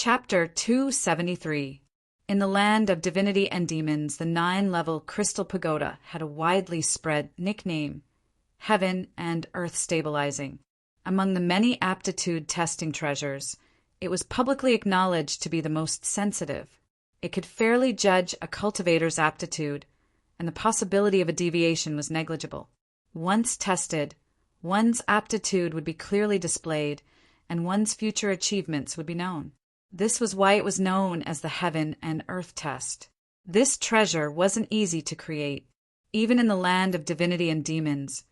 Chapter 273. In the land of divinity and demons, the 9-level crystal pagoda had a widely spread nickname, Heaven and Earth Stabilizing. Among the many aptitude testing treasures, it was publicly acknowledged to be the most sensitive. It could fairly judge a cultivator's aptitude, and the possibility of a deviation was negligible. Once tested, one's aptitude would be clearly displayed, and one's future achievements would be known. This was why it was known as the Heaven and Earth Test. This treasure wasn't easy to create. Even in the land of divinity and demons,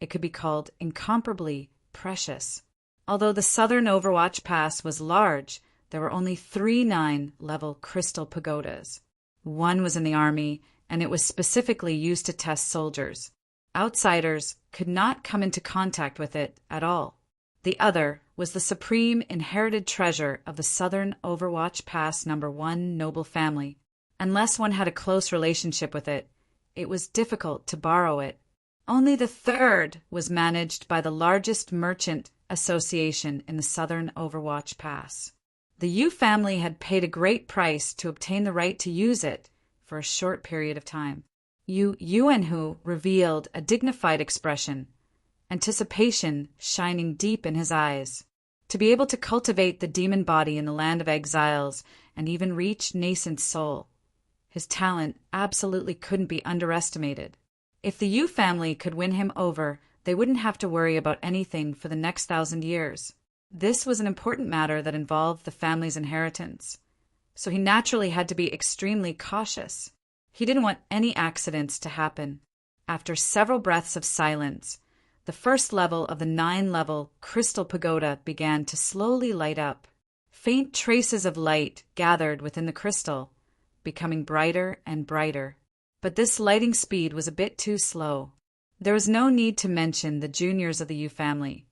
it could be called incomparably precious. Although the southern Overwatch Pass was large, there were only 3 9-level crystal pagodas. One was in the army, and it was specifically used to test soldiers. Outsiders could not come into contact with it at all. The other was the supreme inherited treasure of the Southern Overwatch Pass No. 1 noble family. Unless one had a close relationship with it, it was difficult to borrow it. Only the third was managed by the largest merchant association in the Southern Overwatch Pass. The Yu family had paid a great price to obtain the right to use it for a short period of time. Yu Yuanhu revealed a dignified expression, anticipation shining deep in his eyes. To be able to cultivate the demon body in the land of exiles and even reach nascent soul, his talent absolutely couldn't be underestimated. If the Yu family could win him over, they wouldn't have to worry about anything for the next 1,000 years. This was an important matter that involved the family's inheritance, so he naturally had to be extremely cautious. He didn't want any accidents to happen. After several breaths of silence, the first level of the 9-level crystal pagoda began to slowly light up. Faint traces of light gathered within the crystal, becoming brighter and brighter. But this lighting speed was a bit too slow. There was no need to mention the juniors of the Yu family,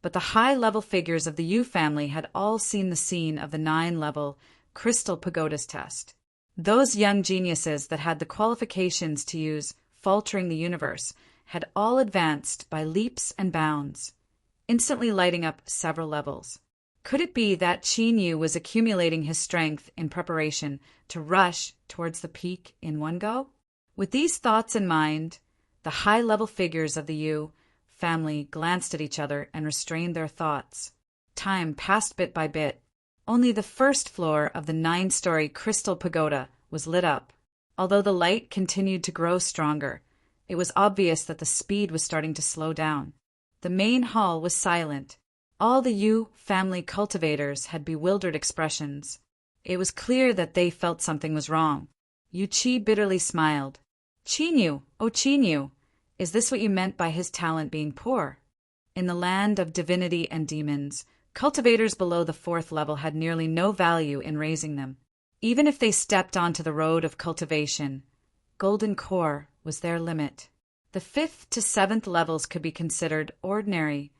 but the high-level figures of the Yu family had all seen the scene of the 9-level crystal pagoda's test. Those young geniuses that had the qualifications to use faltering the universe had all advanced by leaps and bounds, instantly lighting up several levels. Could it be that Qin Yu was accumulating his strength in preparation to rush towards the peak in one go? With these thoughts in mind, the high-level figures of the Yu family glanced at each other and restrained their thoughts. Time passed bit by bit. Only the first floor of the 9-story crystal pagoda was lit up. Although the light continued to grow stronger, it was obvious that the speed was starting to slow down. The main hall was silent. All the Yu family cultivators had bewildered expressions. It was clear that they felt something was wrong. Yu Qi bitterly smiled. "Qin Yu, oh Qin Yu, is this what you meant by his talent being poor?" In the land of divinity and demons, cultivators below the 4th level had nearly no value in raising them. Even if they stepped onto the road of cultivation, golden core was their limit. The 5th to 7th levels could be considered ordinary,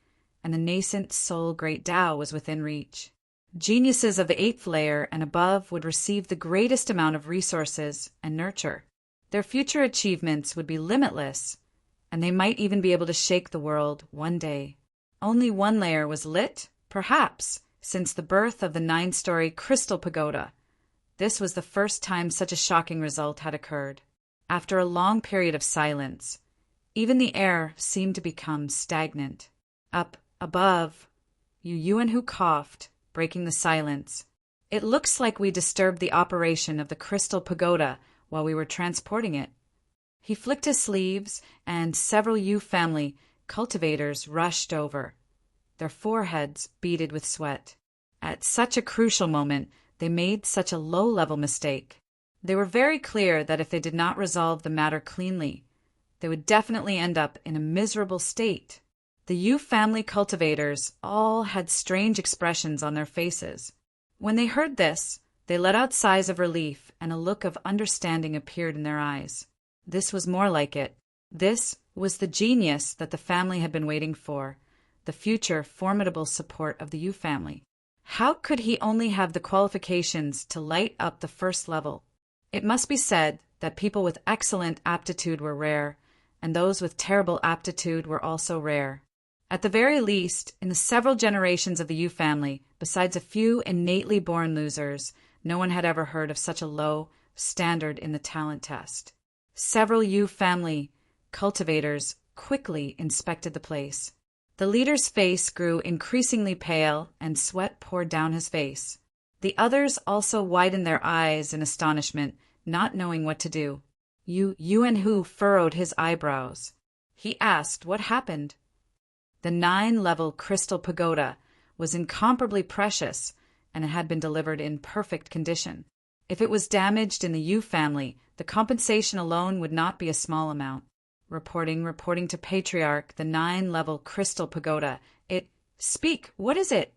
and the nascent soul great Tao was within reach. Geniuses of the 8th layer and above would receive the greatest amount of resources and nurture. Their future achievements would be limitless, and they might even be able to shake the world one day. Only one layer was lit, perhaps, since the birth of the 9-story crystal pagoda. This was the first time such a shocking result had occurred. After a long period of silence, even the air seemed to become stagnant. Up above, Yu Yuanhu coughed, breaking the silence. "It looks like we disturbed the operation of the crystal pagoda while we were transporting it." He flicked his sleeves, and several Yu family cultivators rushed over, their foreheads beaded with sweat. At such a crucial moment, they made such a low-level mistake. They were very clear that if they did not resolve the matter cleanly, they would definitely end up in a miserable state. The Yu family cultivators all had strange expressions on their faces. When they heard this, they let out sighs of relief, and a look of understanding appeared in their eyes. This was more like it. This was the genius that the family had been waiting for, the future formidable support of the Yu family. How could he only have the qualifications to light up the 1st level? It must be said that people with excellent aptitude were rare, and those with terrible aptitude were also rare. At the very least, in the several generations of the Yu family, besides a few innately born losers, no one had ever heard of such a low standard in the talent test. Several Yu family cultivators quickly inspected the place. The leader's face grew increasingly pale, and sweat poured down his face. The others also widened their eyes in astonishment, not knowing what to do. Yuan Hu furrowed his eyebrows. He asked what happened. The 9-level crystal pagoda was incomparably precious, and it had been delivered in perfect condition. If it was damaged in the Yu family, the compensation alone would not be a small amount. Reporting to Patriarch, the 9-level crystal pagoda. Speak, what is it?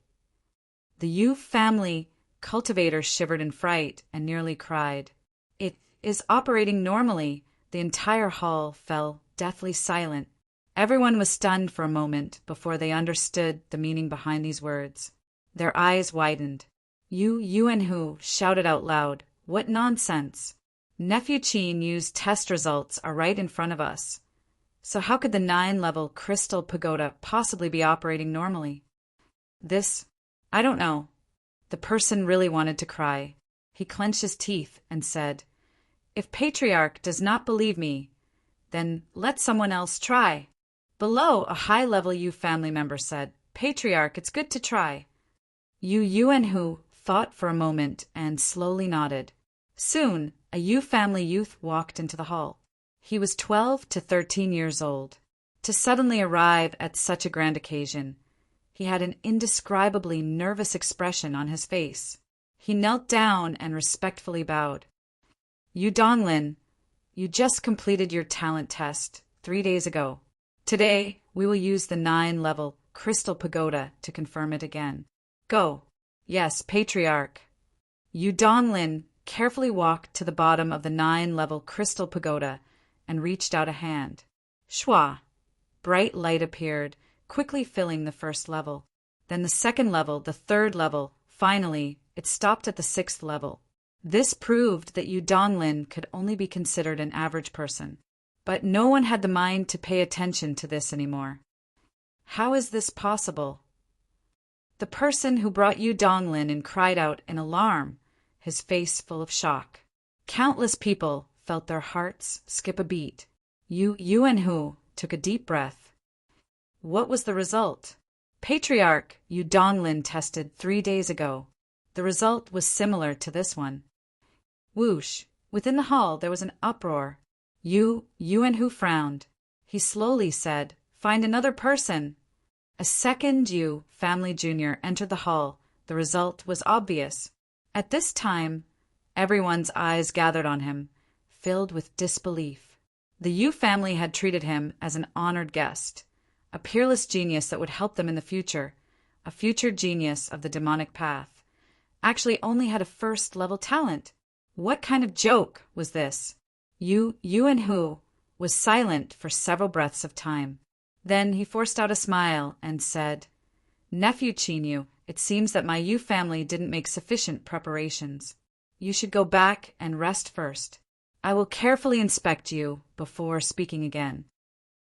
The Yu family cultivator shivered in fright and nearly cried. It is operating normally. The entire hall fell deathly silent. Everyone was stunned for a moment before they understood the meaning behind these words. Their eyes widened. Yuan Hu shouted out loud, "What nonsense! Nephew Qin Yu's test results are right in front of us. So how could the 9-level crystal pagoda possibly be operating normally?" I don't know. The person really wanted to cry. He clenched his teeth and said, "If Patriarch does not believe me, then let someone else try." Below, a high-level Yu family member said, "Patriarch, it's good to try." Yuan Hu thought for a moment and slowly nodded. Soon, a Yu family youth walked into the hall. He was 12 to 13 years old. To suddenly arrive at such a grand occasion, he had an indescribably nervous expression on his face. He knelt down and respectfully bowed. "Yu Donglin, you just completed your talent test 3 days ago. Today, we will use the 9-level crystal pagoda to confirm it again. Go." "Yes, Patriarch." Yu Donglin carefully walked to the bottom of the 9-level crystal pagoda and reached out a hand. Shwa! Bright light appeared, quickly filling the first level. Then the second level, the third level. Finally, it stopped at the 6th level. This proved that Yu Donglin could only be considered an average person. But no one had the mind to pay attention to this anymore. How is this possible? The person who brought Yu Donglin in cried out in alarm, his face full of shock. Countless people felt their hearts skip a beat. Yuan Hu took a deep breath. What was the result? Patriarch Yu Donglin tested 3 days ago. The result was similar to this one. Whoosh! Within the hall there was an uproar. Yuan Hu frowned. He slowly said, "Find another person." A second Yu family junior entered the hall. The result was obvious. At this time, everyone's eyes gathered on him, filled with disbelief. The Yu family had treated him as an honored guest, a peerless genius that would help them in the future, a future genius of the demonic path. Actually only had a 1st-level talent. What kind of joke was this? Yuan Hu was silent for several breaths of time. Then he forced out a smile and said, "Nephew Qin Yu, it seems that my Yu family didn't make sufficient preparations. You should go back and rest first. I will carefully inspect you before speaking again."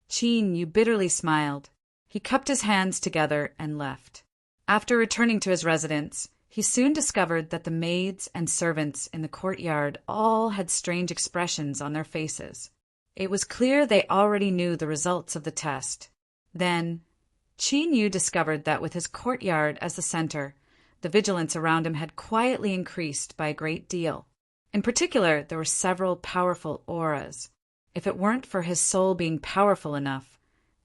Qin Yu bitterly smiled. He cupped his hands together and left. After returning to his residence, he soon discovered that the maids and servants in the courtyard all had strange expressions on their faces. It was clear they already knew the results of the test. Then, Qin Yu discovered that with his courtyard as the center, the vigilance around him had quietly increased by a great deal. In particular, there were several powerful auras. If it weren't for his soul being powerful enough,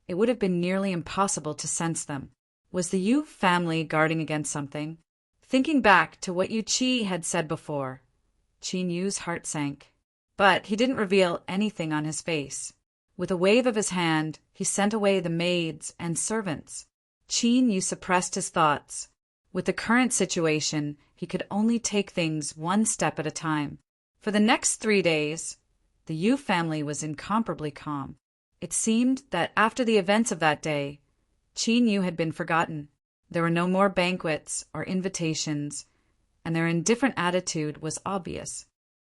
it would have been nearly impossible to sense them. Was the Yu family guarding against something? Thinking back to what Yu Qi had said before, Qin Yu's heart sank. But he didn't reveal anything on his face. With a wave of his hand, he sent away the maids and servants. Qin Yu suppressed his thoughts. With the current situation, he could only take things one step at a time. For the next 3 days, the Yu family was incomparably calm. It seemed that after the events of that day, Qin Yu had been forgotten. There were no more banquets or invitations, and their indifferent attitude was obvious.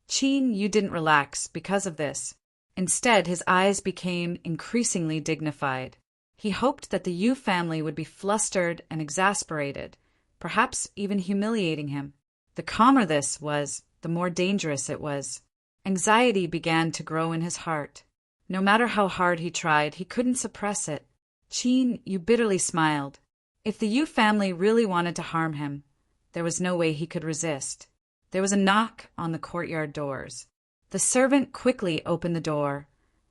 Qin Yu didn't relax because of this. Instead, his eyes became increasingly dignified. He hoped that the Yu family would be flustered and exasperated, perhaps even humiliating him. The calmer this was, the more dangerous it was. Anxiety began to grow in his heart. No matter how hard he tried, he couldn't suppress it. Qin Yu bitterly smiled. If the Yu family really wanted to harm him, there was no way he could resist. There was a knock on the courtyard doors. The servant quickly opened the door,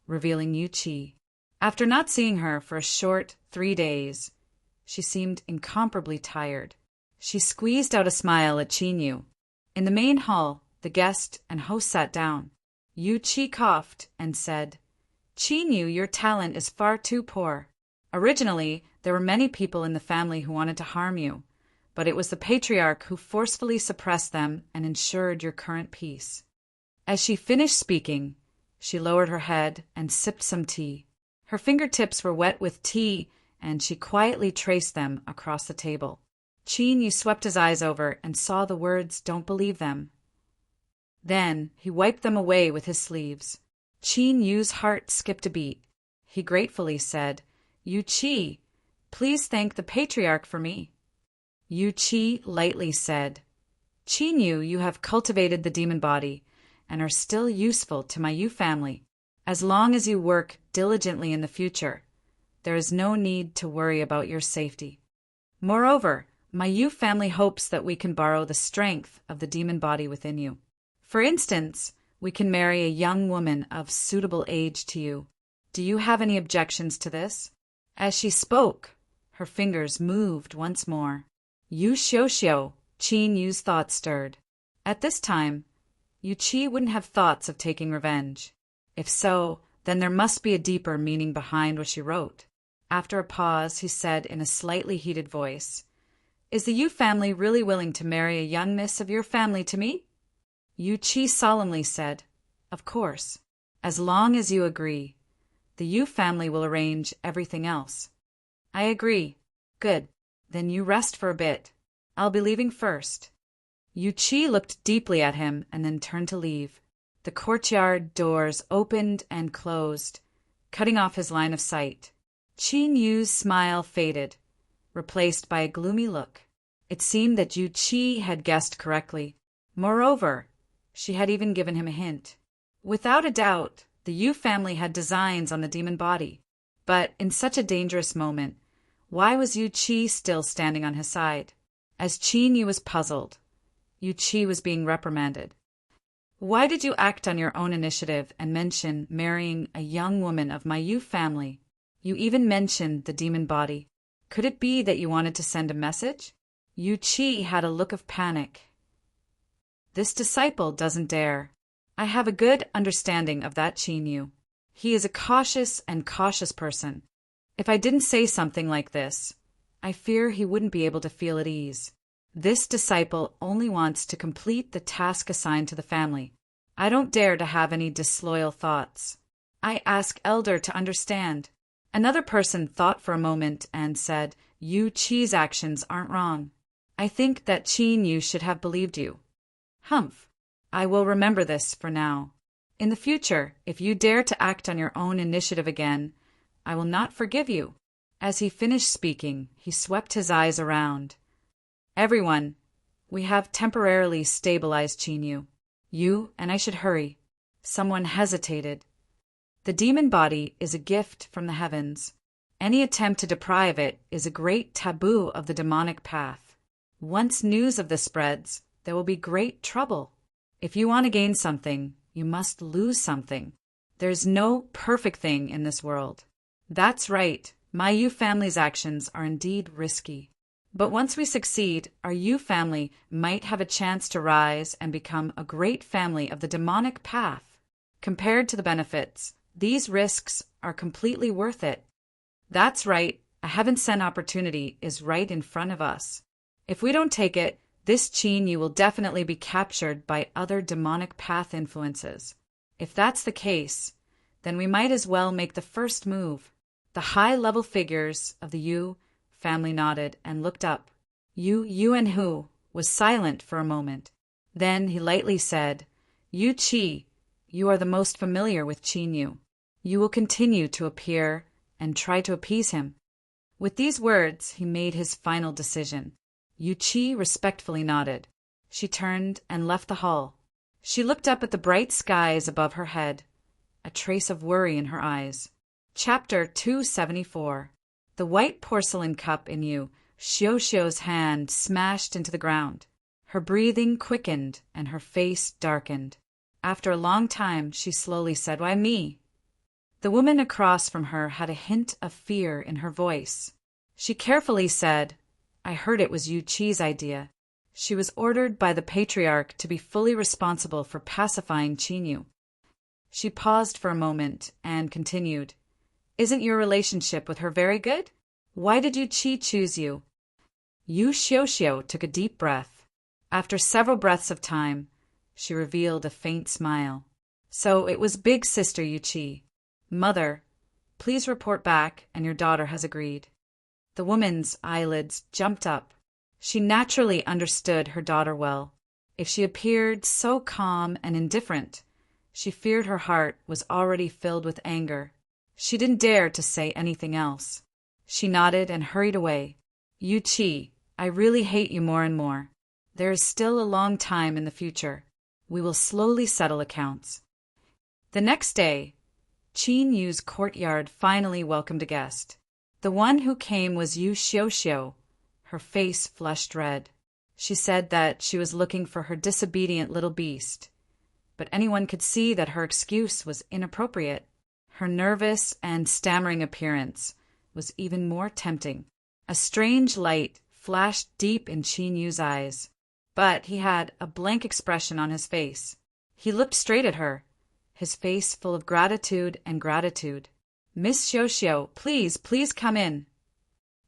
revealing Yu Qi. After not seeing her for a short 3 days, she seemed incomparably tired. She squeezed out a smile at Qin Yu. In the main hall, the guest and host sat down. Yu Qi coughed and said, "Qin Yu, your talent is far too poor. Originally, there were many people in the family who wanted to harm you, but it was the patriarch who forcefully suppressed them and ensured your current peace." As she finished speaking, she lowered her head and sipped some tea. Her fingertips were wet with tea, and she quietly traced them across the table. Qin Yu swept his eyes over and saw the words, "Don't believe them." Then he wiped them away with his sleeves. Qin Yu's heart skipped a beat. He gratefully said, "Yu Qi, please thank the patriarch for me." Yu Qi lightly said, "Qin Yu, you have cultivated the demon body and are still useful to my Yu family. As long as you work diligently in the future, there is no need to worry about your safety. Moreover, my Yu family hopes that we can borrow the strength of the demon body within you. For instance, we can marry a young woman of suitable age to you. Do you have any objections to this?" As she spoke, her fingers moved once more. Yu Xiuxiu, Qin Yu's thoughts stirred. At this time, Yu Qi wouldn't have thoughts of taking revenge. If so, then there must be a deeper meaning behind what she wrote. After a pause, he said in a slightly heated voice, "Is the Yu family really willing to marry a young miss of your family to me?" Yu Qi solemnly said, "Of course. As long as you agree, the Yu family will arrange everything else." "I agree." "Good. Then you rest for a bit. I'll be leaving first." Yu Qi looked deeply at him and then turned to leave. The courtyard doors opened and closed, cutting off his line of sight. Qin Yu's smile faded, replaced by a gloomy look. It seemed that Yu Qi had guessed correctly. Moreover, she had even given him a hint. Without a doubt, the Yu family had designs on the demon body. But in such a dangerous moment, why was Yu Qi still standing on his side? As Qin Yu was puzzled, Yu Qi was being reprimanded. "Why did you act on your own initiative and mention marrying a young woman of my Yu family? You even mentioned the demon body. Could it be that you wanted to send a message?" Yu Qi had a look of panic. "This disciple doesn't dare. I have a good understanding of that Qin Yu. He is a cautious person. If I didn't say something like this, I fear he wouldn't be able to feel at ease. This disciple only wants to complete the task assigned to the family. I don't dare to have any disloyal thoughts. I ask Elder to understand." Another person thought for a moment and said, "Yu Qi's actions aren't wrong. I think that Qin Yu should have believed you." "Humph. I will remember this for now. In the future, if you dare to act on your own initiative again, I will not forgive you." As he finished speaking, he swept his eyes around. "Everyone, we have temporarily stabilized Qin Yu. You and I should hurry." Someone hesitated. "The demon body is a gift from the heavens. Any attempt to deprive it is a great taboo of the demonic path. Once news of this spreads, there will be great trouble. If you want to gain something, you must lose something. There's no perfect thing in this world." "That's right. My Yu family's actions are indeed risky. But once we succeed, our Yu family might have a chance to rise and become a great family of the demonic path. Compared to the benefits, these risks are completely worth it." "That's right. A heaven-sent opportunity is right in front of us. If we don't take it, this Qin Yu will definitely be captured by other demonic path influences. If that's the case, then we might as well make the first move." The high-level figures of the Yu family nodded and looked up. Yu Yuanhu was silent for a moment. Then he lightly said, "Yu Qi, you are the most familiar with Qin Yu. You will continue to appear and try to appease him. With these words, he made his final decision. Yu-Chi respectfully nodded. She turned and left the hall. She looked up at the bright skies above her head, a trace of worry in her eyes. Chapter 274. The white porcelain cup in Yu Xiuxiu's hand smashed into the ground. Her breathing quickened and her face darkened. After a long time, she slowly said, "Why me?" The woman across from her had a hint of fear in her voice. She carefully said, "I heard it was Yu-Chi's idea." She was ordered by the patriarch to be fully responsible for pacifying Qinyu. She paused for a moment and continued, "Isn't your relationship with her very good? Why did Yu-Chi choose you?" Yu Xiuxiu took a deep breath. After several breaths of time, she revealed a faint smile. "So it was big sister Yu-Chi. Mother, please report back, and your daughter has agreed." The woman's eyelids jumped up. She naturally understood her daughter well. If she appeared so calm and indifferent, she feared her heart was already filled with anger. She didn't dare to say anything else. She nodded and hurried away. "Yu-Chi, I really hate you more and more. There is still a long time in the future. We will slowly settle accounts." The next day, Qin Yu's courtyard finally welcomed a guest. The one who came was Yu Xiuxiu. Her face flushed red. She said that she was looking for her disobedient little beast, but anyone could see that her excuse was inappropriate. Her nervous and stammering appearance was even more tempting. A strange light flashed deep in Qin Yu's eyes, but he had a blank expression on his face. He looked straight at her, his face full of gratitude and gratitude. "Miss Xiuxiu, please come in."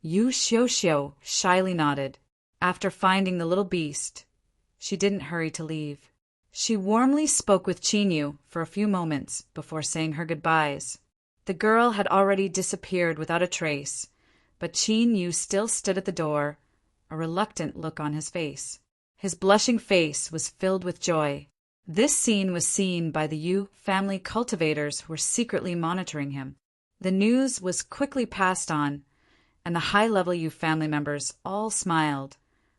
Yu Xiuxiu shyly nodded. After finding the little beast, she didn't hurry to leave. She warmly spoke with Qin Yu for a few moments before saying her goodbyes. The girl had already disappeared without a trace, but Qin Yu still stood at the door, a reluctant look on his face. His blushing face was filled with joy. This scene was seen by the Yu family cultivators who were secretly monitoring him. The news was quickly passed on, and the high-level Yu family members all smiled,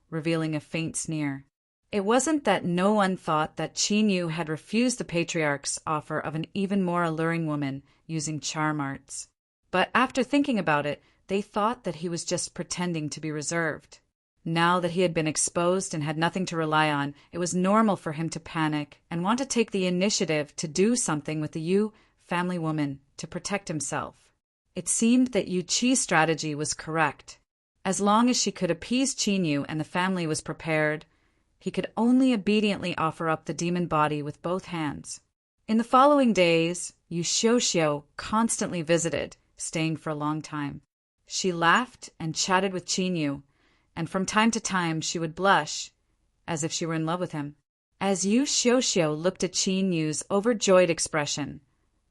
revealing a faint sneer. It wasn't that no one thought that Qin Yu had refused the patriarch's offer of an even more alluring woman using charm arts. But after thinking about it, they thought that he was just pretending to be reserved. Now that he had been exposed and had nothing to rely on, it was normal for him to panic and want to take the initiative to do something with the Yu family woman to protect himself. It seemed that Yu-Chi's strategy was correct. As long as she could appease Qin Yu and the family was prepared, he could only obediently offer up the demon body with both hands. In the following days, Yu Xiuxiu constantly visited, staying for a long time. She laughed and chatted with Qin Yu, and from time to time she would blush, as if she were in love with him. As Yu Xiuxiu looked at Qin Yu's overjoyed expression,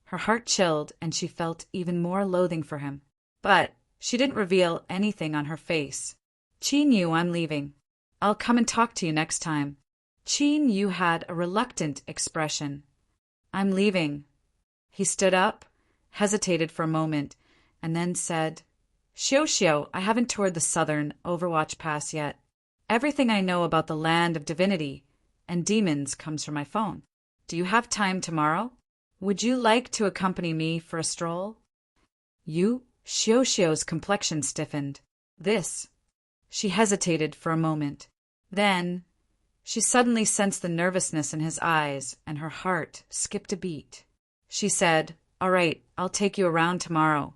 her heart chilled and she felt even more loathing for him. But she didn't reveal anything on her face. "Qin Yu, I'm leaving. I'll come and talk to you next time." Qin Yu had a reluctant expression. "I'm leaving." He stood up, hesitated for a moment, and then said, "Xiuxiu, I haven't toured the southern Overwatch Pass yet. Everything I know about the land of divinity and demons comes from my phone. Do you have time tomorrow? Would you like to accompany me for a stroll?" Yu Xiuxiu's complexion stiffened. This. She hesitated for a moment. Then she suddenly sensed the nervousness in his eyes, and her heart skipped a beat. She said, "All right, I'll take you around tomorrow.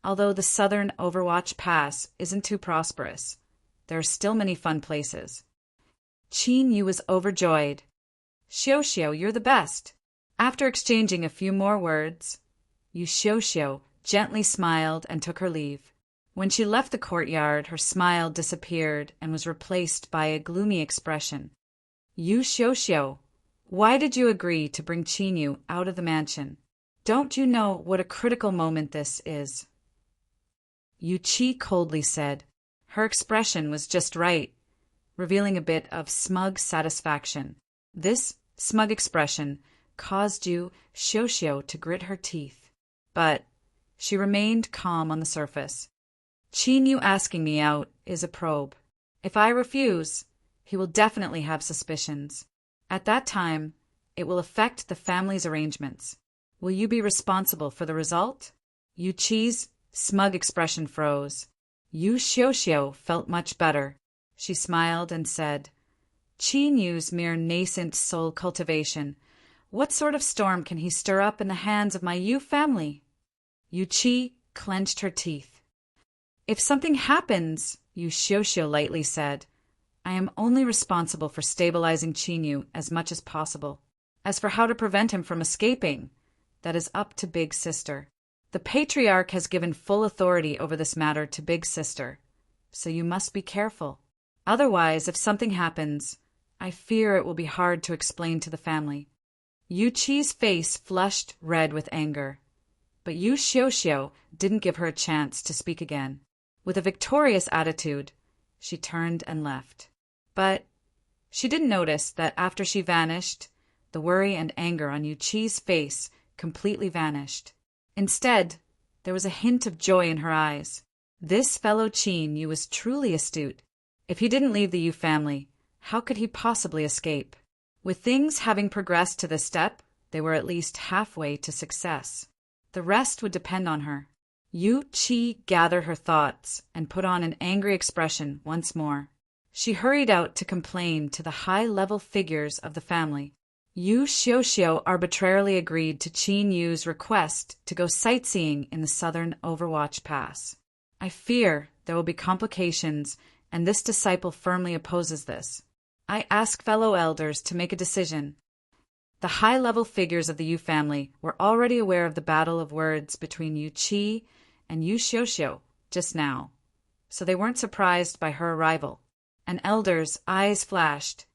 Although the southern Overwatch Pass isn't too prosperous, there are still many fun places." Qin Yu was overjoyed. "Xiuxiu, you're the best." After exchanging a few more words, Yu Xiuxiu gently smiled and took her leave. When she left the courtyard, her smile disappeared and was replaced by a gloomy expression. "Yu Xiuxiu, why did you agree to bring Qin Yu out of the mansion? Don't you know what a critical moment this is?" Yu-Chi coldly said. Her expression was just right, revealing a bit of smug satisfaction. This smug expression caused Yu Xiuxiu to grit her teeth. But She remained calm on the surface. Qin Yu asking me out is a probe. If I refuse, he will definitely have suspicions. At that time, it will affect the family's arrangements. Will you be responsible for the result? Yu Qi's smug expression froze. Yu Xiuxiu felt much better. She smiled and said, Qin Yu's mere nascent soul cultivation. What sort of storm can he stir up in the hands of my Yu family? Yu Qi clenched her teeth. If something happens, Yu Xiuxiu lightly said, I am only responsible for stabilizing Qin Yu as much as possible. As for how to prevent him from escaping, that is up to Big Sister. The patriarch has given full authority over this matter to Big Sister, so you must be careful. Otherwise, if something happens, I fear it will be hard to explain to the family. Yu Qi's face flushed red with anger, but Yu Xiuxiu didn't give her a chance to speak again. With a victorious attitude, she turned and left. But she didn't notice that after she vanished, the worry and anger on Yu Qi's face completely vanished. Instead, there was a hint of joy in her eyes. This fellow Qin Yu was truly astute. If he didn't leave the Yu family, how could he possibly escape? With things having progressed to this step, they were at least halfway to success. The rest would depend on her. Yu Qi gathered her thoughts and put on an angry expression once more. She hurried out to complain to the high-level figures of the family. Yu Xiuxiu arbitrarily agreed to Qin Yu's request to go sightseeing in the southern Overwatch Pass. I fear there will be complications, and this disciple firmly opposes this. I ask fellow elders to make a decision. The high-level figures of the Yu family were already aware of the battle of words between Yu Qi and Yu Xiuxiu just now, so they weren't surprised by her arrival. An elder's eyes flashed.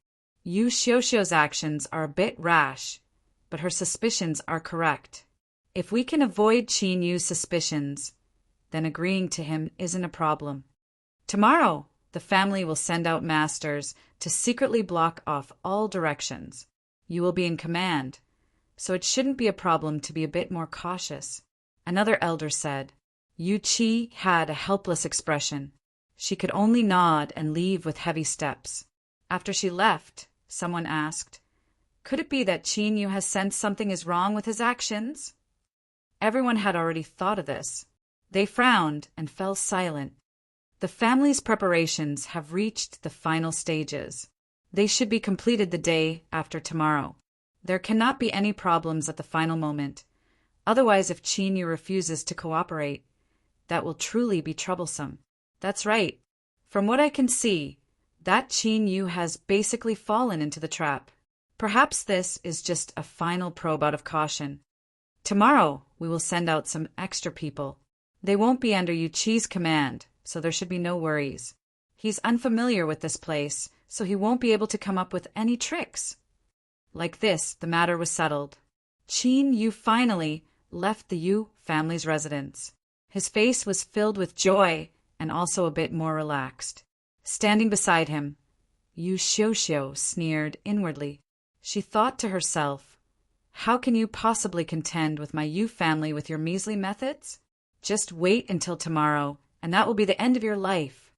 Yu Xiuxiu's actions are a bit rash, but her suspicions are correct. If we can avoid Qin Yu's suspicions, then agreeing to him isn't a problem. Tomorrow, the family will send out masters to secretly block off all directions. You will be in command, so it shouldn't be a problem to be a bit more cautious. Another elder said. Yu Qi had a helpless expression. She could only nod and leave with heavy steps. After she left, someone asked, could it be that Qin Yu has sensed something is wrong with his actions? Everyone had already thought of this. They frowned and fell silent. The family's preparations have reached the final stages. They should be completed the day after tomorrow. There cannot be any problems at the final moment. Otherwise, if Qin Yu refuses to cooperate, that will truly be troublesome. That's right. From what I can see, that Qin Yu has basically fallen into the trap. Perhaps this is just a final probe out of caution. Tomorrow, we will send out some extra people. They won't be under Yu Qi's command, so there should be no worries. He's unfamiliar with this place, so he won't be able to come up with any tricks. Like this, the matter was settled. Qin Yu finally left the Yu family's residence. His face was filled with joy and also a bit more relaxed. Standing beside him, Yu Xiuxiu sneered inwardly. She thought to herself, how can you possibly contend with my Yu family with your measly methods? Just wait until tomorrow, and that will be the end of your life.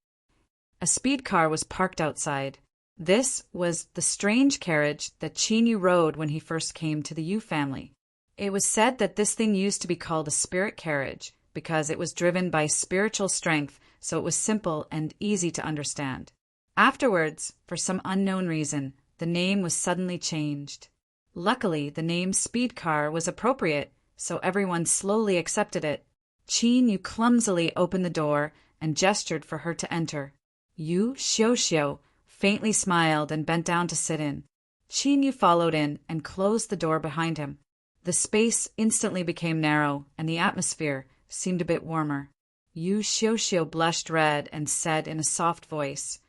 A speed car was parked outside. This was the strange carriage that Qin Yu rode when he first came to the Yu family. It was said that this thing used to be called a spirit carriage because it was driven by spiritual strength, so it was simple and easy to understand. Afterwards, for some unknown reason, the name was suddenly changed. Luckily, the name speed car was appropriate, so everyone slowly accepted it. Qin Yu clumsily opened the door and gestured for her to enter. Yu Xiuxiu faintly smiled and bent down to sit in. Qin Yu followed in and closed the door behind him. The space instantly became narrow, and the atmosphere seemed a bit warmer. Yu Xiuxiu blushed red and said in a soft voice,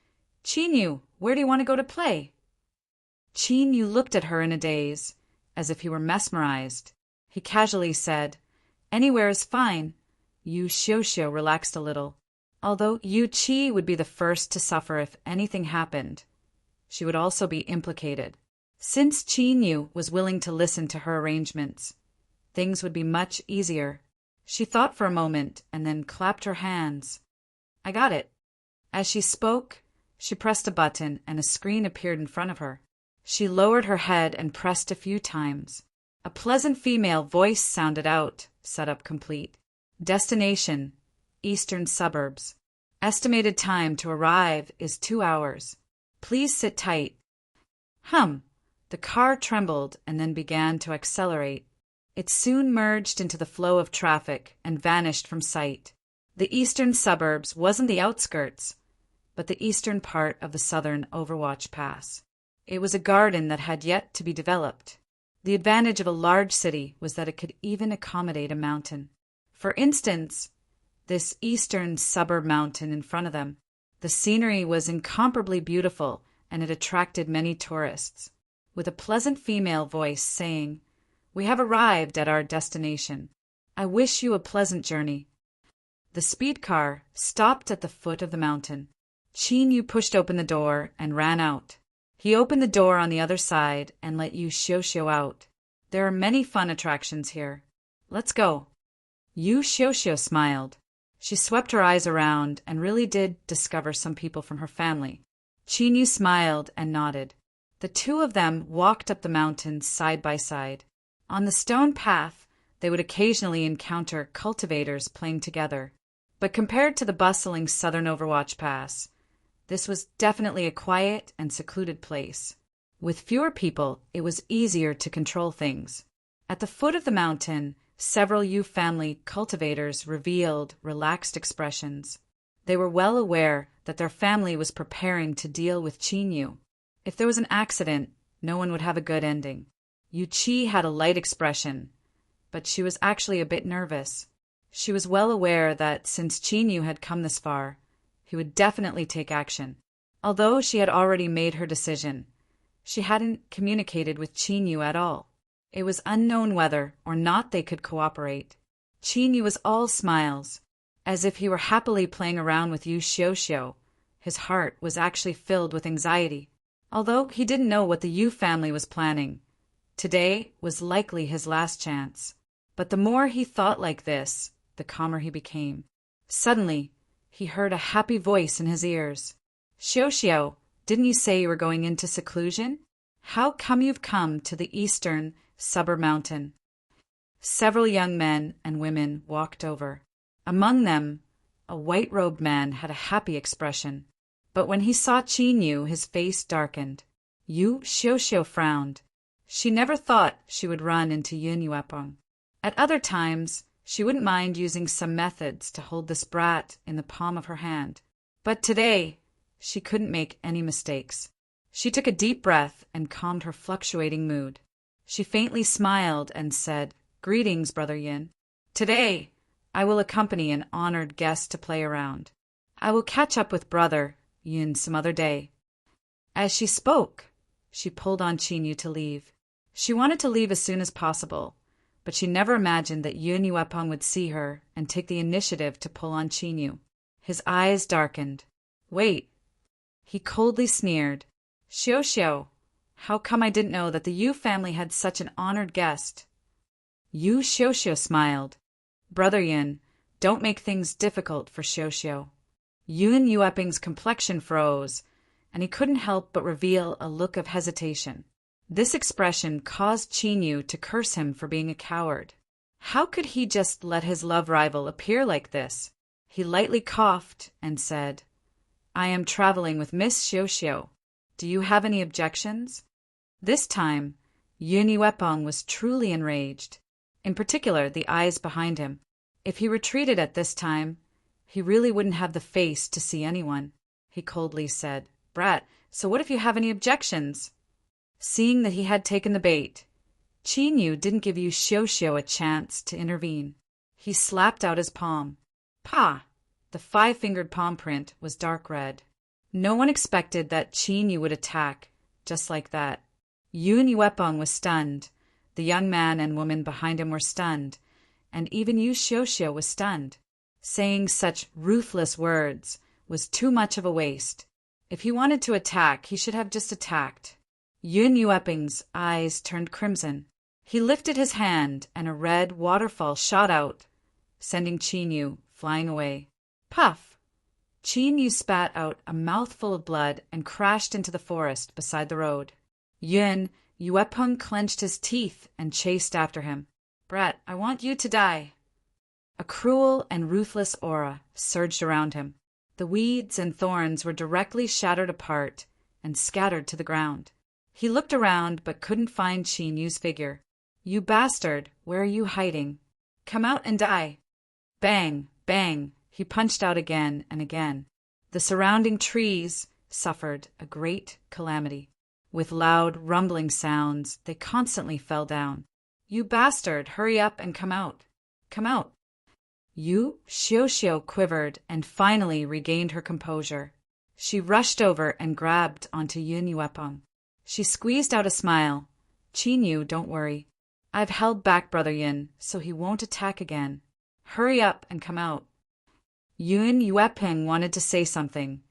Qin Yu, where do you want to go to play? Qin Yu looked at her in a daze, as if he were mesmerized. He casually said, anywhere is fine. Yu Xiuxiu relaxed a little. Although Yu Qi would be the first to suffer if anything happened, she would also be implicated. Since Qin Yu was willing to listen to her arrangements, things would be much easier. She thought for a moment and then clapped her hands. I got it. As she spoke, she pressed a button and a screen appeared in front of her. She lowered her head and pressed a few times. A pleasant female voice sounded out, setup complete. Destination, Eastern Suburbs. Estimated time to arrive is 2 hours. Please sit tight. The car trembled and then began to accelerate. It soon merged into the flow of traffic and vanished from sight. The eastern suburbs wasn't the outskirts, but the eastern part of the southern Overwatch Pass. It was a garden that had yet to be developed. The advantage of a large city was that it could even accommodate a mountain. For instance, this eastern suburb mountain in front of them. The scenery was incomparably beautiful, and it attracted many tourists. With a pleasant female voice saying, "We have arrived at our destination. I wish you a pleasant journey." The speed car stopped at the foot of the mountain. Qin Yu pushed open the door and ran out. He opened the door on the other side and let Yu Xiuxiu out. There are many fun attractions here. Let's go. Yu Xiuxiu smiled. She swept her eyes around and really did discover some people from her family. Qin Yu smiled and nodded. The two of them walked up the mountain side by side. On the stone path, they would occasionally encounter cultivators playing together. But compared to the bustling southern Overwatch Pass, this was definitely a quiet and secluded place. With fewer people, it was easier to control things. At the foot of the mountain, several Yu family cultivators revealed relaxed expressions. They were well aware that their family was preparing to deal with Qin Yu. If there was an accident, no one would have a good ending. Yu Qi had a light expression, but she was actually a bit nervous. She was well aware that since Qin Yu had come this far, he would definitely take action. Although she had already made her decision, she hadn't communicated with Qin Yu at all. It was unknown whether or not they could cooperate. Qin Yu was all smiles, as if he were happily playing around with Yu Xiuxiu. His heart was actually filled with anxiety. Although he didn't know what the Yu family was planning, today was likely his last chance. But the more he thought like this, the calmer he became. Suddenly, he heard a happy voice in his ears. "Xiuxiu, didn't you say you were going into seclusion? How come you've come to the eastern suburb mountain?" Several young men and women walked over. Among them, a white-robed man had a happy expression. But when he saw Qin Yu, his face darkened. Yu Xiuxiu frowned. She never thought she would run into Yun Yuepeng. At other times, she wouldn't mind using some methods to hold this brat in the palm of her hand. But today, she couldn't make any mistakes. She took a deep breath and calmed her fluctuating mood. She faintly smiled and said, "Greetings, Brother Yin. Today, I will accompany an honored guest to play around. I will catch up with Brother Yin some other day." As she spoke, she pulled on Qin Yu to leave. She wanted to leave as soon as possible, but she never imagined that Yun Yuepeng would see her and take the initiative to pull on Qin Yu. His eyes darkened. "Wait." He coldly sneered. "Xiuxiu, how come I didn't know that the Yu family had such an honored guest?" Yu Xiuxiu smiled. "Brother Yin, don't make things difficult for Xiuxiu." Yun Yueping's complexion froze, and he couldn't help but reveal a look of hesitation. This expression caused Qin Yu to curse him for being a coward. How could he just let his love rival appear like this? He lightly coughed and said, "I am traveling with Miss Xiuxiu. Do you have any objections?" This time, Yun Yuepeng was truly enraged, in particular the eyes behind him. If he retreated at this time, he really wouldn't have the face to see anyone. He coldly said, "Brat, so what if you have any objections?" Seeing that he had taken the bait, Qin Yu didn't give Yu Xiuxiu a chance to intervene. He slapped out his palm. Pa! The 5-fingered palm print was dark red. No one expected that Qin Yu would attack just like that. Yun Yuepeng was stunned. The young man and woman behind him were stunned, and even Yu Xiuxiu was stunned. Saying such ruthless words was too much of a waste. If he wanted to attack, he should have just attacked. Yun Yueping's eyes turned crimson. He lifted his hand, and a red waterfall shot out, sending Qin Yu flying away. Puff! Qin Yu spat out a mouthful of blood and crashed into the forest beside the road. Yuepeng clenched his teeth and chased after him. Brat, I want you to die. A cruel and ruthless aura surged around him. The weeds and thorns were directly shattered apart and scattered to the ground. He looked around but couldn't find Qin Yu's figure. You bastard, where are you hiding? Come out and die. Bang, bang, he punched out again and again. The surrounding trees suffered a great calamity. With loud, rumbling sounds, they constantly fell down. You bastard, hurry up and come out. Come out. Yu Xiuxiu quivered and finally regained her composure. She rushed over and grabbed onto Yin Yuepeng. She squeezed out a smile. Qin Yu, don't worry. I've held back Brother Yin, so he won't attack again. Hurry up and come out. Yin Yuepeng wanted to say something,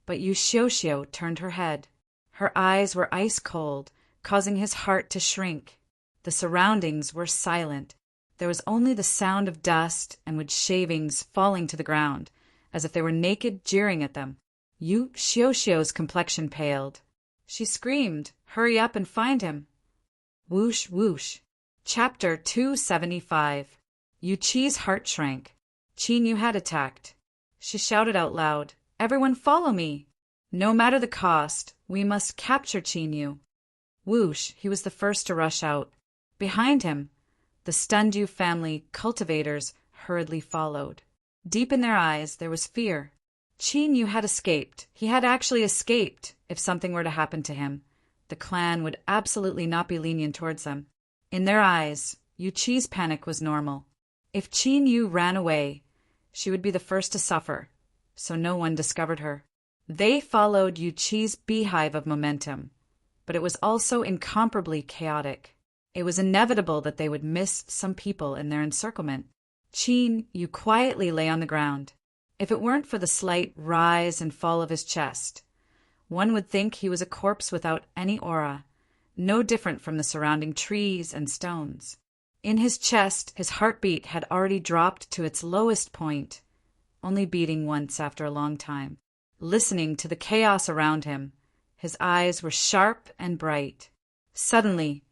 but Yu Xiuxiu turned her head. Her eyes were ice cold, causing his heart to shrink. The surroundings were silent. There was only the sound of dust and wood shavings falling to the ground, as if they were naked, jeering at them. Yu Xiuxiu's complexion paled. She screamed, hurry up and find him. Whoosh, whoosh. Chapter 275. Yu Qi's heart shrank. Qin Yu had attacked. She shouted out loud, everyone follow me. No matter the cost, we must capture Qin Yu. Whoosh, he was the first to rush out. Behind him, the stunned Yu family cultivators hurriedly followed. Deep in their eyes, there was fear. Qin Yu had escaped. He had actually escaped. If something were to happen to him, the clan would absolutely not be lenient towards them. In their eyes, Yu Qi's panic was normal. If Qin Yu ran away, she would be the first to suffer, so no one discovered her. They followed Yu Qi's beehive of momentum, but it was also incomparably chaotic. It was inevitable that they would miss some people in their encirclement. Qin Yu quietly lay on the ground. If it weren't for the slight rise and fall of his chest, one would think he was a corpse without any aura, no different from the surrounding trees and stones. In his chest, his heartbeat had already dropped to its lowest point, only beating once after a long time. Listening to the chaos around him, his eyes were sharp and bright. Suddenly,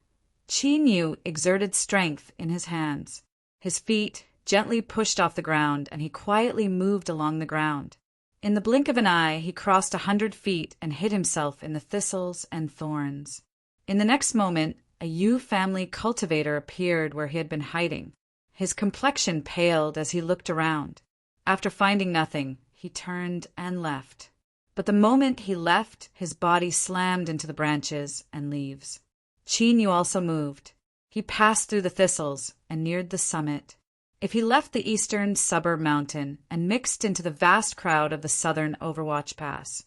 Qin Yu exerted strength in his hands. His feet gently pushed off the ground, and he quietly moved along the ground. In the blink of an eye, he crossed 100 feet and hid himself in the thistles and thorns. In the next moment, a Yu family cultivator appeared where he had been hiding. His complexion paled as he looked around. After finding nothing, he turned and left. But the moment he left, his body slammed into the branches and leaves. Qin Yu also moved. He passed through the thistles and neared the summit. If he left the eastern suburb mountain and mixed into the vast crowd of the southern Overwatch Pass,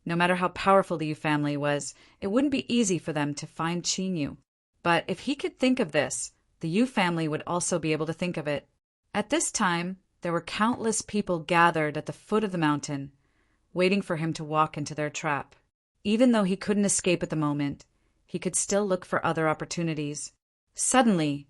no matter how powerful the Yu family was, it wouldn't be easy for them to find Qin Yu. But if he could think of this, the Yu family would also be able to think of it. At this time, there were countless people gathered at the foot of the mountain, waiting for him to walk into their trap. Even though he couldn't escape at the moment, he could still look for other opportunities. Suddenly,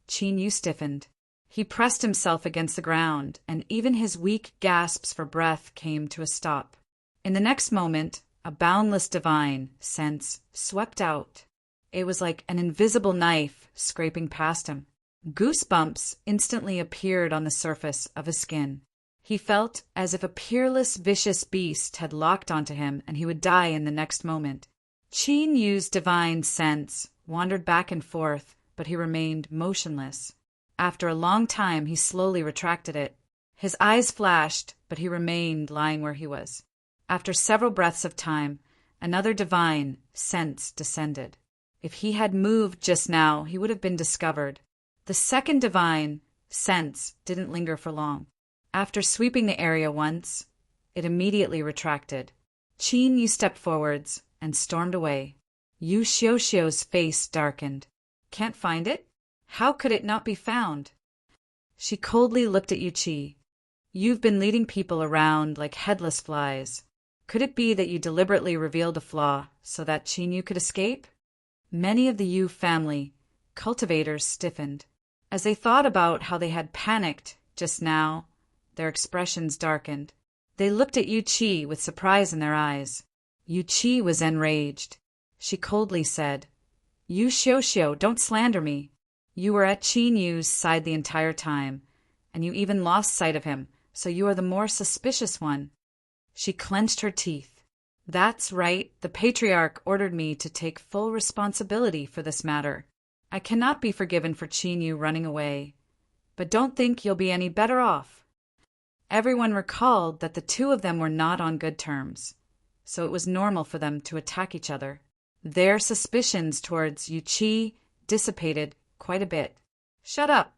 Qin Yu stiffened. He pressed himself against the ground, and even his weak gasps for breath came to a stop. In the next moment, a boundless divine sense swept out. It was like an invisible knife scraping past him. Goosebumps instantly appeared on the surface of his skin. He felt as if a peerless, vicious beast had locked onto him and he would die in the next moment. Qin Yu's divine sense wandered back and forth, but he remained motionless. After a long time, he slowly retracted it. His eyes flashed, but he remained lying where he was. After several breaths of time, another divine sense descended. If he had moved just now, he would have been discovered. The second divine sense didn't linger for long. After sweeping the area once, it immediately retracted. Qin Yu stepped forwards and stormed away. Yu Xiuxiu's face darkened. Can't find it? How could it not be found? She coldly looked at Yu Qi. You've been leading people around like headless flies. Could it be that you deliberately revealed a flaw so that Qin Yu could escape? Many of the Yu family cultivators stiffened. As they thought about how they had panicked Just now, their expressions darkened. They looked at Yu Qi with surprise in their eyes. Yu Qi was enraged. She coldly said, "Yu Xiuxiu, don't slander me. You were at Qin Yu's side the entire time, and you even lost sight of him, so you are the more suspicious one." She clenched her teeth. "That's right, the patriarch ordered me to take full responsibility for this matter. I cannot be forgiven for Qin Yu running away. But don't think you'll be any better off." Everyone recalled that the two of them were not on good terms, so it was normal for them to attack each other. Their suspicions towards Yu Qi dissipated quite a bit. "Shut up!"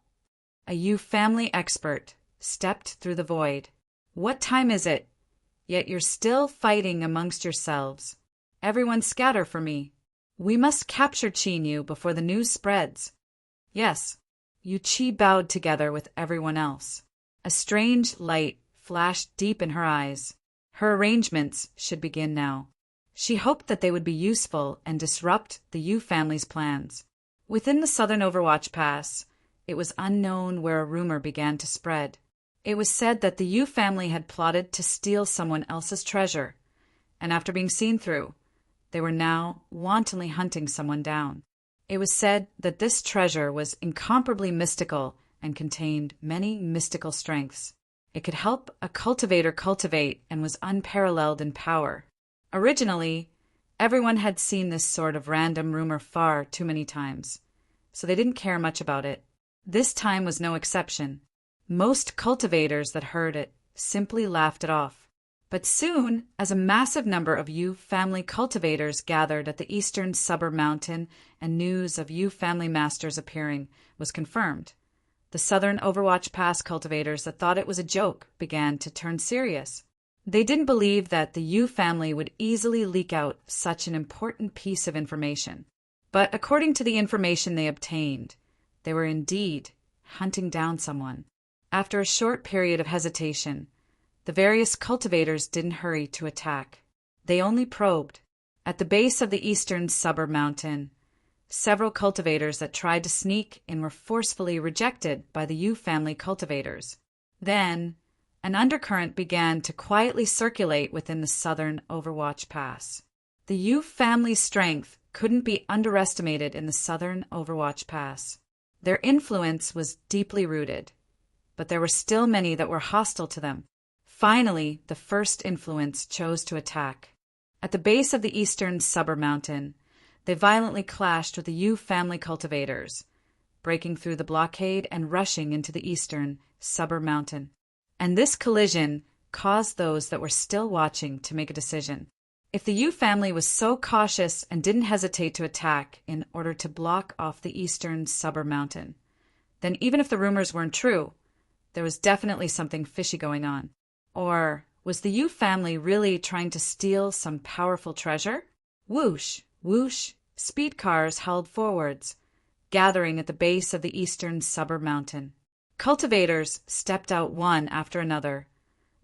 A Yu family expert stepped through the void. "What time is it? Yet you're still fighting amongst yourselves. Everyone scatter for me. We must capture Qin Yu before the news spreads." "Yes." Yu Qi bowed together with everyone else. A strange light flashed deep in her eyes. Her arrangements should begin now. She hoped that they would be useful and disrupt the Yu family's plans. Within the southern Overwatch Pass, it was unknown where a rumor began to spread. It was said that the Yu family had plotted to steal someone else's treasure, and after being seen through, they were now wantonly hunting someone down. It was said that this treasure was incomparably mystical and contained many mystical strengths. It could help a cultivator cultivate and was unparalleled in power. Originally, everyone had seen this sort of random rumor far too many times, so they didn't care much about it. This time was no exception. Most cultivators that heard it simply laughed it off. But soon, as a massive number of Yu family cultivators gathered at the eastern suburb mountain and news of Yu family masters appearing was confirmed, the southern Overwatch Pass cultivators that thought it was a joke began to turn serious. They didn't believe that the Yu family would easily leak out such an important piece of information. But according to the information they obtained, they were indeed hunting down someone. After a short period of hesitation, the various cultivators didn't hurry to attack. They only probed. At the base of the eastern suburb mountain, several cultivators that tried to sneak in were forcefully rejected by the Yu family cultivators. Then, an undercurrent began to quietly circulate within the southern Overwatch Pass. The Yu family's strength couldn't be underestimated in the southern Overwatch Pass. Their influence was deeply rooted, but there were still many that were hostile to them. Finally, the first influence chose to attack. At the base of the eastern suburb mountain, they violently clashed with the Yu family cultivators, breaking through the blockade and rushing into the eastern suburb mountain. And this collision caused those that were still watching to make a decision. If the Yu family was so cautious and didn't hesitate to attack in order to block off the eastern suburb mountain, then even if the rumors weren't true, there was definitely something fishy going on. Or was the Yu family really trying to steal some powerful treasure? Whoosh, whoosh, speed cars howled forwards, gathering at the base of the eastern suburb mountain. Cultivators stepped out one after another,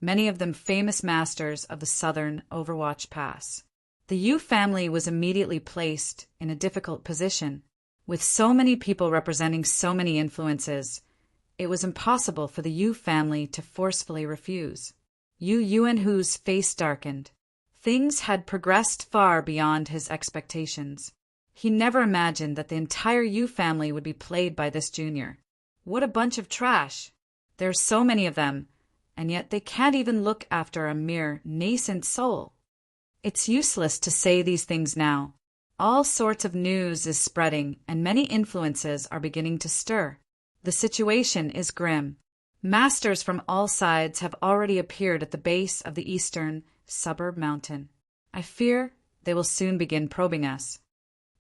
many of them famous masters of the southern Overwatch Pass. The Yu family was immediately placed in a difficult position. With so many people representing so many influences, it was impossible for the Yu family to forcefully refuse. Yu Yuanhu's face darkened. Things had progressed far beyond his expectations. He never imagined that the entire Yu family would be played by this junior. What a bunch of trash! There are so many of them, and yet they can't even look after a mere nascent soul. It's useless to say these things now. All sorts of news is spreading, and many influences are beginning to stir. The situation is grim. Masters from all sides have already appeared at the base of the eastern suburb mountain. I fear they will soon begin probing us.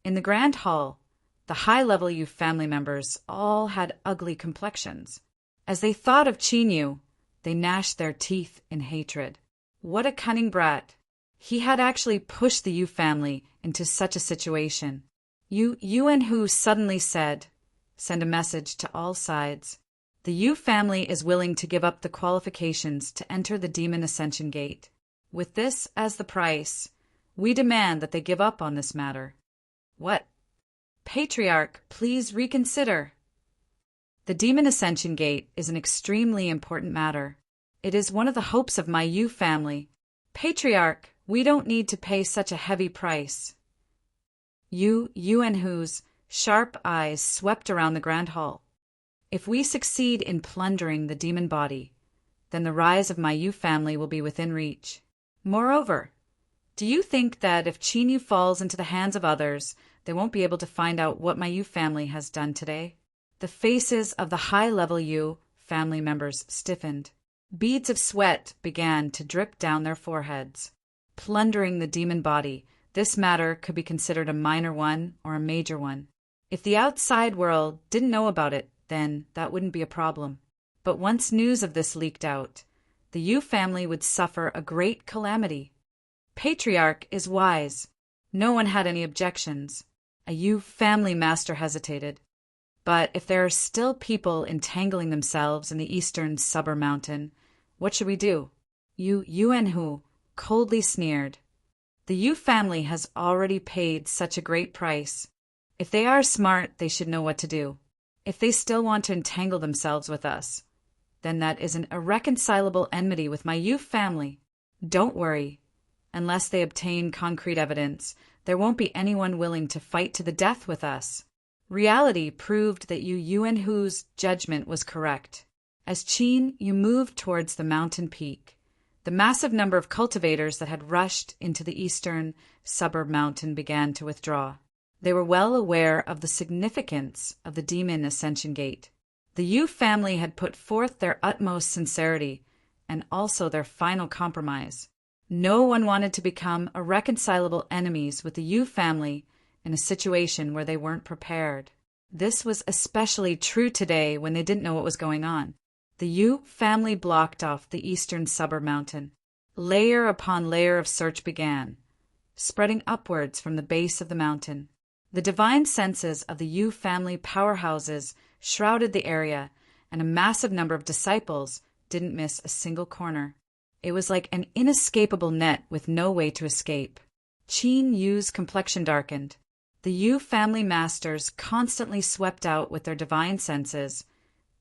In the Grand Hall, the high-level Yu family members all had ugly complexions. As they thought of Qin Yu, they gnashed their teeth in hatred. What a cunning brat! He had actually pushed the Yu family into such a situation. Yu Yuanhu suddenly said, "Send a message to all sides. The Yu family is willing to give up the qualifications to enter the Demon Ascension Gate. With this as the price, we demand that they give up on this matter." What? Patriarch, please reconsider. The Demon Ascension Gate is an extremely important matter. It is one of the hopes of my Yu family. Patriarch, we don't need to pay such a heavy price. Yuanhu's sharp eyes swept around the grand hall. If we succeed in plundering the demon body, then the rise of my Yu family will be within reach. Moreover, do you think that if Qinyu falls into the hands of others, they won't be able to find out what my Yu family has done today? The faces of the high-level Yu family members stiffened. Beads of sweat began to drip down their foreheads. Plundering the demon body, this matter could be considered a minor one or a major one. If the outside world didn't know about it, then that wouldn't be a problem. But once news of this leaked out, the Yu family would suffer a great calamity. Patriarch is wise. No one had any objections. A Yu family master hesitated. But if there are still people entangling themselves in the eastern Suber Mountain, what should we do? Yuanhu coldly sneered. The Yu family has already paid such a great price. If they are smart, they should know what to do. If they still want to entangle themselves with us, then that is an irreconcilable enmity with my Yu family. Don't worry. Unless they obtain concrete evidence, there won't be anyone willing to fight to the death with us. Reality proved that Yuanhu's judgment was correct. As Qin moved towards the mountain peak, the massive number of cultivators that had rushed into the eastern Suber Mountain began to withdraw. They were well aware of the significance of the Demon Ascension Gate. The Yu family had put forth their utmost sincerity and also their final compromise. No one wanted to become irreconcilable enemies with the Yu family in a situation where they weren't prepared. This was especially true today when they didn't know what was going on. The Yu family blocked off the eastern Suber Mountain. Layer upon layer of search began, spreading upwards from the base of the mountain. The divine senses of the Yu family powerhouses shrouded the area, and a massive number of disciples didn't miss a single corner. It was like an inescapable net with no way to escape. Qin Yu's complexion darkened. The Yu family masters constantly swept out with their divine senses,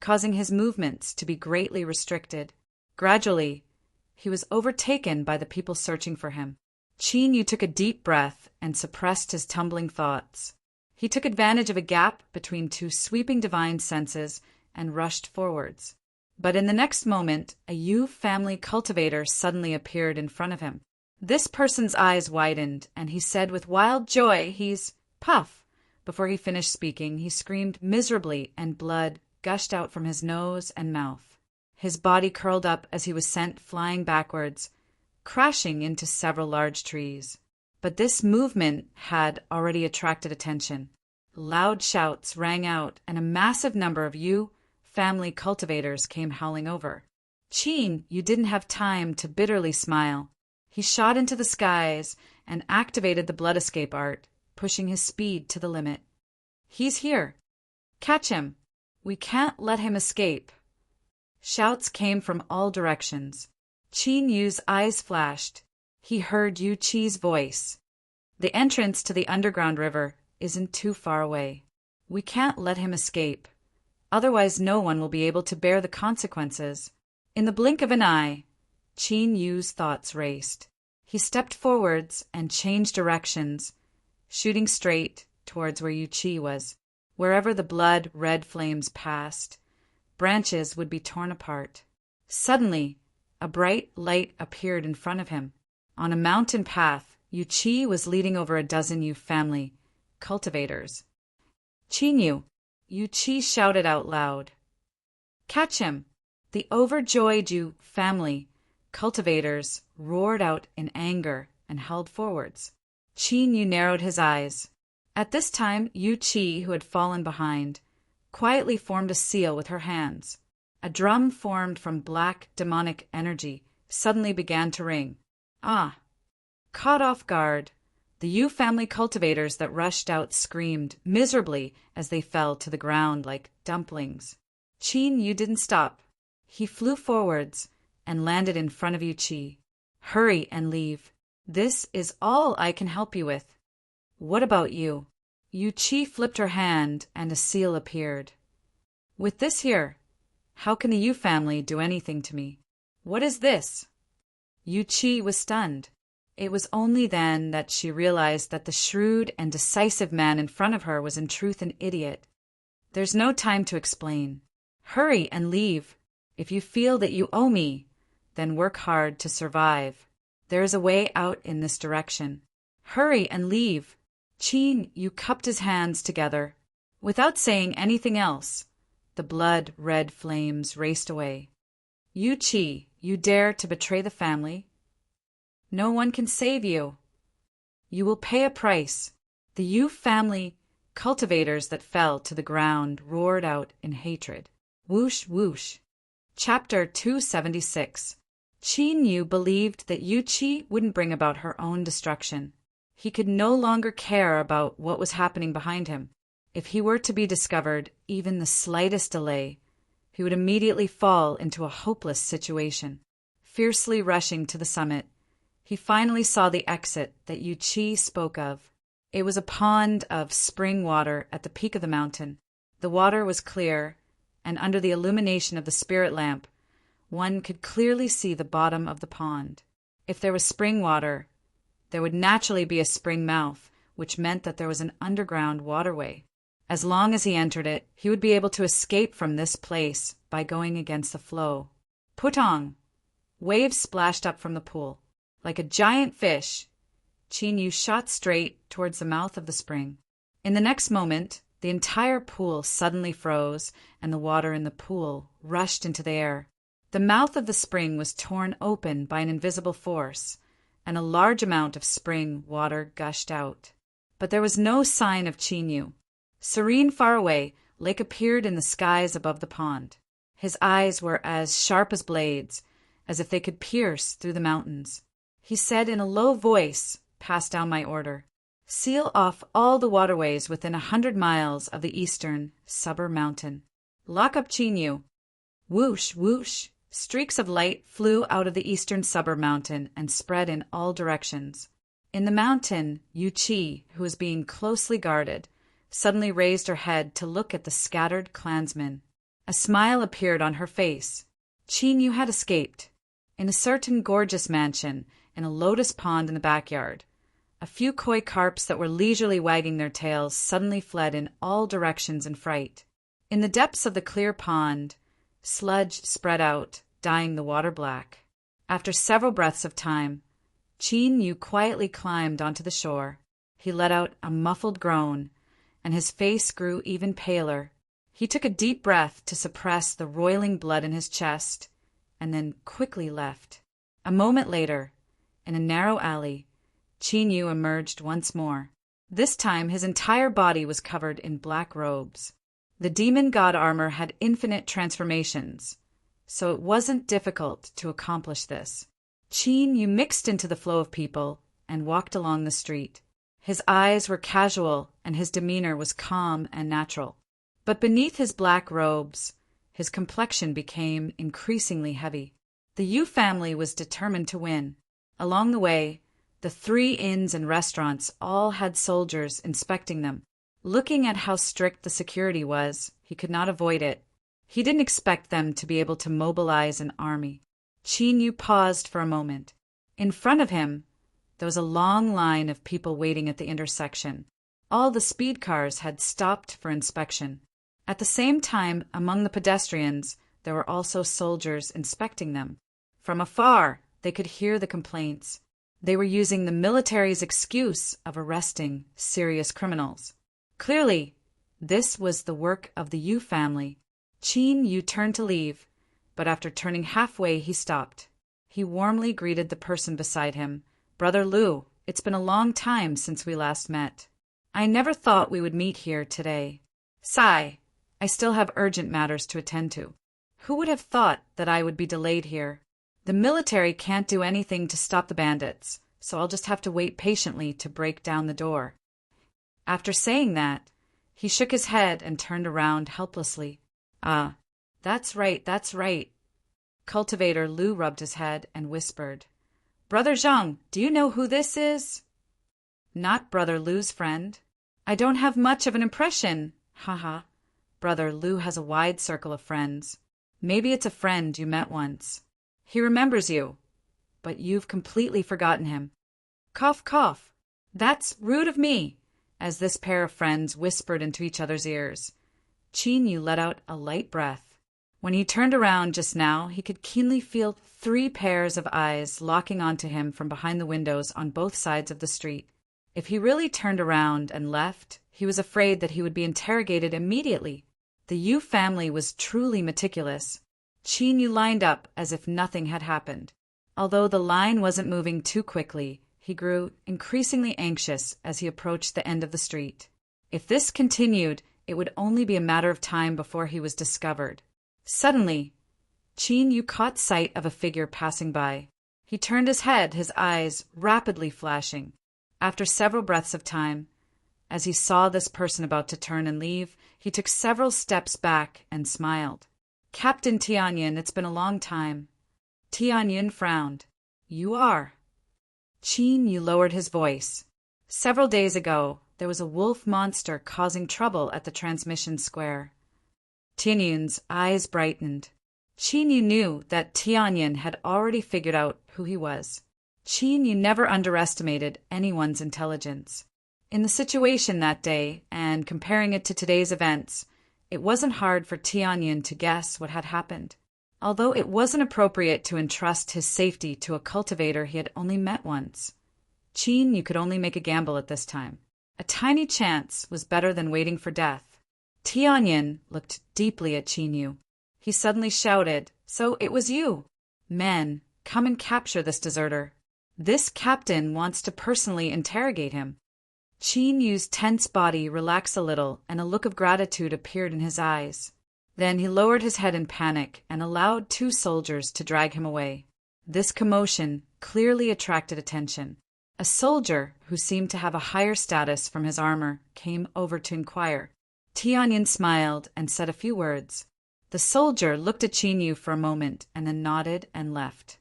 causing his movements to be greatly restricted. Gradually, he was overtaken by the people searching for him. Qin Yu took a deep breath and suppressed his tumbling thoughts. He took advantage of a gap between two sweeping divine senses and rushed forwards. But in the next moment, a Yu family cultivator suddenly appeared in front of him. This person's eyes widened, and he said with wild joy, "He's Puff." Before he finished speaking, he screamed miserably, and blood gushed out from his nose and mouth. His body curled up as he was sent flying backwards, crashing into several large trees. But this movement had already attracted attention. Loud shouts rang out, and a massive number of Yu family cultivators came howling over. Qin Yu didn't have time to bitterly smile. He shot into the skies and activated the blood escape art, pushing his speed to the limit. "He's here. Catch him. We can't let him escape." Shouts came from all directions. Qin Yu's eyes flashed. He heard Yu Qi's voice. "The entrance to the underground river isn't too far away. We can't let him escape. Otherwise no one will be able to bear the consequences." In the blink of an eye, Qin Yu's thoughts raced. He stepped forwards and changed directions, shooting straight towards where Yu Qi was. Wherever the blood-red flames passed, branches would be torn apart. Suddenly, a bright light appeared in front of him. On a mountain path, Yu Qi was leading over a dozen Yu family cultivators. "Qin Yu Qi shouted out loud. "Catch him!" The overjoyed Yu family cultivators roared out in anger and held forwards. Qin Yu narrowed his eyes. At this time, Yu Qi, who had fallen behind, quietly formed a seal with her hands. A drum formed from black demonic energy suddenly began to ring. Ah! Caught off guard, the Yu family cultivators that rushed out screamed miserably as they fell to the ground like dumplings. Qin Yu didn't stop. He flew forwards and landed in front of Yu Qi. "Hurry and leave. This is all I can help you with." "What about you?" Yu Qi flipped her hand and a seal appeared. With this here, how can the Yu family do anything to me? What is this? Yu Qi was stunned. It was only then that she realized that the shrewd and decisive man in front of her was in truth an idiot. There's no time to explain. Hurry and leave. If you feel that you owe me, then work hard to survive. There is a way out in this direction. Hurry and leave. Qin Yu cupped his hands together. Without saying anything else, the blood-red flames raced away. Yu Qi, you dare to betray the family? No one can save you. You will pay a price. The Yu family cultivators that fell to the ground roared out in hatred. Whoosh, whoosh. Chapter 276. Qin Yu believed that Yu Qi wouldn't bring about her own destruction. He could no longer care about what was happening behind him. If he were to be discovered, even the slightest delay, he would immediately fall into a hopeless situation. Fiercely rushing to the summit, he finally saw the exit that Yu Qi spoke of. It was a pond of spring water at the peak of the mountain. The water was clear, and under the illumination of the spirit lamp, one could clearly see the bottom of the pond. If there was spring water, there would naturally be a spring mouth, which meant that there was an underground waterway. As long as he entered it, he would be able to escape from this place by going against the flow. Putong! Waves splashed up from the pool. Like a giant fish, Qin Yu shot straight towards the mouth of the spring. In the next moment, the entire pool suddenly froze, and the water in the pool rushed into the air. The mouth of the spring was torn open by an invisible force, and a large amount of spring water gushed out. But there was no sign of Qin Yu. Serene far away, Lake appeared in the skies above the pond. His eyes were as sharp as blades, as if they could pierce through the mountains. He said in a low voice, "Pass down my order. Seal off all the waterways within 100 miles of the eastern Subur Mountain. Lock up Qin Yu." Whoosh, whoosh. Streaks of light flew out of the eastern Subur Mountain and spread in all directions. In the mountain, Yu Qi, who was being closely guarded, suddenly raised her head to look at the scattered clansmen. A smile appeared on her face. Qin Yu had escaped. In a certain gorgeous mansion, in a lotus pond in the backyard, a few koi carps that were leisurely wagging their tails suddenly fled in all directions in fright. In the depths of the clear pond, sludge spread out, dyeing the water black. After several breaths of time, Qin Yu quietly climbed onto the shore. He let out a muffled groan, and his face grew even paler. He took a deep breath to suppress the roiling blood in his chest, and then quickly left. A moment later, in a narrow alley, Qin Yu emerged once more. This time his entire body was covered in black robes. The demon god armor had infinite transformations, so it wasn't difficult to accomplish this. Qin Yu mixed into the flow of people and walked along the street. His eyes were casual and his demeanor was calm and natural. But beneath his black robes, his complexion became increasingly heavy. The Yu family was determined to win. Along the way, the 3 inns and restaurants all had soldiers inspecting them. Looking at how strict the security was, he could not avoid it. He didn't expect them to be able to mobilize an army. Qin Yu paused for a moment. In front of him, there was a long line of people waiting at the intersection. All the speed cars had stopped for inspection. At the same time, among the pedestrians, there were also soldiers inspecting them. From afar, they could hear the complaints. They were using the military's excuse of arresting serious criminals. Clearly, this was the work of the Yu family. Qin Yu turned to leave, but after turning halfway, he stopped. He warmly greeted the person beside him. "Brother Lu, it's been a long time since we last met. I never thought we would meet here today. Sigh, I still have urgent matters to attend to. Who would have thought that I would be delayed here? The military can't do anything to stop the bandits, so I'll just have to wait patiently to break down the door." After saying that, he shook his head and turned around helplessly. "Ah, that's right, that's right." Cultivator Lu rubbed his head and whispered, "Brother Zhang, do you know who this is?" "Not Brother Lu's friend. I don't have much of an impression, haha. Brother Lu has a wide circle of friends. Maybe it's a friend you met once. He remembers you, but you've completely forgotten him. Cough, cough. That's rude of me, as this pair of friends whispered into each other's ears. Qin Yu let out a light breath. When he turned around just now, he could keenly feel 3 pairs of eyes locking onto him from behind the windows on both sides of the street. If he really turned around and left, he was afraid that he would be interrogated immediately. The Yu family was truly meticulous. Qin Yu lined up as if nothing had happened. Although the line wasn't moving too quickly, he grew increasingly anxious as he approached the end of the street. If this continued, it would only be a matter of time before he was discovered. Suddenly, Qin Yu caught sight of a figure passing by. He turned his head, his eyes rapidly flashing. After several breaths of time, as he saw this person about to turn and leave, he took several steps back and smiled. Captain Tianyin, it's been a long time. Tianyin frowned. You are. Qin Yu lowered his voice. Several days ago, there was a wolf monster causing trouble at the transmission square. Tianyin's eyes brightened. Qin Yu knew that Tianyin had already figured out who he was. Qin Yu never underestimated anyone's intelligence. In the situation that day, and comparing it to today's events, it wasn't hard for Tianyin to guess what had happened. Although it wasn't appropriate to entrust his safety to a cultivator he had only met once, Qin Yu could only make a gamble at this time. A tiny chance was better than waiting for death. Tianyin looked deeply at Qin Yu. He suddenly shouted, "So it was you! Men, come and capture this deserter. This captain wants to personally interrogate him." Qin Yu's tense body relaxed a little, and a look of gratitude appeared in his eyes. Then he lowered his head in panic and allowed 2 soldiers to drag him away. This commotion clearly attracted attention. A soldier, who seemed to have a higher status from his armor, came over to inquire. Tianyin smiled and said a few words. The soldier looked at Qin Yu for a moment and then nodded and left.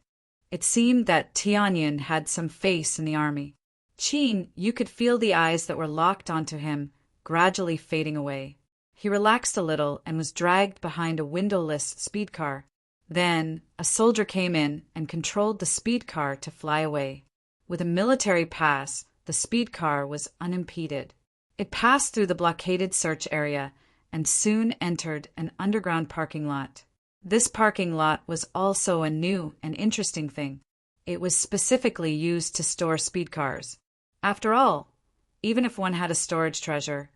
It seemed that Tianyin had some face in the army. Qin Yu could feel the eyes that were locked onto him gradually fading away. He relaxed a little and was dragged behind a windowless speed car. Then a soldier came in and controlled the speed car to fly away. With a military pass, the speed car was unimpeded. It passed through the blockaded search area and soon entered an underground parking lot. This parking lot was also a new and interesting thing. It was specifically used to store speed cars. After all, even if one had a storage treasure,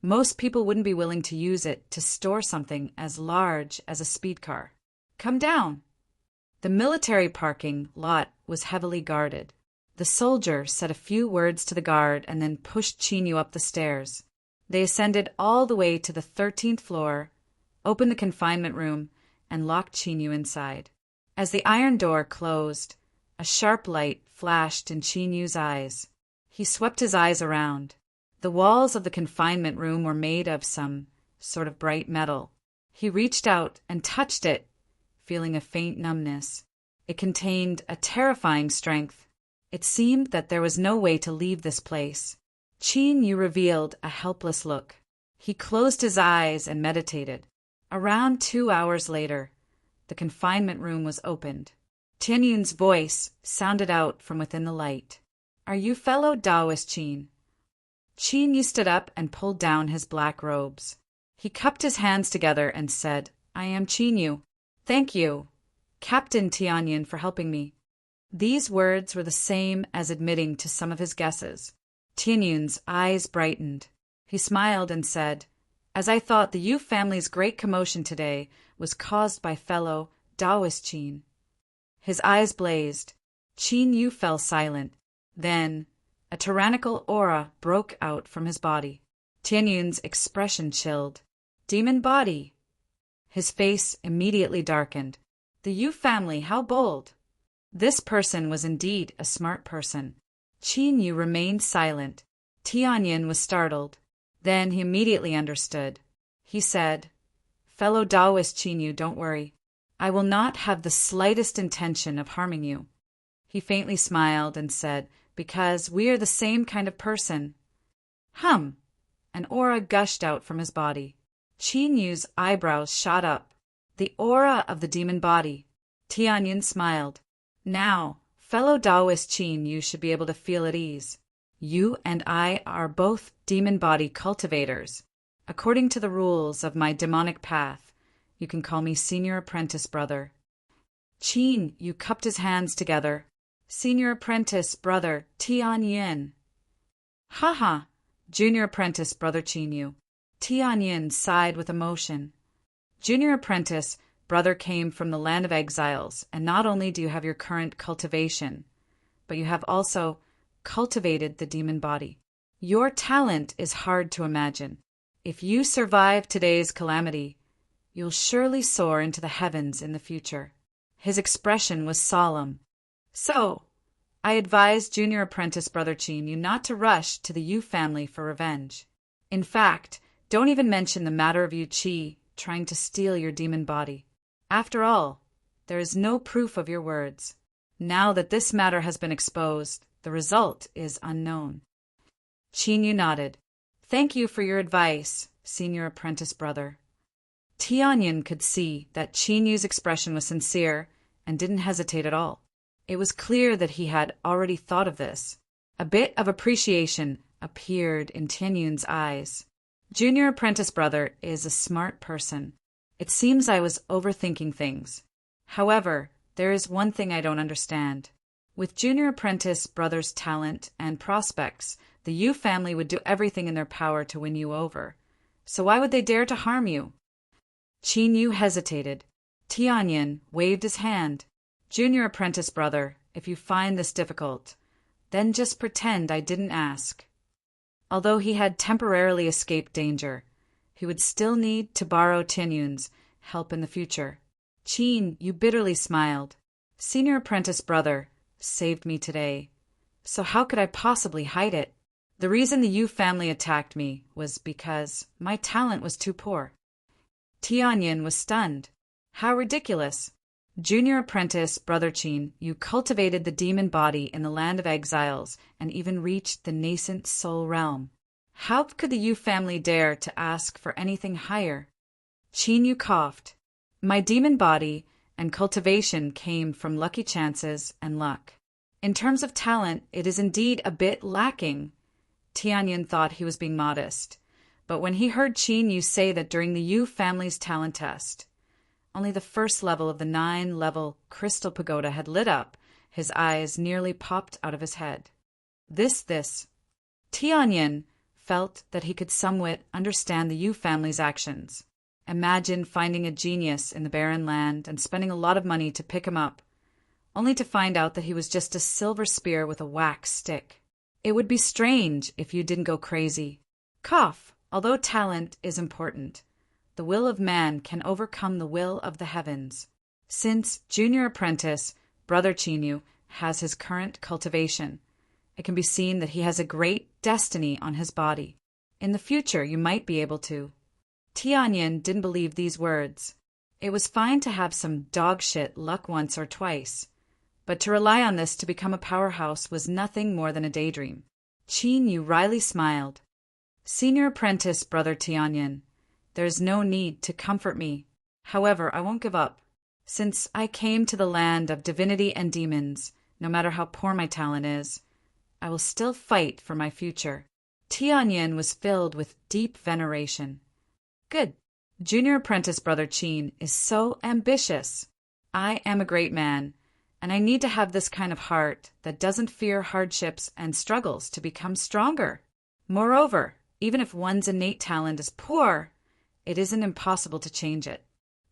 most people wouldn't be willing to use it to store something as large as a speed car. Come down. The military parking lot was heavily guarded. The soldier said a few words to the guard and then pushed Qin Yu up the stairs. They ascended all the way to the 13th floor, opened the confinement room, and locked Qin Yu inside. As the iron door closed, a sharp light flashed in Qin Yu's eyes. He swept his eyes around. The walls of the confinement room were made of some sort of bright metal. He reached out and touched it, feeling a faint numbness. It contained a terrifying strength. It seemed that there was no way to leave this place. Qin Yu revealed a helpless look. He closed his eyes and meditated. Around 2 hours later, the confinement room was opened. Tianyin's voice sounded out from within the light. "Are you fellow Taoist Qin?" Qin Yu stood up and pulled down his black robes. He cupped his hands together and said, "I am Qin Yu. Thank you, Captain Tianyin, for helping me." These words were the same as admitting to some of his guesses. Tianyin's eyes brightened. He smiled and said, "As I thought the Yu family's great commotion today was caused by fellow Taoist Qin." His eyes blazed. Qin Yu fell silent. Then a tyrannical aura broke out from his body. Tianyin's expression chilled. "Demon body." His face immediately darkened. The Yu family, how bold! This person was indeed a smart person. Qin Yu remained silent. Tianyin was startled. Then he immediately understood. He said, "Fellow Taoist Qin Yu, don't worry. I will not have the slightest intention of harming you." He faintly smiled and said, "Because we are the same kind of person." An aura gushed out from his body. Qin Yu's eyebrows shot up. The aura of the demon body. Tianyin smiled. Now, fellow Taoist Qin Yu should be able to feel at ease. You and I are both demon body cultivators. According to the rules of my demonic path, you can call me Senior Apprentice Brother. Qin Yu cupped his hands together. Senior Apprentice Brother Tianyin. Ha! Junior Apprentice Brother Qin Yu. Tianyin sighed with emotion. Junior Apprentice Brother came from the land of exiles, and not only do you have your current cultivation, but you have also cultivated the demon body. Your talent is hard to imagine. If you survive today's calamity, you'll surely soar into the heavens in the future. His expression was solemn. So, I advise Junior Apprentice Brother Qin Yu not to rush to the Yu family for revenge. In fact, don't even mention the matter of Yu Qi trying to steal your demon body. After all, there is no proof of your words. Now that this matter has been exposed, the result is unknown. Qin Yu nodded. Thank you for your advice, Senior Apprentice Brother. Tianyin could see that Qin Yu's expression was sincere and didn't hesitate at all. It was clear that he had already thought of this. A bit of appreciation appeared in Tianyin's eyes. Junior Apprentice Brother is a smart person. It seems I was overthinking things. However, there is one thing I don't understand. With Junior Apprentice Brother's talent and prospects, the Yu family would do everything in their power to win you over. So why would they dare to harm you? Qin Yu hesitated. Tianyin waved his hand. Junior Apprentice Brother, if you find this difficult, then just pretend I didn't ask. Although he had temporarily escaped danger, he would still need to borrow Tianyin's help in the future. Qin Yu bitterly smiled. Senior Apprentice Brother saved me today, so how could I possibly hide it? The reason the Yu family attacked me was because my talent was too poor. Tianyin was stunned. How ridiculous! Junior Apprentice Brother Qin Yu cultivated the demon body in the land of exiles and even reached the nascent soul realm. How could the Yu family dare to ask for anything higher? Qin Yu coughed. My demon body and cultivation came from lucky chances and luck. In terms of talent, it is indeed a bit lacking. Tianyin thought he was being modest, but when he heard Qin Yu say that during the Yu family's talent test, only the first level of the 9-level crystal pagoda had lit up, his eyes nearly popped out of his head. This. Tianyin felt that he could somewhat understand the Yu family's actions. Imagine finding a genius in the barren land and spending a lot of money to pick him up, only to find out that he was just a silver spear with a wax stick. It would be strange if you didn't go crazy. Cough, although talent is important, the will of man can overcome the will of the heavens. Since Junior Apprentice Brother Qin Yu has his current cultivation, it can be seen that he has a great destiny on his body. In the future, you might be able to. Tianyin didn't believe these words. It was fine to have some dog-shit luck once or twice, but to rely on this to become a powerhouse was nothing more than a daydream. Qin Yu wryly smiled. Senior Apprentice Brother Tianyin, there is no need to comfort me. However, I won't give up. Since I came to the land of divinity and demons, no matter how poor my talent is, I will still fight for my future. Tianyin was filled with deep veneration. Good. Junior Apprentice Brother Qin is so ambitious. I am a great man, and I need to have this kind of heart that doesn't fear hardships and struggles to become stronger. Moreover, even if one's innate talent is poor, it isn't impossible to change it.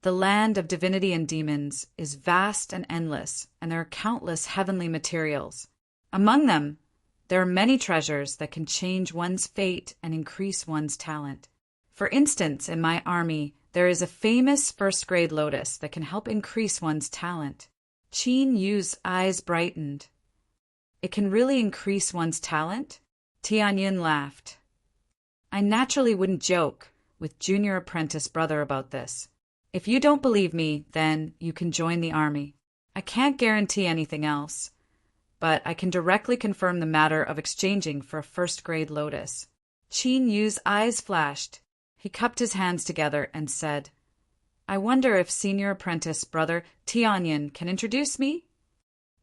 The land of divinity and demons is vast and endless, and there are countless heavenly materials. Among them, there are many treasures that can change one's fate and increase one's talent. For instance, in my army, there is a famous first-grade lotus that can help increase one's talent. Qin Yu's eyes brightened. It can really increase one's talent? Tianyin laughed. I naturally wouldn't joke with Junior Apprentice Brother about this. If you don't believe me, then you can join the army. I can't guarantee anything else, but I can directly confirm the matter of exchanging for a first-grade lotus. Qin Yu's eyes flashed. He cupped his hands together and said, "I wonder if Senior Apprentice Brother Tianyin can introduce me?"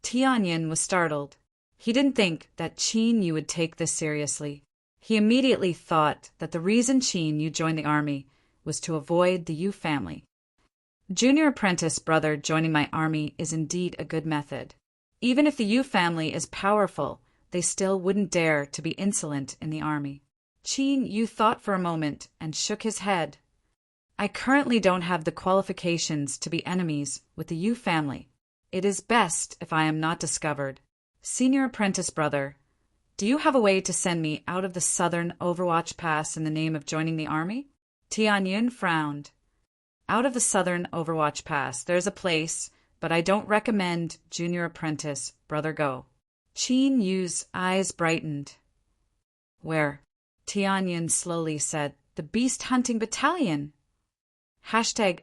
Tianyin was startled. He didn't think that Qin Yu would take this seriously. He immediately thought that the reason Qin Yu joined the army was to avoid the Yu family. Junior Apprentice Brother joining my army is indeed a good method. Even if the Yu family is powerful, they still wouldn't dare to be insolent in the army. Qin Yu thought for a moment and shook his head. "I currently don't have the qualifications to be enemies with the Yu family. It is best if I am not discovered. Senior Apprentice Brother, do you have a way to send me out of the southern Overwatch Pass in the name of joining the army?" Tianyin frowned. "Out of the southern Overwatch Pass, there's a place, but I don't recommend Junior Apprentice Brother go." Qin Yu's eyes brightened. "Where?" Tianyin slowly said, "The Beast Hunting Battalion." Hashtag.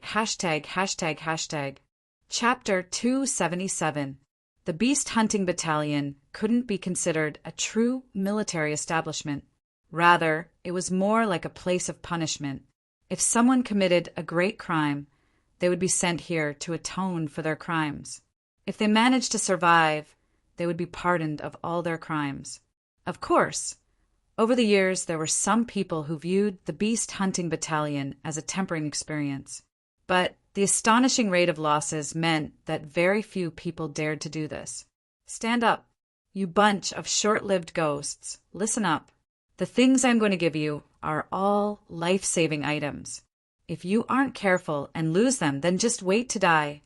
Chapter 277. The Beast Hunting Battalion couldn't be considered a true military establishment. Rather, it was more like a place of punishment. If someone committed a great crime, they would be sent here to atone for their crimes. If they managed to survive, they would be pardoned of all their crimes. Of course, over the years there were some people who viewed the Beast Hunting Battalion as a tempering experience. But the astonishing rate of losses meant that very few people dared to do this. Stand up, you bunch of short-lived ghosts. Listen up. The things I'm going to give you are all life-saving items. If you aren't careful and lose them, then just wait to die.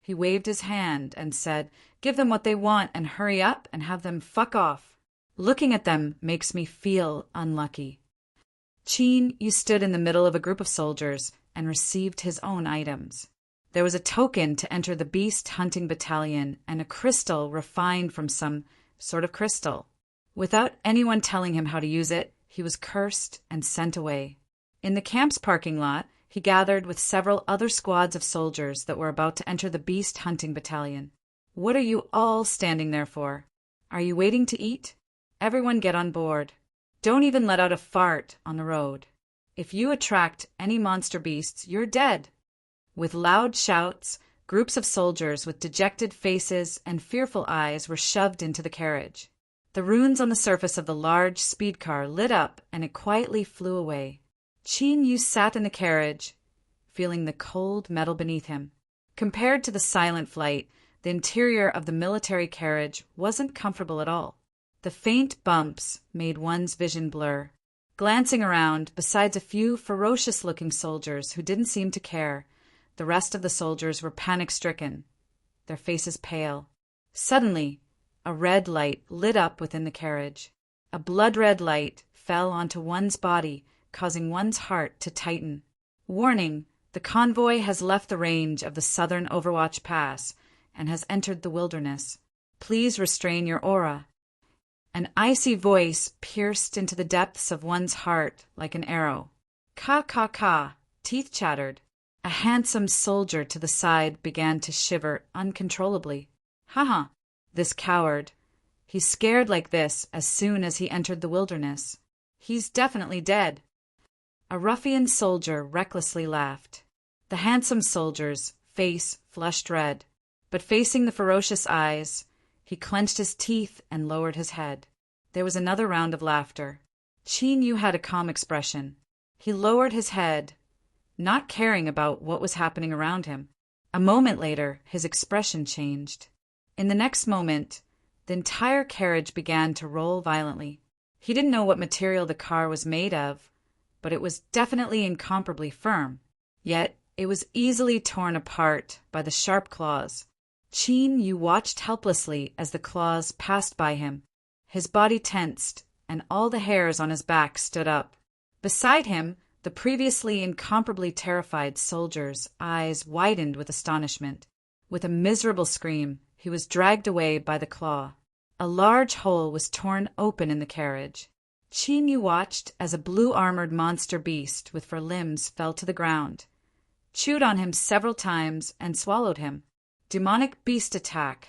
He waved his hand and said, "Give them what they want and hurry up and have them fuck off. Looking at them makes me feel unlucky." Qin Yu stood in the middle of a group of soldiers and received his own items. There was a token to enter the Beast Hunting Battalion and a crystal refined from some sort of crystal. Without anyone telling him how to use it, he was cursed and sent away. In the camp's parking lot, he gathered with several other squads of soldiers that were about to enter the Beast Hunting Battalion. "What are you all standing there for? Are you waiting to eat? Everyone get on board. Don't even let out a fart on the road. If you attract any monster beasts, you're dead." With loud shouts, groups of soldiers with dejected faces and fearful eyes were shoved into the carriage. The runes on the surface of the large speed car lit up and it quietly flew away. Qin Yu sat in the carriage, feeling the cold metal beneath him. Compared to the silent flight, the interior of the military carriage wasn't comfortable at all. The faint bumps made one's vision blur. Glancing around, besides a few ferocious-looking soldiers who didn't seem to care, the rest of the soldiers were panic-stricken, their faces pale. Suddenly, a red light lit up within the carriage. A blood-red light fell onto one's body, causing one's heart to tighten. Warning, the convoy has left the range of the southern Overwatch Pass and has entered the wilderness. Please restrain your aura. An icy voice pierced into the depths of one's heart like an arrow. Ka ka ka, teeth chattered. A handsome soldier to the side began to shiver uncontrollably. Haha, this coward. He's scared like this as soon as he entered the wilderness. He's definitely dead. A ruffian soldier recklessly laughed. The handsome soldier's face flushed red, but facing the ferocious eyes, he clenched his teeth and lowered his head. There was another round of laughter. Qin Yu had a calm expression. He lowered his head, not caring about what was happening around him. A moment later, his expression changed. In the next moment, the entire carriage began to roll violently. He didn't know what material the car was made of, but it was definitely incomparably firm. Yet, it was easily torn apart by the sharp claws. Qin Yu watched helplessly as the claws passed by him. His body tensed, and all the hairs on his back stood up. Beside him, the previously incomparably terrified soldier's eyes widened with astonishment. With a miserable scream, he was dragged away by the claw. A large hole was torn open in the carriage. Qin Yu watched as a blue-armored monster beast with 4 limbs fell to the ground, chewed on him several times, and swallowed him. Demonic beast attack.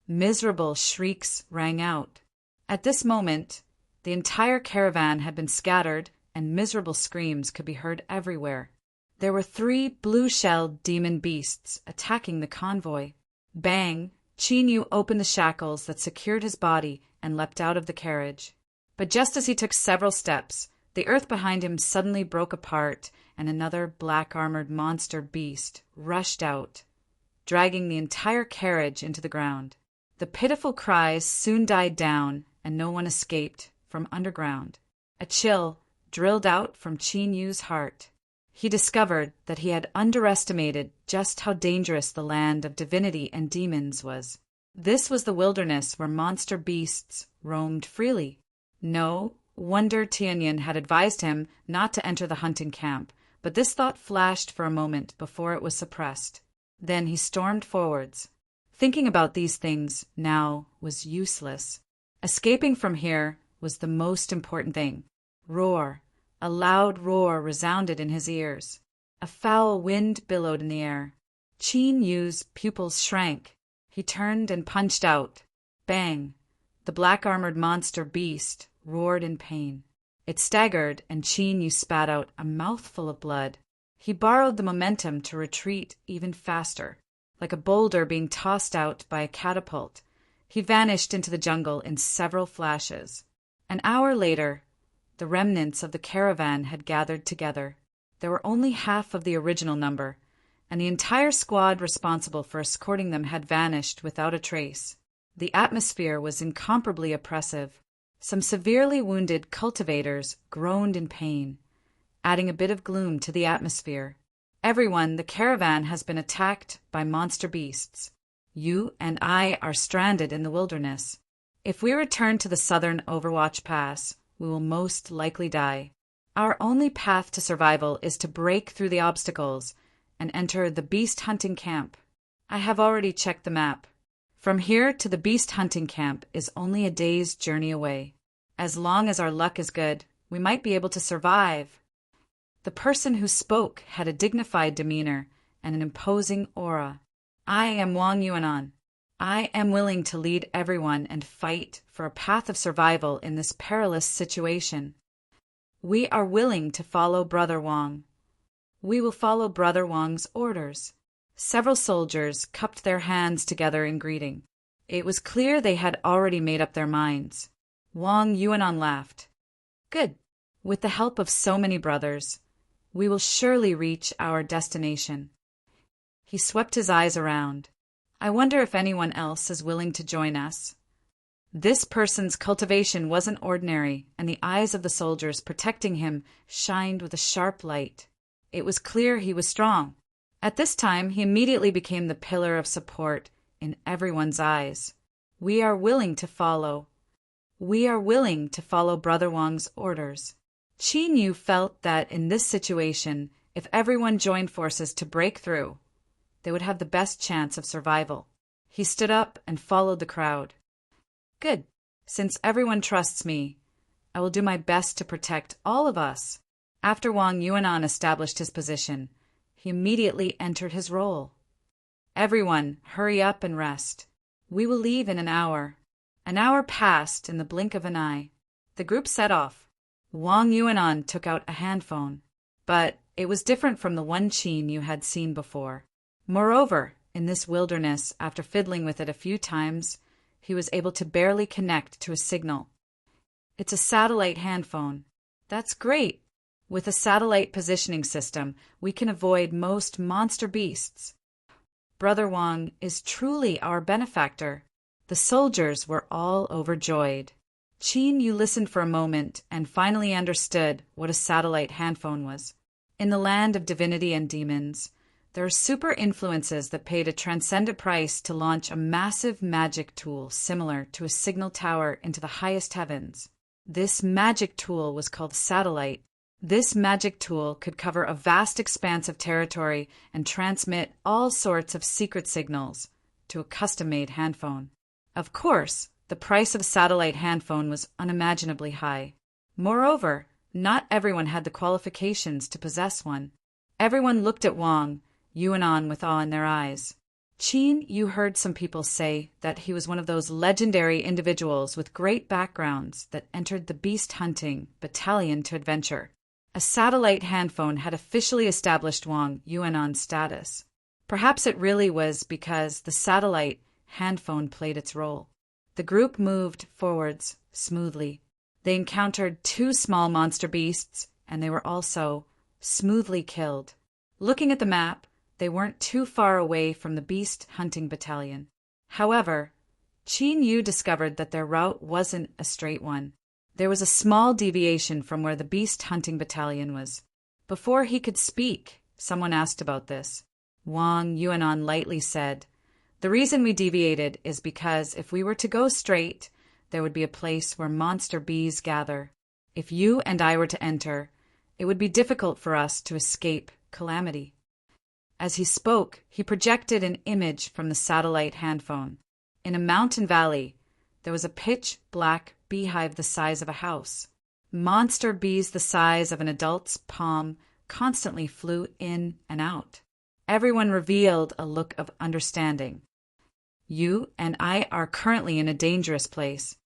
Miserable shrieks rang out. At this moment, the entire caravan had been scattered and miserable screams could be heard everywhere. There were 3 blue-shelled demon beasts attacking the convoy. Bang! Qin Yu opened the shackles that secured his body and leapt out of the carriage. But just as he took several steps, the earth behind him suddenly broke apart and another black-armored monster beast rushed out, dragging the entire carriage into the ground. The pitiful cries soon died down and no one escaped from underground. A chill drilled out from Qin Yu's heart. He discovered that he had underestimated just how dangerous the land of divinity and demons was. This was the wilderness where monster beasts roamed freely. No wonder Tianyin had advised him not to enter the hunting camp, but this thought flashed for a moment before it was suppressed. Then he stormed forwards. Thinking about these things now was useless. Escaping from here was the most important thing. Roar! A loud roar resounded in his ears. A foul wind billowed in the air. Qin Yu's pupils shrank. He turned and punched out. Bang! The black-armored monster beast roared in pain. It staggered, and Qin Yu spat out a mouthful of blood. He borrowed the momentum to retreat even faster. Like a boulder being tossed out by a catapult, he vanished into the jungle in several flashes. An hour later, the remnants of the caravan had gathered together. There were only half of the original number, and the entire squad responsible for escorting them had vanished without a trace. The atmosphere was incomparably oppressive. Some severely wounded cultivators groaned in pain, adding a bit of gloom to the atmosphere. Everyone, the caravan has been attacked by monster beasts. You and I are stranded in the wilderness. If we return to the southern Overwatch Pass, we will most likely die. Our only path to survival is to break through the obstacles and enter the beast hunting camp. I have already checked the map. From here to the beast hunting camp is only a day's journey away. As long as our luck is good, we might be able to survive. The person who spoke had a dignified demeanor and an imposing aura. I am Wang Yuanan. I am willing to lead everyone and fight for a path of survival in this perilous situation. We are willing to follow Brother Wang. We will follow Brother Wang's orders. Several soldiers cupped their hands together in greeting. It was clear they had already made up their minds. Wang Yuanan laughed. Good. With the help of so many brothers, we will surely reach our destination. He swept his eyes around. I wonder if anyone else is willing to join us. This person's cultivation wasn't ordinary, and the eyes of the soldiers protecting him shined with a sharp light. It was clear he was strong. At this time, he immediately became the pillar of support in everyone's eyes. We are willing to follow. We are willing to follow Brother Wang's orders. Qin Yu felt that in this situation, if everyone joined forces to break through, they would have the best chance of survival. He stood up and followed the crowd. Good. Since everyone trusts me, I will do my best to protect all of us. After Wang Yuanan established his position, he immediately entered his role. Everyone, hurry up and rest. We will leave in an hour. An hour passed in the blink of an eye. The group set off. Wang Yuanan took out a handphone, but it was different from the one Qin Yu had seen before. Moreover, in this wilderness, after fiddling with it a few times, he was able to barely connect to a signal. It's a satellite handphone. That's great. With a satellite positioning system, we can avoid most monster beasts. Brother Wang is truly our benefactor. The soldiers were all overjoyed. Qin Yu listened for a moment and finally understood what a satellite handphone was. In the land of divinity and demons, there are super influences that paid a transcendent price to launch a massive magic tool similar to a signal tower into the highest heavens. This magic tool was called satellite. This magic tool could cover a vast expanse of territory and transmit all sorts of secret signals to a custom-made handphone. Of course, the price of a satellite handphone was unimaginably high. Moreover, not everyone had the qualifications to possess one. Everyone looked at Wang Yuanan with awe in their eyes. Qin Yu heard some people say that he was one of those legendary individuals with great backgrounds that entered the beast hunting battalion to adventure. A satellite handphone had officially established Wang Yuan'an's status. Perhaps it really was because the satellite handphone played its role. The group moved forwards smoothly. They encountered 2 small monster beasts, and they were also smoothly killed. Looking at the map, they weren't too far away from the beast hunting battalion. However, Qin Yu discovered that their route wasn't a straight one. There was a small deviation from where the beast hunting battalion was. Before he could speak, someone asked about this. Wang Yuanan lightly said, "The reason we deviated is because if we were to go straight, there would be a place where monster bees gather. If you and I were to enter, it would be difficult for us to escape calamity." As he spoke, he projected an image from the satellite handphone. In a mountain valley, there was a pitch-black beehive the size of a house. Monster bees the size of an adult's palm constantly flew in and out. Everyone revealed a look of understanding. "You and I are currently in a dangerous place.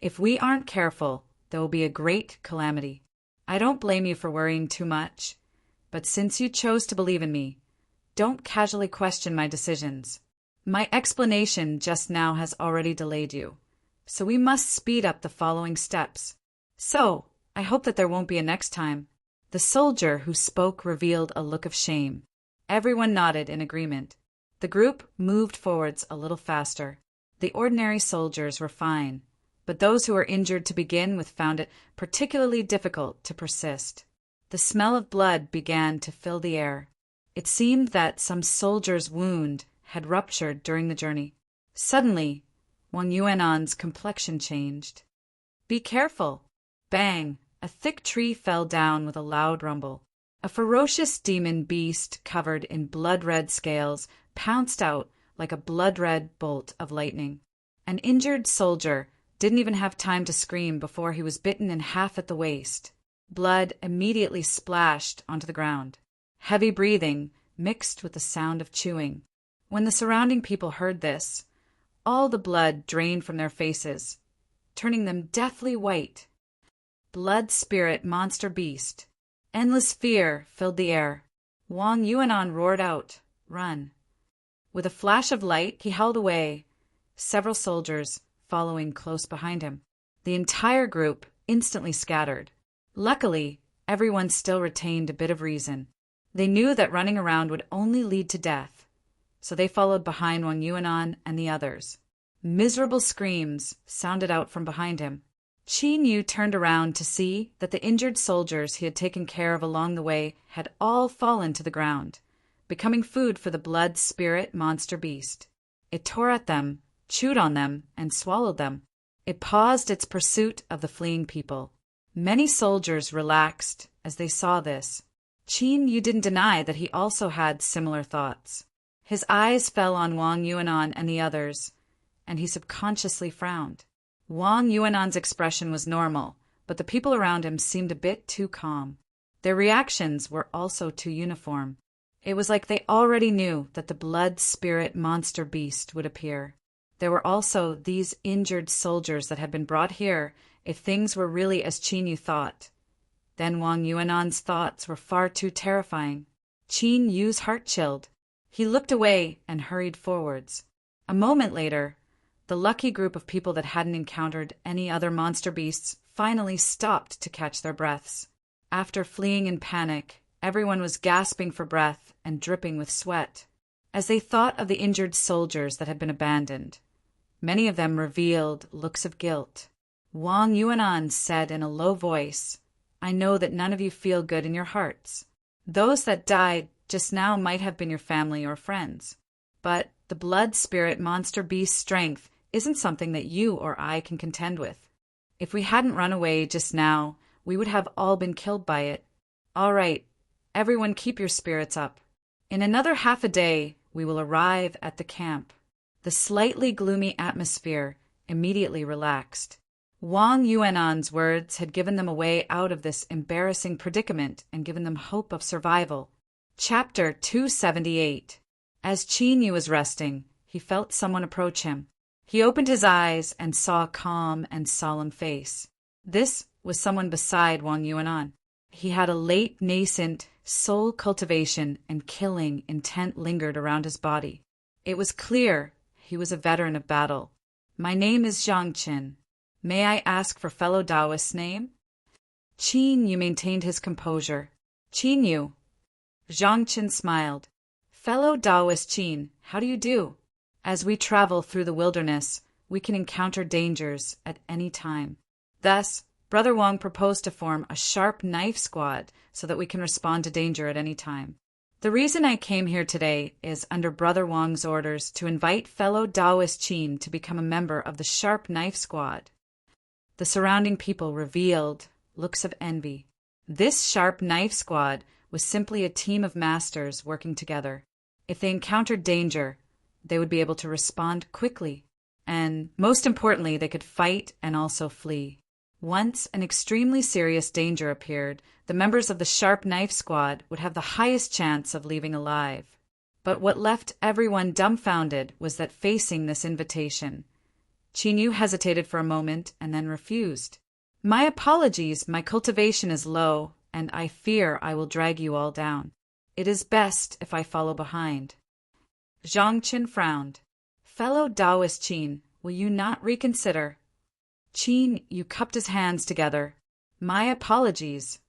If we aren't careful, there will be a great calamity. I don't blame you for worrying too much, but since you chose to believe in me, don't casually question my decisions. My explanation just now has already delayed you, so we must speed up the following steps. So, I hope that there won't be a next time." The soldier who spoke revealed a look of shame. Everyone nodded in agreement. The group moved forwards a little faster. The ordinary soldiers were fine, but those who were injured to begin with found it particularly difficult to persist. The smell of blood began to fill the air. It seemed that some soldier's wound had ruptured during the journey. Suddenly, Wang Yuan'an's complexion changed. "Be careful!" Bang! A thick tree fell down with a loud rumble. A ferocious demon beast covered in blood-red scales pounced out like a blood-red bolt of lightning. An injured soldier didn't even have time to scream before he was bitten in half at the waist. Blood immediately splashed onto the ground. Heavy breathing mixed with the sound of chewing. When the surrounding people heard this, all the blood drained from their faces, turning them deathly white. Blood spirit monster beast. Endless fear filled the air. Wang Yuanan roared out, "Run!" With a flash of light, he held away, several soldiers following close behind him. The entire group instantly scattered. Luckily, everyone still retained a bit of reason. They knew that running around would only lead to death, so they followed behind Wang Yuanan and the others. Miserable screams sounded out from behind him. Qin Yu turned around to see that the injured soldiers he had taken care of along the way had all fallen to the ground, becoming food for the blood spirit monster beast. It tore at them, chewed on them, and swallowed them. It paused its pursuit of the fleeing people. Many soldiers relaxed as they saw this. Qin Yu didn't deny that he also had similar thoughts. His eyes fell on Wang Yuanan and the others, and he subconsciously frowned. Wang Yuanan's expression was normal, but the people around him seemed a bit too calm. Their reactions were also too uniform. It was like they already knew that the blood spirit monster beast would appear. There were also these injured soldiers that had been brought here if things were really as Qin Yu thought. Then Wang Yuanan's thoughts were far too terrifying. Qin Yu's heart chilled. He looked away and hurried forwards. A moment later, the lucky group of people that hadn't encountered any other monster beasts finally stopped to catch their breaths. After fleeing in panic, everyone was gasping for breath and dripping with sweat. As they thought of the injured soldiers that had been abandoned, many of them revealed looks of guilt. Wang Yuanan said in a low voice, "I know that none of you feel good in your hearts. Those that died just now might have been your family or friends. But the blood spirit monster beast's strength isn't something that you or I can contend with. If we hadn't run away just now, we would have all been killed by it. All right, everyone keep your spirits up. In another half a day, we will arrive at the camp." The slightly gloomy atmosphere immediately relaxed. Wang Yuanan's words had given them a way out of this embarrassing predicament and given them hope of survival. Chapter 278. As Qin Yu was resting, he felt someone approach him. He opened his eyes and saw a calm and solemn face. This was someone beside Wang Yuanan. He had a late nascent soul cultivation and killing intent lingered around his body. It was clear he was a veteran of battle. My name is Zhang Qin. May I ask for fellow Taoist's name? Qin Yu maintained his composure. Qin Yu. Zhang Qin smiled. Fellow Taoist Qin, how do you do? As we travel through the wilderness, we can encounter dangers at any time. Thus, Brother Wang proposed to form a sharp knife squad so that we can respond to danger at any time. The reason I came here today is under Brother Wang's orders to invite fellow Taoist Qin to become a member of the sharp knife squad. The surrounding people revealed looks of envy. This sharp knife squad was simply a team of masters working together. If they encountered danger, they would be able to respond quickly. And, most importantly, they could fight and also flee. Once an extremely serious danger appeared, the members of the Sharp Knife Squad would have the highest chance of leaving alive. But what left everyone dumbfounded was that facing this invitation, Qin Yu hesitated for a moment and then refused. My apologies, my cultivation is low, and I fear I will drag you all down. It is best if I follow behind. Zhang Qin frowned. Fellow Taoist Qin, will you not reconsider? Qin Yu cupped his hands together. My apologies.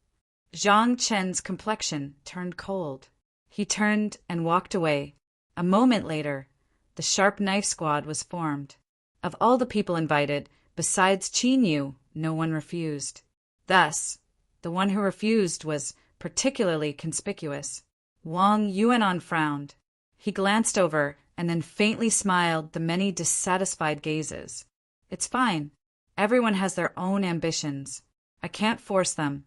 Zhang Chen's complexion turned cold. He turned and walked away. A moment later, the Sharp Knife Squad was formed. Of all the people invited, besides Qin Yu, no one refused. Thus, the one who refused was particularly conspicuous. Wang Yuanan frowned. He glanced over and then faintly smiled the many dissatisfied gazes. It's fine. Everyone has their own ambitions. I can't force them.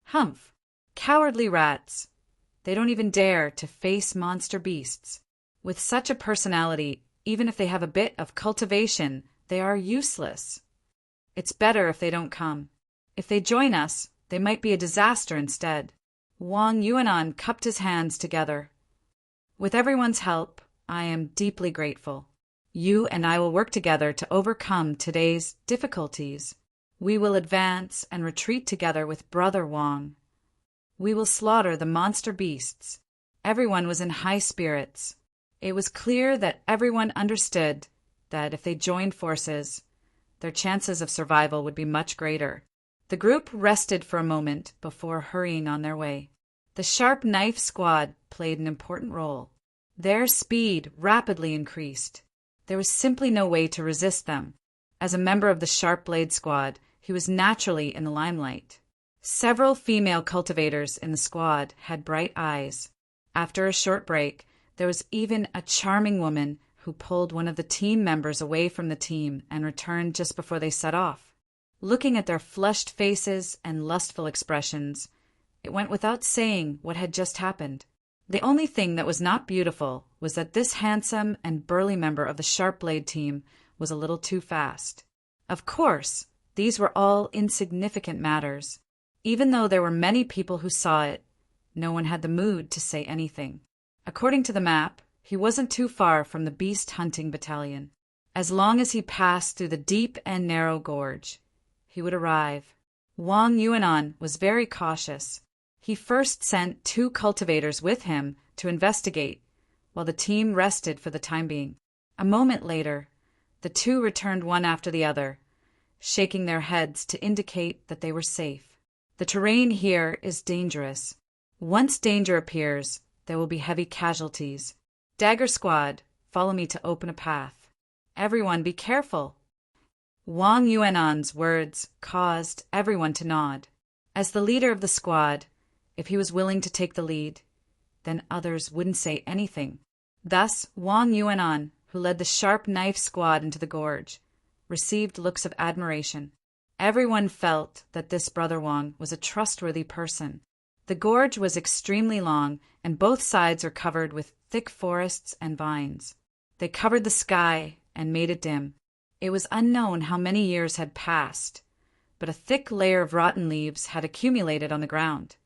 Humph! Cowardly rats! They don't even dare to face monster beasts. With such a personality, even if they have a bit of cultivation, they are useless. It's better if they don't come. If they join us, they might be a disaster instead. Wang Yuanan cupped his hands together. With everyone's help, I am deeply grateful. You and I will work together to overcome today's difficulties. We will advance and retreat together with Brother Wang. We will slaughter the monster beasts. Everyone was in high spirits. It was clear that everyone understood that if they joined forces, their chances of survival would be much greater. The group rested for a moment before hurrying on their way. The Sharp Knife Squad played an important role. Their speed rapidly increased. There was simply no way to resist them. As a member of the Sharp Blade Squad, he was naturally in the limelight. Several female cultivators in the squad had bright eyes. After a short break, there was even a charming woman who pulled one of the team members away from the team and returned just before they set off. Looking at their flushed faces and lustful expressions, it went without saying what had just happened. The only thing that was not beautiful was that this handsome and burly member of the Sharp Blade team was a little too fast. Of course, these were all insignificant matters. Even though there were many people who saw it, no one had the mood to say anything. According to the map, he wasn't too far from the beast hunting battalion. As long as he passed through the deep and narrow gorge, he would arrive. Wang Yuanan was very cautious. He first sent 2 cultivators with him to investigate, while the team rested for the time being. A moment later, the 2 returned one after the other, shaking their heads to indicate that they were safe. The terrain here is dangerous. Once danger appears, there will be heavy casualties. Dagger Squad, follow me to open a path. Everyone be careful. Wang Yuanan's words caused everyone to nod. As the leader of the squad, if he was willing to take the lead, then others wouldn't say anything. Thus, Wang Yuanan, who led the Sharp Knife Squad into the gorge, received looks of admiration. Everyone felt that this Brother Wang was a trustworthy person. The gorge was extremely long, and both sides are covered with thick forests and vines. They covered the sky and made it dim. It was unknown how many years had passed, but a thick layer of rotten leaves had accumulated on the ground.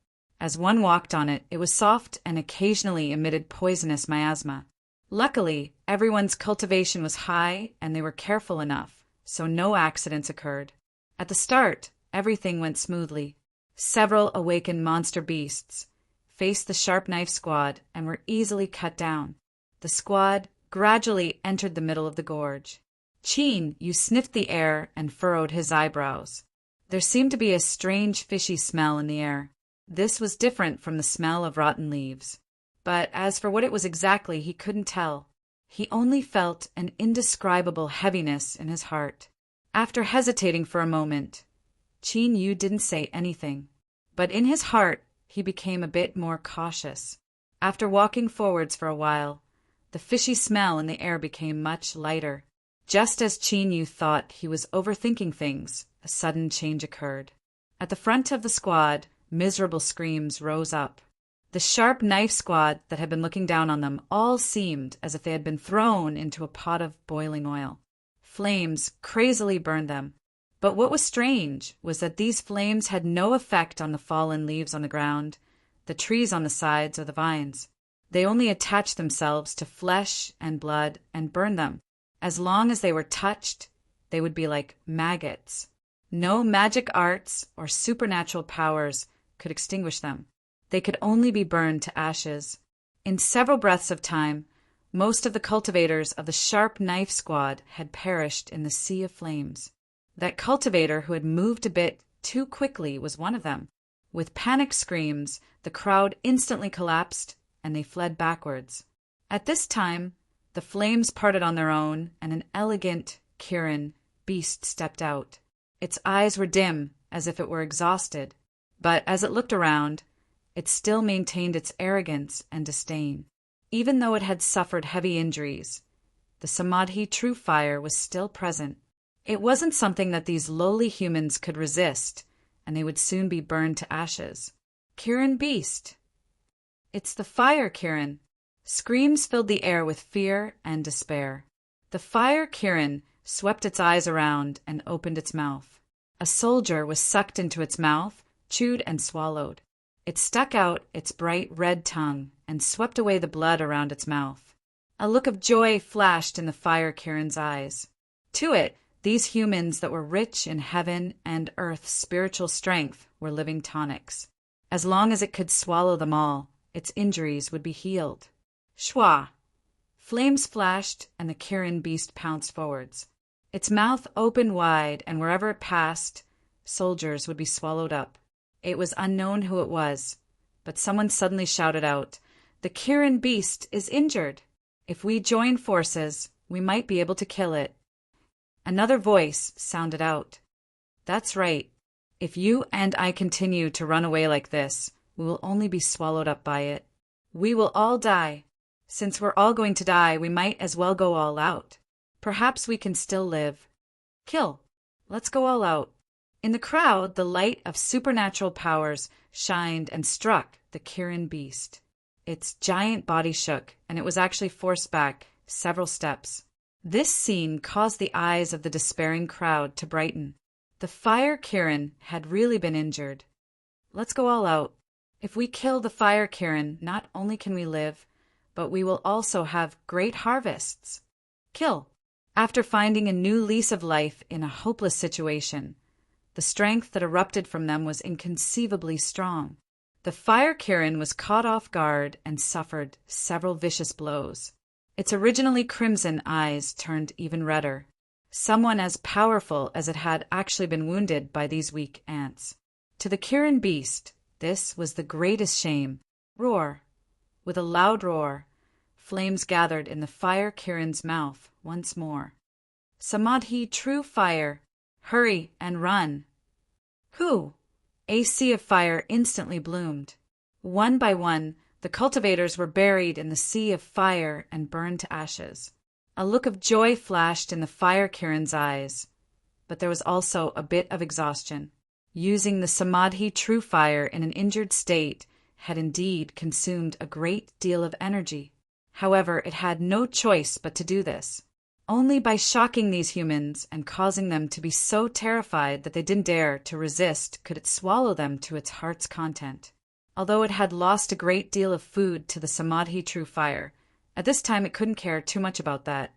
As one walked on it, it was soft and occasionally emitted poisonous miasma. Luckily, everyone's cultivation was high and they were careful enough, so no accidents occurred. At the start, everything went smoothly. Several awakened monster beasts faced the Sharp Knife Squad and were easily cut down. The squad gradually entered the middle of the gorge. Chin Yu sniffed the air and furrowed his eyebrows. There seemed to be a strange fishy smell in the air. This was different from the smell of rotten leaves. But as for what it was exactly, he couldn't tell. He only felt an indescribable heaviness in his heart. After hesitating for a moment, Chin Yu didn't say anything. But in his heart, he became a bit more cautious. After walking forwards for a while, the fishy smell in the air became much lighter. Just as Chin Yu thought he was overthinking things, a sudden change occurred. At the front of the squad, miserable screams rose up. The Sharp Knife Squad that had been looking down on them all seemed as if they had been thrown into a pot of boiling oil. Flames crazily burned them. But what was strange was that these flames had no effect on the fallen leaves on the ground, the trees on the sides, or the vines. They only attached themselves to flesh and blood and burned them. As long as they were touched, they would be like maggots. No magic arts or supernatural powers could extinguish them. They could only be burned to ashes. In several breaths of time, most of the cultivators of the Sharp Knife Squad had perished in the sea of flames. That cultivator who had moved a bit too quickly was one of them. With panic screams, the crowd instantly collapsed, and they fled backwards. At this time, the flames parted on their own, and an elegant Kirin beast stepped out. Its eyes were dim, as if it were exhausted, but as it looked around, it still maintained its arrogance and disdain. Even though it had suffered heavy injuries, the Samadhi True Fire was still present. It wasn't something that these lowly humans could resist, and they would soon be burned to ashes. Kirin Beast! It's the fire, Kirin! Screams filled the air with fear and despair. The fire Kirin swept its eyes around and opened its mouth. A soldier was sucked into its mouth, chewed and swallowed. It stuck out its bright red tongue and swept away the blood around its mouth. A look of joy flashed in the fire Kirin's eyes. To it, these humans that were rich in heaven and earth's spiritual strength were living tonics. As long as it could swallow them all, its injuries would be healed. Shwa! Flames flashed, and the Kirin beast pounced forwards. Its mouth opened wide, and wherever it passed, soldiers would be swallowed up. It was unknown who it was, but someone suddenly shouted out, "The Kirin beast is injured. If we join forces, we might be able to kill it." Another voice sounded out, "That's right. If you and I continue to run away like this, we will only be swallowed up by it. We will all die. Since we're all going to die, we might as well go all out. Perhaps we can still live. Kill. Let's go all out." In the crowd, the light of supernatural powers shined and struck the Kirin beast. Its giant body shook, and it was actually forced back several steps. This scene caused the eyes of the despairing crowd to brighten. The fire Kirin had really been injured. Let's go all out. If we kill the fire Kirin, not only can we live, but we will also have great harvests. Kill. After finding a new lease of life in a hopeless situation, the strength that erupted from them was inconceivably strong. The fire Kirin was caught off guard and suffered several vicious blows. Its originally crimson eyes turned even redder. Someone as powerful as it had actually been wounded by these weak ants. To the Kirin beast, this was the greatest shame. Roar! With a loud roar, flames gathered in the fire Kirin's mouth once more. Samadhi True Fire! Hurry and run! Who? A sea of fire instantly bloomed. One by one, the cultivators were buried in the sea of fire and burned to ashes. A look of joy flashed in the fire Kirin's eyes, but there was also a bit of exhaustion. Using the Samadhi True Fire in an injured state had indeed consumed a great deal of energy. However, it had no choice but to do this. Only by shocking these humans and causing them to be so terrified that they didn't dare to resist could it swallow them to its heart's content. Although it had lost a great deal of food to the Samadhi True Fire, at this time it couldn't care too much about that.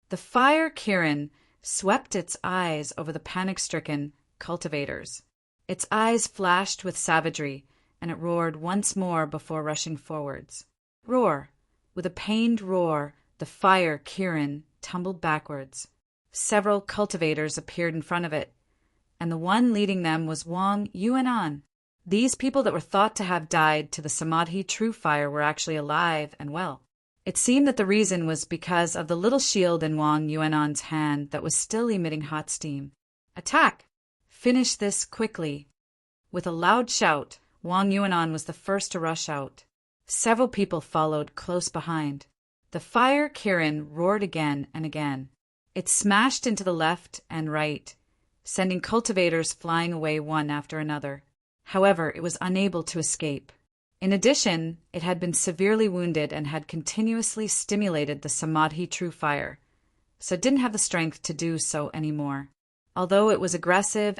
The fire Kirin swept its eyes over the panic-stricken cultivators. Its eyes flashed with savagery, and it roared once more before rushing forwards. Roar! With a pained roar, the fire Kirin tumbled backwards. Several cultivators appeared in front of it, and the one leading them was Wang Yuanan. These people that were thought to have died to the Samadhi true fire were actually alive and well. It seemed that the reason was because of the little shield in Wang Yuanan's hand that was still emitting hot steam. Attack! Finish this quickly. With a loud shout, Wang Yuanan was the first to rush out. Several people followed close behind. The fire Kirin roared again and again. It smashed into the left and right, sending cultivators flying away one after another. However, it was unable to escape. In addition, it had been severely wounded and had continuously stimulated the Samadhi true fire, so it didn't have the strength to do so anymore. Although it was aggressive,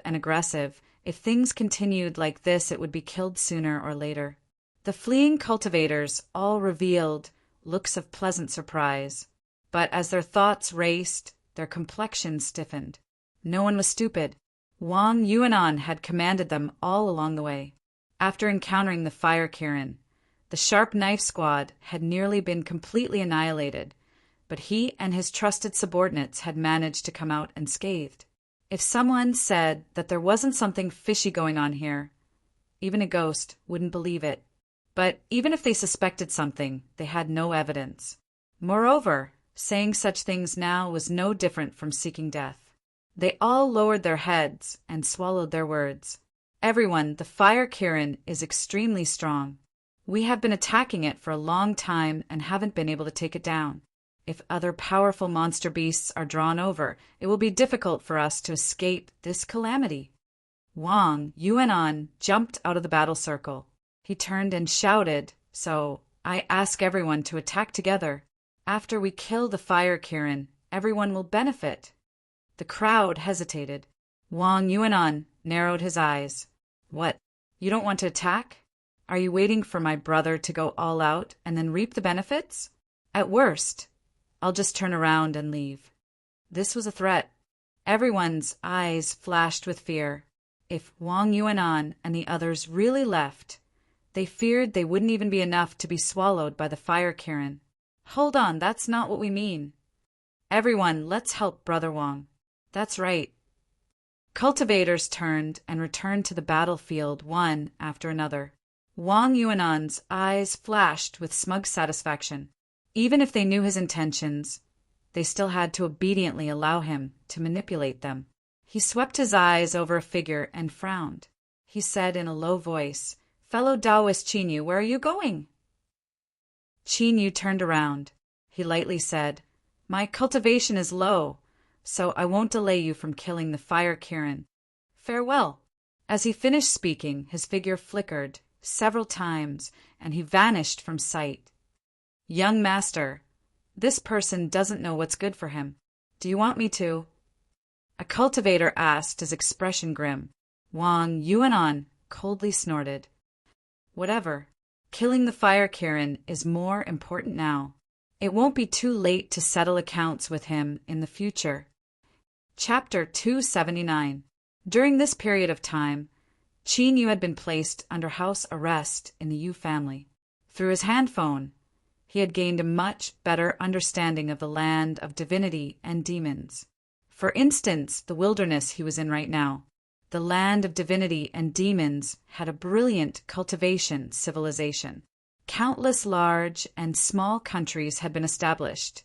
if things continued like this, it would be killed sooner or later. The fleeing cultivators all revealed looks of pleasant surprise, but as their thoughts raced, their complexions stiffened. No one was stupid. Wang Yuanan had commanded them all along the way. After encountering the fire Kirin, the sharp knife squad had nearly been completely annihilated, but he and his trusted subordinates had managed to come out unscathed. If someone said that there wasn't something fishy going on here, even a ghost wouldn't believe it. But even if they suspected something, they had no evidence. Moreover, saying such things now was no different from seeking death. They all lowered their heads and swallowed their words. Everyone, the fire Kirin is extremely strong. We have been attacking it for a long time and haven't been able to take it down. If other powerful monster beasts are drawn over, it will be difficult for us to escape this calamity. Wang Yuanan jumped out of the battle circle. He turned and shouted, "So, I ask everyone to attack together. After we kill the fire Kirin, everyone will benefit." The crowd hesitated. Wang Yuanan narrowed his eyes. "What? You don't want to attack? Are you waiting for my brother to go all out and then reap the benefits? At worst, I'll just turn around and leave." This was a threat. Everyone's eyes flashed with fear. If Wang Yuanan and the others really left, they feared they wouldn't even be enough to be swallowed by the fire Kirin. "Hold on, that's not what we mean. Everyone, let's help Brother Wang." "That's right." Cultivators turned and returned to the battlefield one after another. Wang Yuanan's eyes flashed with smug satisfaction. Even if they knew his intentions, they still had to obediently allow him to manipulate them. He swept his eyes over a figure and frowned. He said in a low voice, "Fellow Taoist Qinyu, where are you going?" Qinyu turned around. He lightly said, "My cultivation is low, so I won't delay you from killing the fire Kirin. Farewell." As he finished speaking, his figure flickered several times, and he vanished from sight. "Young master, this person doesn't know what's good for him. Do you want me to?" A cultivator asked, his expression grim. Wang Yuanan coldly snorted. "Whatever. Killing the fire Kirin is more important now. It won't be too late to settle accounts with him in the future." Chapter 279. During this period of time, Qin Yu had been placed under house arrest in the Yu family. Through his handphone, he had gained a much better understanding of the land of divinity and demons. For instance, the wilderness he was in right now. The land of divinity and demons had a brilliant cultivation civilization. Countless large and small countries had been established,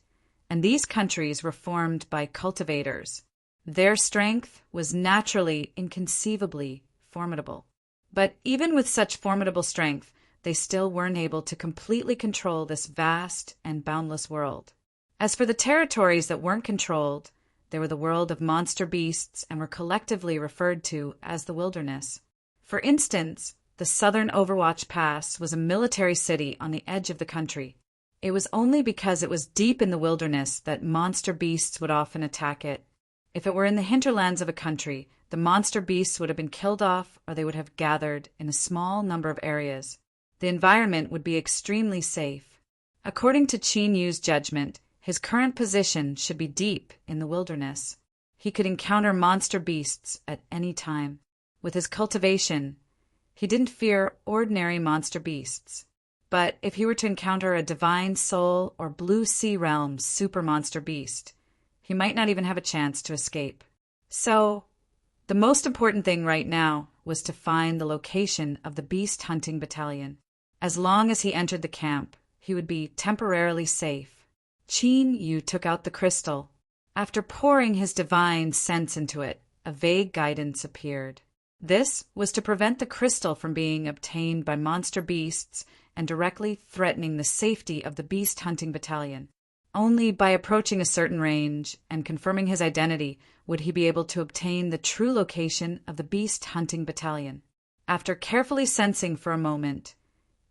and these countries were formed by cultivators. Their strength was naturally, inconceivably formidable. But even with such formidable strength, they still weren't able to completely control this vast and boundless world. As for the territories that weren't controlled, they were the world of monster beasts and were collectively referred to as the wilderness. For instance, the southern Overwatch Pass was a military city on the edge of the country. It was only because it was deep in the wilderness that monster beasts would often attack it. If it were in the hinterlands of a country, the monster beasts would have been killed off, or they would have gathered in a small number of areas. The environment would be extremely safe. According to Qin Yu's judgment, his current position should be deep in the wilderness. He could encounter monster beasts at any time. With his cultivation, he didn't fear ordinary monster beasts. But if he were to encounter a divine soul or blue sea realm super monster beast, he might not even have a chance to escape. So, the most important thing right now was to find the location of the beast hunting battalion. As long as he entered the camp, he would be temporarily safe. Qin Yu took out the crystal. After pouring his divine sense into it, a vague guidance appeared. This was to prevent the crystal from being obtained by monster beasts and directly threatening the safety of the beast hunting battalion. Only by approaching a certain range and confirming his identity would he be able to obtain the true location of the beast hunting battalion. After carefully sensing for a moment,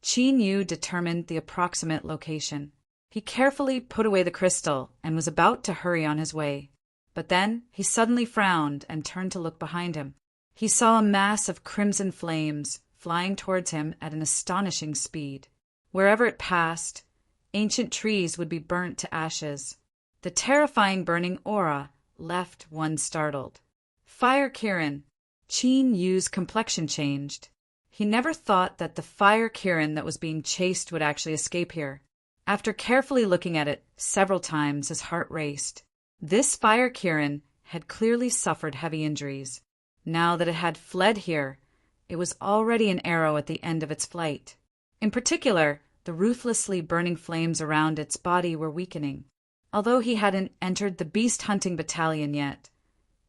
Qin Yu determined the approximate location. He carefully put away the crystal and was about to hurry on his way. But then he suddenly frowned and turned to look behind him. He saw a mass of crimson flames flying towards him at an astonishing speed. Wherever it passed, ancient trees would be burnt to ashes. The terrifying burning aura left one startled. Fire Kirin. Qin Yu's complexion changed. He never thought that the fire Kirin that was being chased would actually escape here. After carefully looking at it several times, his heart raced. This fire Kirin had clearly suffered heavy injuries. Now that it had fled here, it was already an arrow at the end of its flight. In particular, the ruthlessly burning flames around its body were weakening. Although he hadn't entered the beast hunting battalion yet,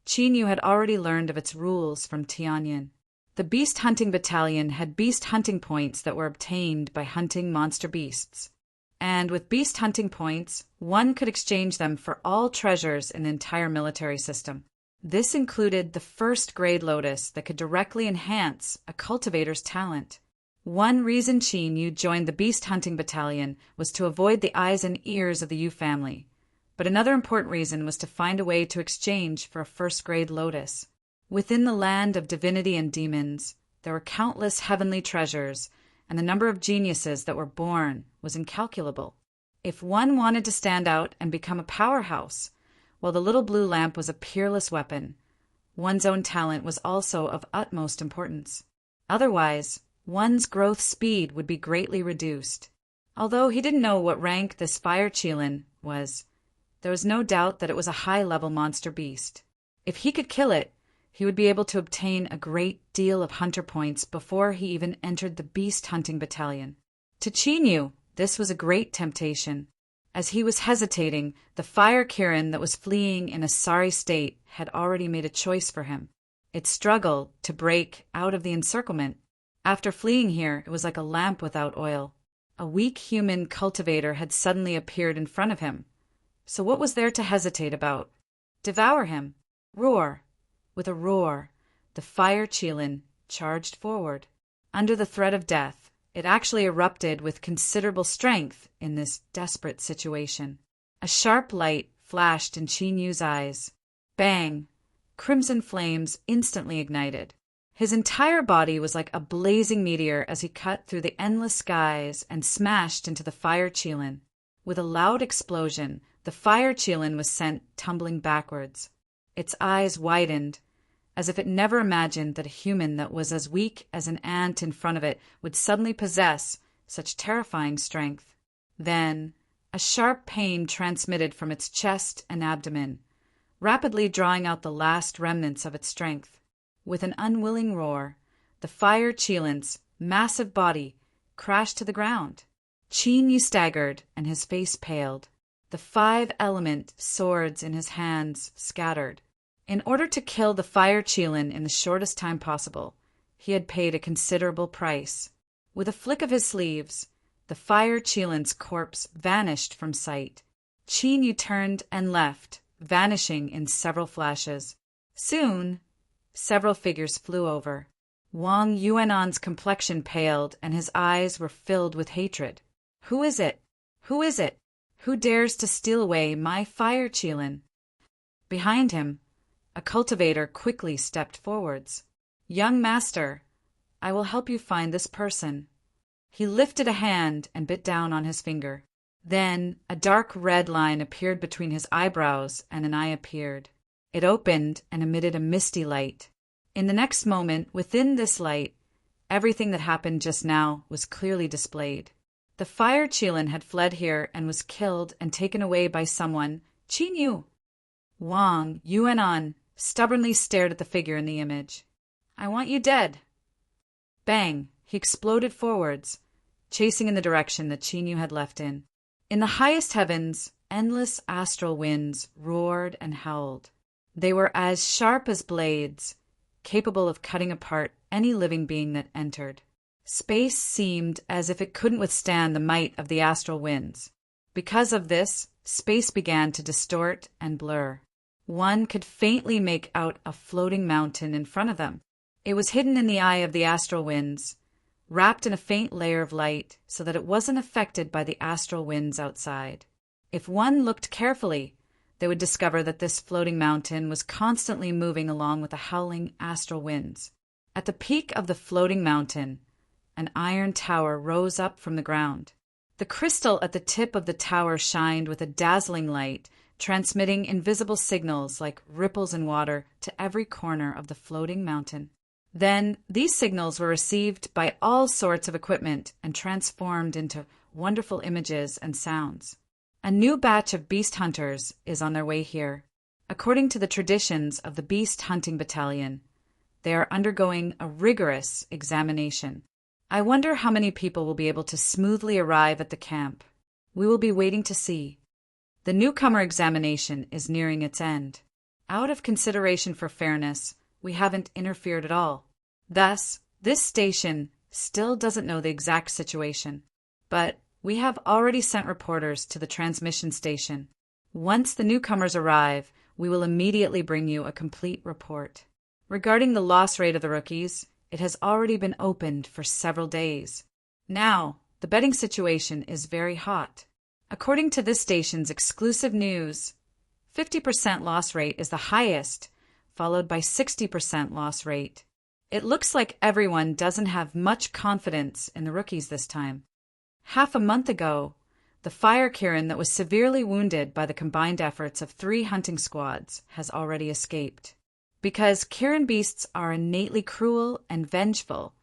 Qin Yu had already learned of its rules from Tianyin. The beast hunting battalion had beast hunting points that were obtained by hunting monster beasts. And with beast hunting points, one could exchange them for all treasures in the entire military system. This included the first-grade lotus that could directly enhance a cultivator's talent. One reason Qin Yu joined the beast hunting battalion was to avoid the eyes and ears of the Yu family. But another important reason was to find a way to exchange for a first-grade lotus. Within the land of divinity and demons, there were countless heavenly treasures, and the number of geniuses that were born was incalculable. If one wanted to stand out and become a powerhouse, while the little blue lamp was a peerless weapon, one's own talent was also of utmost importance. Otherwise, one's growth speed would be greatly reduced. Although he didn't know what rank this fire Qilin was, there was no doubt that it was a high-level monster beast. If he could kill it, he would be able to obtain a great deal of hunter points before he even entered the beast hunting battalion. To Qin Yu, this was a great temptation. As he was hesitating, the fire Kirin that was fleeing in a sorry state had already made a choice for him. It struggled to break out of the encirclement. After fleeing here, it was like a lamp without oil. A weak human cultivator had suddenly appeared in front of him. So what was there to hesitate about? Devour him. Roar. With a roar, the fire Qilin charged forward. Under the threat of death, it actually erupted with considerable strength in this desperate situation. A sharp light flashed in Qin Yu's eyes. Bang! Crimson flames instantly ignited. His entire body was like a blazing meteor as he cut through the endless skies and smashed into the fire Qilin. With a loud explosion, the fire Qilin was sent tumbling backwards. Its eyes widened, as if it never imagined that a human that was as weak as an ant in front of it would suddenly possess such terrifying strength. Then, a sharp pain transmitted from its chest and abdomen, rapidly drawing out the last remnants of its strength. With an unwilling roar, the fire Qilin's massive body crashed to the ground. Qin Yu staggered, and his face paled. The 5-element swords in his hands scattered. In order to kill the fire Qilin in the shortest time possible, he had paid a considerable price. With a flick of his sleeves, the fire Qilin's corpse vanished from sight. Qin Yu turned and left, vanishing in several flashes. Soon, several figures flew over. Wang Yuanan's complexion paled, and his eyes were filled with hatred. Who is it? Who is it? Who dares to steal away my fire Qilin? Behind him, a cultivator quickly stepped forwards. Young master, I will help you find this person. He lifted a hand and bit down on his finger. Then a dark red line appeared between his eyebrows, and an eye appeared. It opened and emitted a misty light. In the next moment, within this light, everything that happened just now was clearly displayed. The fire Qilin had fled here and was killed and taken away by someone, Qin Yu. Wang Yuanan stubbornly stared at the figure in the image. I want you dead. Bang! He exploded forwards, chasing in the direction that Qin Yu had left in. In the highest heavens, endless astral winds roared and howled. They were as sharp as blades, capable of cutting apart any living being that entered. Space seemed as if it couldn't withstand the might of the astral winds. Because of this, space began to distort and blur. One could faintly make out a floating mountain in front of them. It was hidden in the eye of the astral winds, wrapped in a faint layer of light so that it wasn't affected by the astral winds outside. If one looked carefully, they would discover that this floating mountain was constantly moving along with the howling astral winds. At the peak of the floating mountain, an iron tower rose up from the ground. The crystal at the tip of the tower shined with a dazzling light, transmitting invisible signals like ripples in water to every corner of the floating mountain. Then these signals were received by all sorts of equipment and transformed into wonderful images and sounds. A new batch of beast hunters is on their way here. According to the traditions of the Beast Hunting Battalion, they are undergoing a rigorous examination. I wonder how many people will be able to smoothly arrive at the camp. We will be waiting to see. The newcomer examination is nearing its end. Out of consideration for fairness, we haven't interfered at all. Thus, this station still doesn't know the exact situation. But we have already sent reporters to the transmission station. Once the newcomers arrive, we will immediately bring you a complete report. Regarding the loss rate of the rookies, it has already been opened for several days. Now, the betting situation is very hot. According to this station's exclusive news, 50% loss rate is the highest, followed by 60% loss rate. It looks like everyone doesn't have much confidence in the rookies this time. Half a month ago, the fire Kirin that was severely wounded by the combined efforts of 3 hunting squads has already escaped. Because Kirin beasts are innately cruel and vengeful,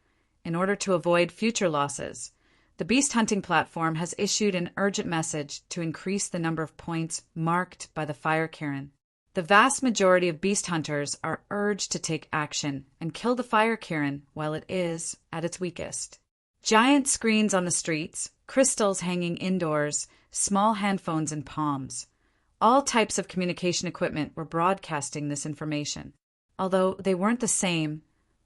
in order to avoid future losses, the beast hunting platform has issued an urgent message to increase the number of points marked by the fire Kirin. The vast majority of beast hunters are urged to take action and kill the fire Kirin while it is at its weakest. Giant screens on the streets, crystals hanging indoors, small handphones in palms. All types of communication equipment were broadcasting this information. Although they weren't the same,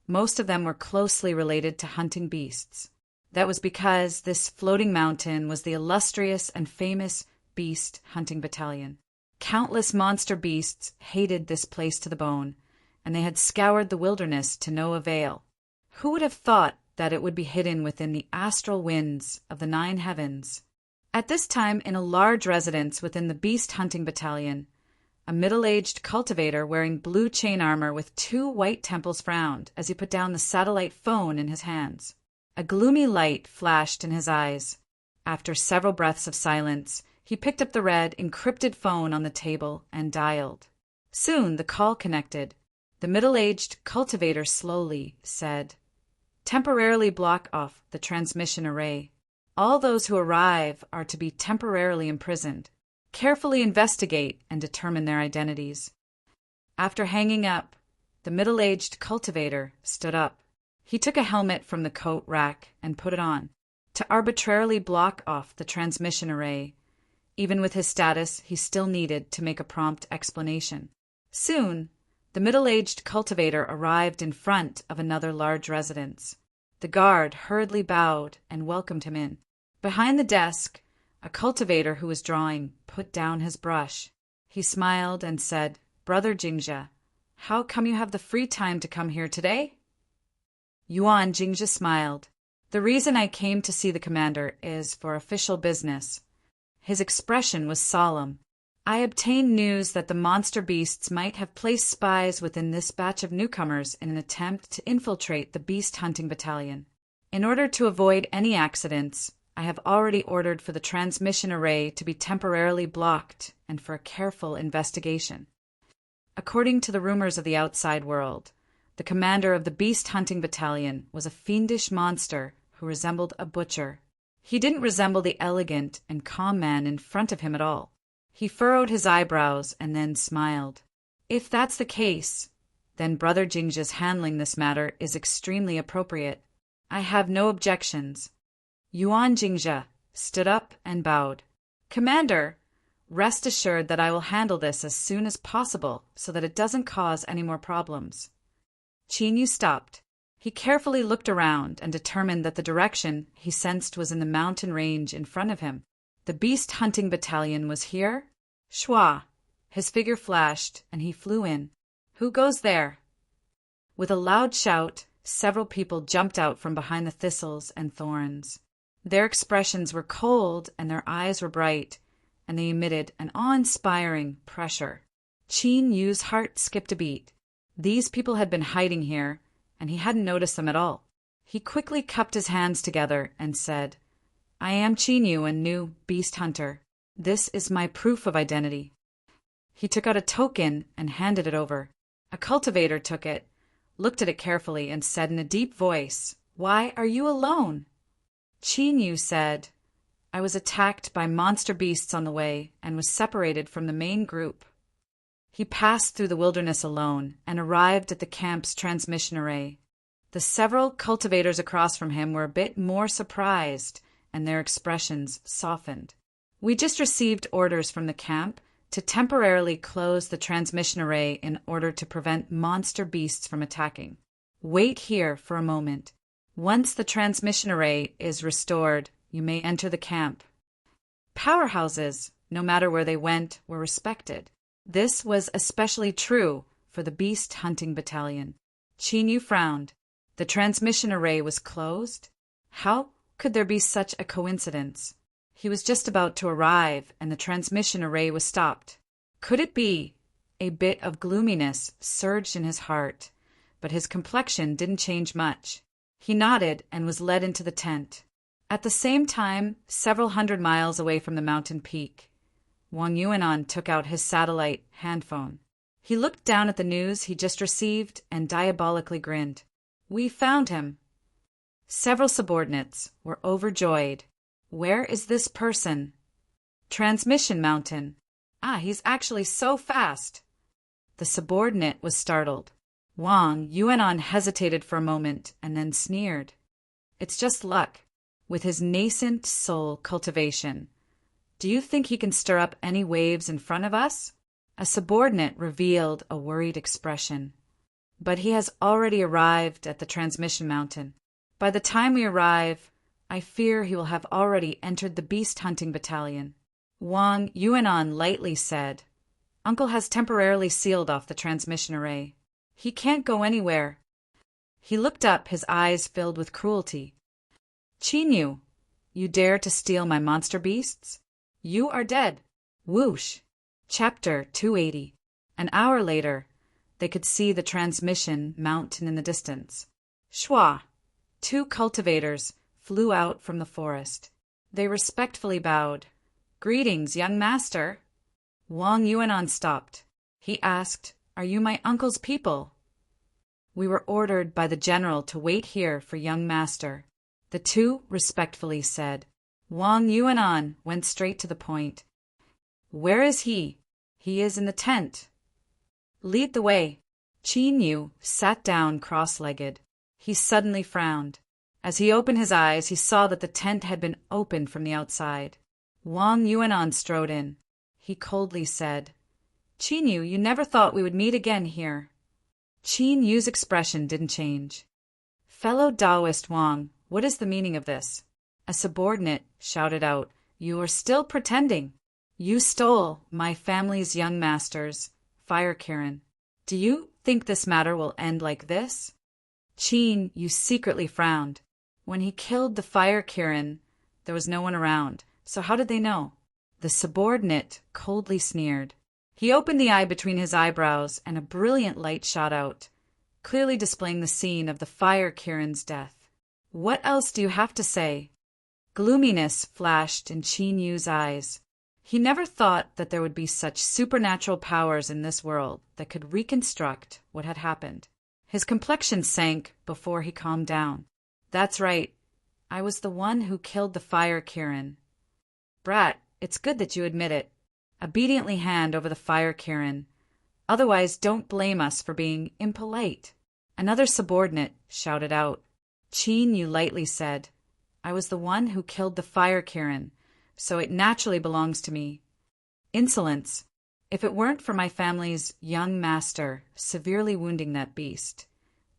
most of them were closely related to hunting beasts. That was because this floating mountain was the illustrious and famous Beast Hunting Battalion. Countless monster beasts hated this place to the bone, and they had scoured the wilderness to no avail. Who would have thought that it would be hidden within the astral winds of the 9 heavens? At this time, in a large residence within the Beast Hunting Battalion, a middle-aged cultivator wearing blue chain armor with 2 white temples frowned as he put down the satellite phone in his hands. A gloomy light flashed in his eyes. After several breaths of silence, he picked up the red, encrypted phone on the table and dialed. Soon the call connected. The middle-aged cultivator slowly said, "Temporarily block off the transmission array. All those who arrive are to be temporarily imprisoned. Carefully investigate and determine their identities." After hanging up, the middle-aged cultivator stood up. He took a helmet from the coat rack and put it on, to arbitrarily block off the transmission array. Even with his status, he still needed to make a prompt explanation. Soon, the middle-aged cultivator arrived in front of another large residence. The guard hurriedly bowed and welcomed him in. Behind the desk, a cultivator who was drawing put down his brush. He smiled and said, "Brother Jingzhe, how come you have the free time to come here today?" Yuan Jingzhe smiled. "The reason I came to see the commander is for official business." His expression was solemn. "I obtained news that the monster beasts might have placed spies within this batch of newcomers in an attempt to infiltrate the Beast Hunting Battalion. In order to avoid any accidents, I have already ordered for the transmission array to be temporarily blocked and for a careful investigation. According to the rumors of the outside world, The commander of the beast-hunting battalion was a fiendish monster who resembled a butcher. He didn't resemble the elegant and calm man in front of him at all. He furrowed his eyebrows and then smiled. If that's the case, then Brother Jingja's handling this matter is extremely appropriate. I have no objections. Yuan Jingja stood up and bowed. Commander, rest assured that I will handle this as soon as possible so that it doesn't cause any more problems. Qin Yu stopped. He carefully looked around and determined that the direction he sensed was in the mountain range in front of him. The beast-hunting battalion was here? Shua! His figure flashed, and he flew in. Who goes there? With a loud shout, several people jumped out from behind the thistles and thorns. Their expressions were cold and their eyes were bright, and they emitted an awe-inspiring pressure. Qin Yu's heart skipped a beat. These people had been hiding here, and he hadn't noticed them at all. He quickly cupped his hands together and said, I am Qin Yu, a new beast hunter. This is my proof of identity. He took out a token and handed it over. A cultivator took it, looked at it carefully, and said in a deep voice, Why are you alone? Qin Yu said, I was attacked by monster beasts on the way and was separated from the main group. He passed through the wilderness alone and arrived at the camp's transmission array. The several cultivators across from him were a bit more surprised, and their expressions softened. We just received orders from the camp to temporarily close the transmission array in order to prevent monster beasts from attacking. Wait here for a moment. Once the transmission array is restored, you may enter the camp. Powerhouses, no matter where they went, were respected. This was especially true for the beast-hunting battalion. Qin Yu frowned. The transmission array was closed? How could there be such a coincidence? He was just about to arrive, and the transmission array was stopped. Could it be? A bit of gloominess surged in his heart, but his complexion didn't change much. He nodded and was led into the tent. At the same time, several hundred miles away from the mountain peak, Wang Yuanan took out his satellite handphone. He looked down at the news he just received and diabolically grinned. We found him. Several subordinates were overjoyed. Where is this person? Transmission mountain. He's actually so fast. The subordinate was startled. Wang Yuanan hesitated for a moment and then sneered. It's just luck. With his nascent soul cultivation, do you think he can stir up any waves in front of us? A subordinate revealed a worried expression. But he has already arrived at the transmission mountain. By the time we arrive, I fear he will have already entered the beast-hunting battalion. Wang Yuanan lightly said, Uncle has temporarily sealed off the transmission array. He can't go anywhere. He looked up, his eyes filled with cruelty. Qin Yu, you dare to steal my monster beasts? You are dead. Whoosh. Chapter 280. An hour later, they could see the transmission mountain in the distance. Shua. Two cultivators flew out from the forest. They respectfully bowed. Greetings, young master. Wang Yuanan stopped. He asked, Are you my uncle's people? We were ordered by the general to wait here for young master. The two respectfully said. Wang Yuanan went straight to the point. Where is he? He is in the tent. Lead the way. Qin Yu sat down cross-legged. He suddenly frowned. As he opened his eyes, he saw that the tent had been opened from the outside. Wang Yuanan strode in. He coldly said, Qin Yu, you never thought we would meet again here. Qin Yu's expression didn't change. Fellow Taoist Wang, what is the meaning of this? A subordinate shouted out, You are still pretending. You stole my family's young master's fire Kirin. Do you think this matter will end like this? Qin Yu secretly frowned. When he killed the fire Kirin, there was no one around, so how did they know? The subordinate coldly sneered. He opened the eye between his eyebrows, and a brilliant light shot out, clearly displaying the scene of the fire Kirin's death. What else do you have to say? Gloominess flashed in Qin Yu's eyes. He never thought that there would be such supernatural powers in this world that could reconstruct what had happened. His complexion sank before he calmed down. That's right. I was the one who killed the fire Kirin. Brat, it's good that you admit it. Obediently hand over the fire Kirin. Otherwise, don't blame us for being impolite. Another subordinate shouted out. Qin Yu lightly said, I was the one who killed the fire Kirin, so it naturally belongs to me. Insolence. If it weren't for my family's young master severely wounding that beast,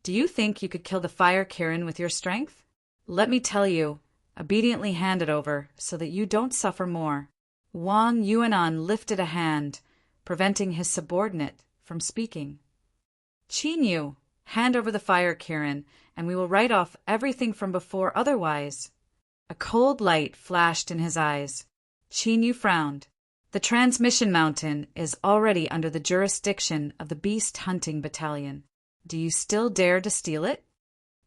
do you think you could kill the fire Kirin with your strength? Let me tell you, obediently hand it over so that you don't suffer more. Wang Yuanan lifted a hand, preventing his subordinate from speaking. Qin Yu, hand over the fire Kirin, and we will write off everything from before otherwise. A cold light flashed in his eyes. Qin Yu frowned. The transmission mountain is already under the jurisdiction of the Beast Hunting Battalion. Do you still dare to steal it?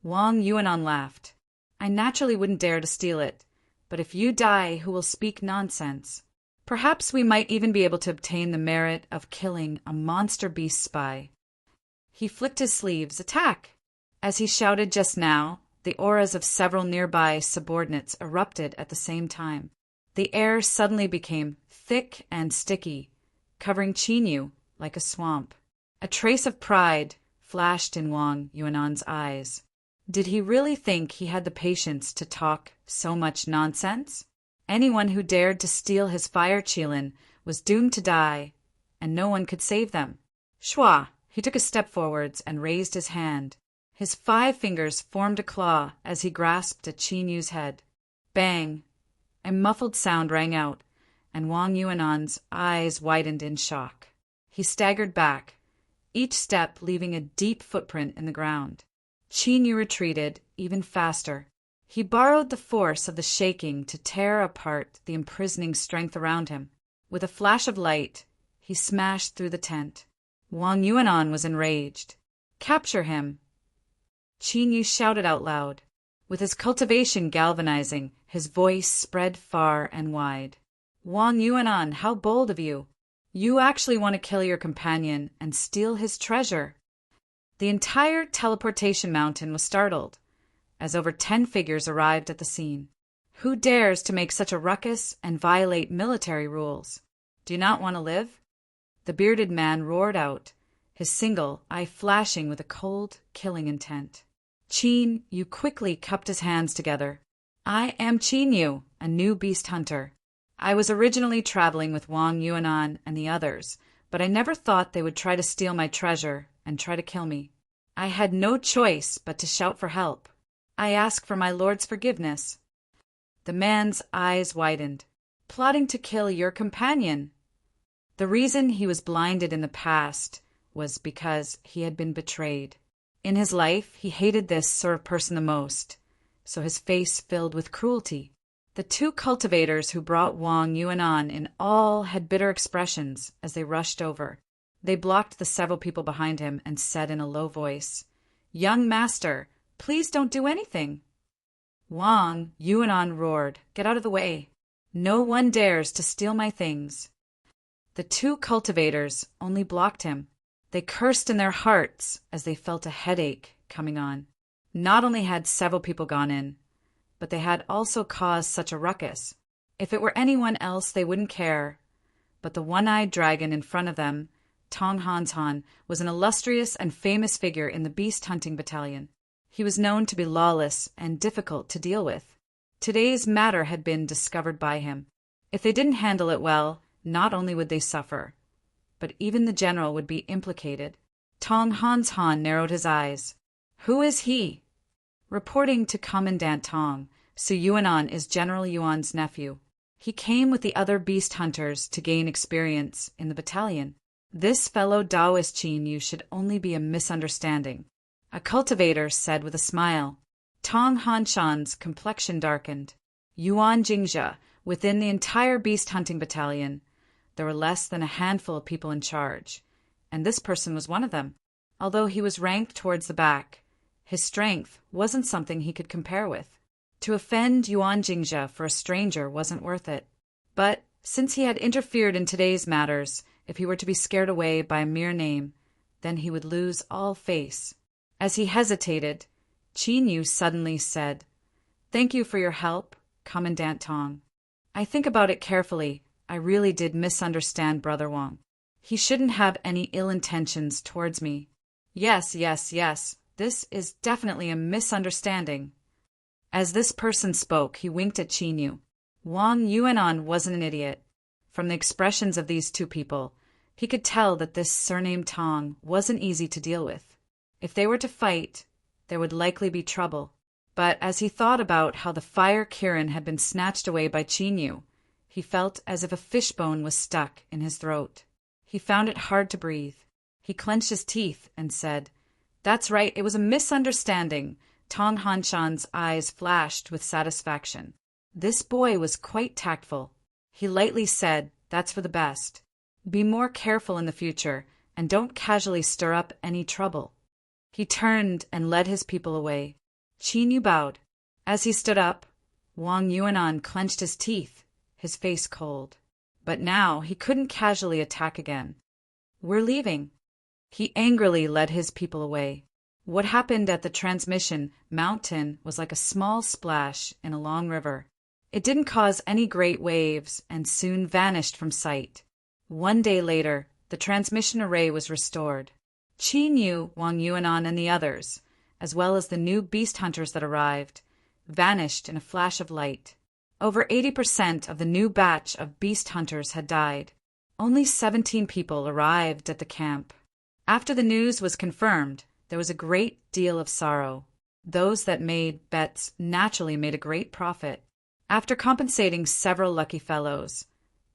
Wang Yuanan laughed. I naturally wouldn't dare to steal it, but if you die, who will speak nonsense? Perhaps we might even be able to obtain the merit of killing a monster beast spy. He flicked his sleeves. Attack! As he shouted just now, the auras of several nearby subordinates erupted at the same time. The air suddenly became thick and sticky, covering Qin Yu like a swamp. A trace of pride flashed in Wang Yuanan's eyes. Did he really think he had the patience to talk so much nonsense? Anyone who dared to steal his fire Qilin was doomed to die, and no one could save them. Shua! He took a step forwards and raised his hand. His 5 fingers formed a claw as he grasped at Qin Yu's head. Bang! A muffled sound rang out, and Wang Yuanan's eyes widened in shock. He staggered back, each step leaving a deep footprint in the ground. Qin Yu retreated even faster. He borrowed the force of the shaking to tear apart the imprisoning strength around him. With a flash of light, he smashed through the tent. Wang Yuanan was enraged. Capture him! Qin Yu shouted out loud. With his cultivation galvanizing, his voice spread far and wide. Wang Yuanan, how bold of you! You actually want to kill your companion and steal his treasure. The entire teleportation mountain was startled, as over 10 figures arrived at the scene. Who dares to make such a ruckus and violate military rules? Do you not want to live? The bearded man roared out, his single eye flashing with a cold, killing intent. Qin Yu quickly cupped his hands together. I am Qin Yu, a new beast hunter. I was originally traveling with Wang Yuanan and the others, but I never thought they would try to steal my treasure and try to kill me. I had no choice but to shout for help. I ask for my lord's forgiveness. The man's eyes widened. Plotting to kill your companion. The reason he was blinded in the past was because he had been betrayed. In his life, he hated this sort of person the most, so his face filled with cruelty. The 2 cultivators who brought Wang Yuanan in all had bitter expressions as they rushed over. They blocked the several people behind him and said in a low voice, Young master, please don't do anything. Wang Yuanan roared, Get out of the way. No one dares to steal my things. The 2 cultivators only blocked him. They cursed in their hearts as they felt a headache coming on. Not only had several people gone in, but they had also caused such a ruckus. If it were anyone else, they wouldn't care. But the one-eyed dragon in front of them, Tong Hanshan, was an illustrious and famous figure in the Beast Hunting Battalion. He was known to be lawless and difficult to deal with. Today's matter had been discovered by him. If they didn't handle it well, not only would they suffer, but even the general would be implicated. Tong Hanshan narrowed his eyes. Who is he? Reporting to Commandant Tong, Su Yuanan is General Yuan's nephew. He came with the other beast hunters to gain experience in the battalion. This fellow Taoist Qin Yu should only be a misunderstanding. A cultivator said with a smile. Tong Hanshan's complexion darkened. Yuan Jingzhe, within the entire beast hunting battalion, there were less than a handful of people in charge, and this person was one of them. Although he was ranked towards the back, his strength wasn't something he could compare with. To offend Yuan Jingzhe for a stranger wasn't worth it. But since he had interfered in today's matters, if he were to be scared away by a mere name, then he would lose all face. As he hesitated, Qin Yu suddenly said, "Thank you for your help, Commandant Tong. I think about it carefully. I really did misunderstand Brother Wang. He shouldn't have any ill intentions towards me." Yes. This is definitely a misunderstanding. As this person spoke, he winked at Qin Yu. Wang Yuanan wasn't an idiot. From the expressions of these two people, he could tell that this surnamed Tong wasn't easy to deal with. If they were to fight, there would likely be trouble. But as he thought about how the fire Kirin had been snatched away by Qin Yu, he felt as if a fishbone was stuck in his throat. He found it hard to breathe. He clenched his teeth and said, "That's right, it was a misunderstanding." Tong Hanshan's eyes flashed with satisfaction. This boy was quite tactful. He lightly said, "That's for the best. Be more careful in the future, and don't casually stir up any trouble." He turned and led his people away. Qin Yu bowed. As he stood up, Wang Yuanan clenched his teeth, his face cold. But now he couldn't casually attack again. "We're leaving." He angrily led his people away. What happened at the transmission mountain was like a small splash in a long river. It didn't cause any great waves and soon vanished from sight. One day later, the transmission array was restored. Qin Yu, Wang Yuanan, and the others, as well as the new beast hunters that arrived, vanished in a flash of light. Over 80% of the new batch of beast hunters had died. Only 17 people arrived at the camp. After the news was confirmed, there was a great deal of sorrow. Those that made bets naturally made a great profit. After compensating several lucky fellows,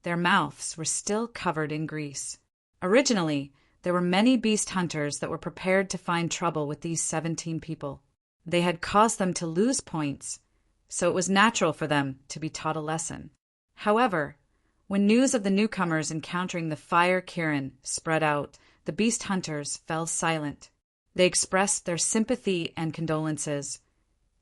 their mouths were still covered in grease. Originally, there were many beast hunters that were prepared to find trouble with these 17 people. They had caused them to lose points, so it was natural for them to be taught a lesson. However, when news of the newcomers encountering the fire Kirin spread out, the beast hunters fell silent. They expressed their sympathy and condolences,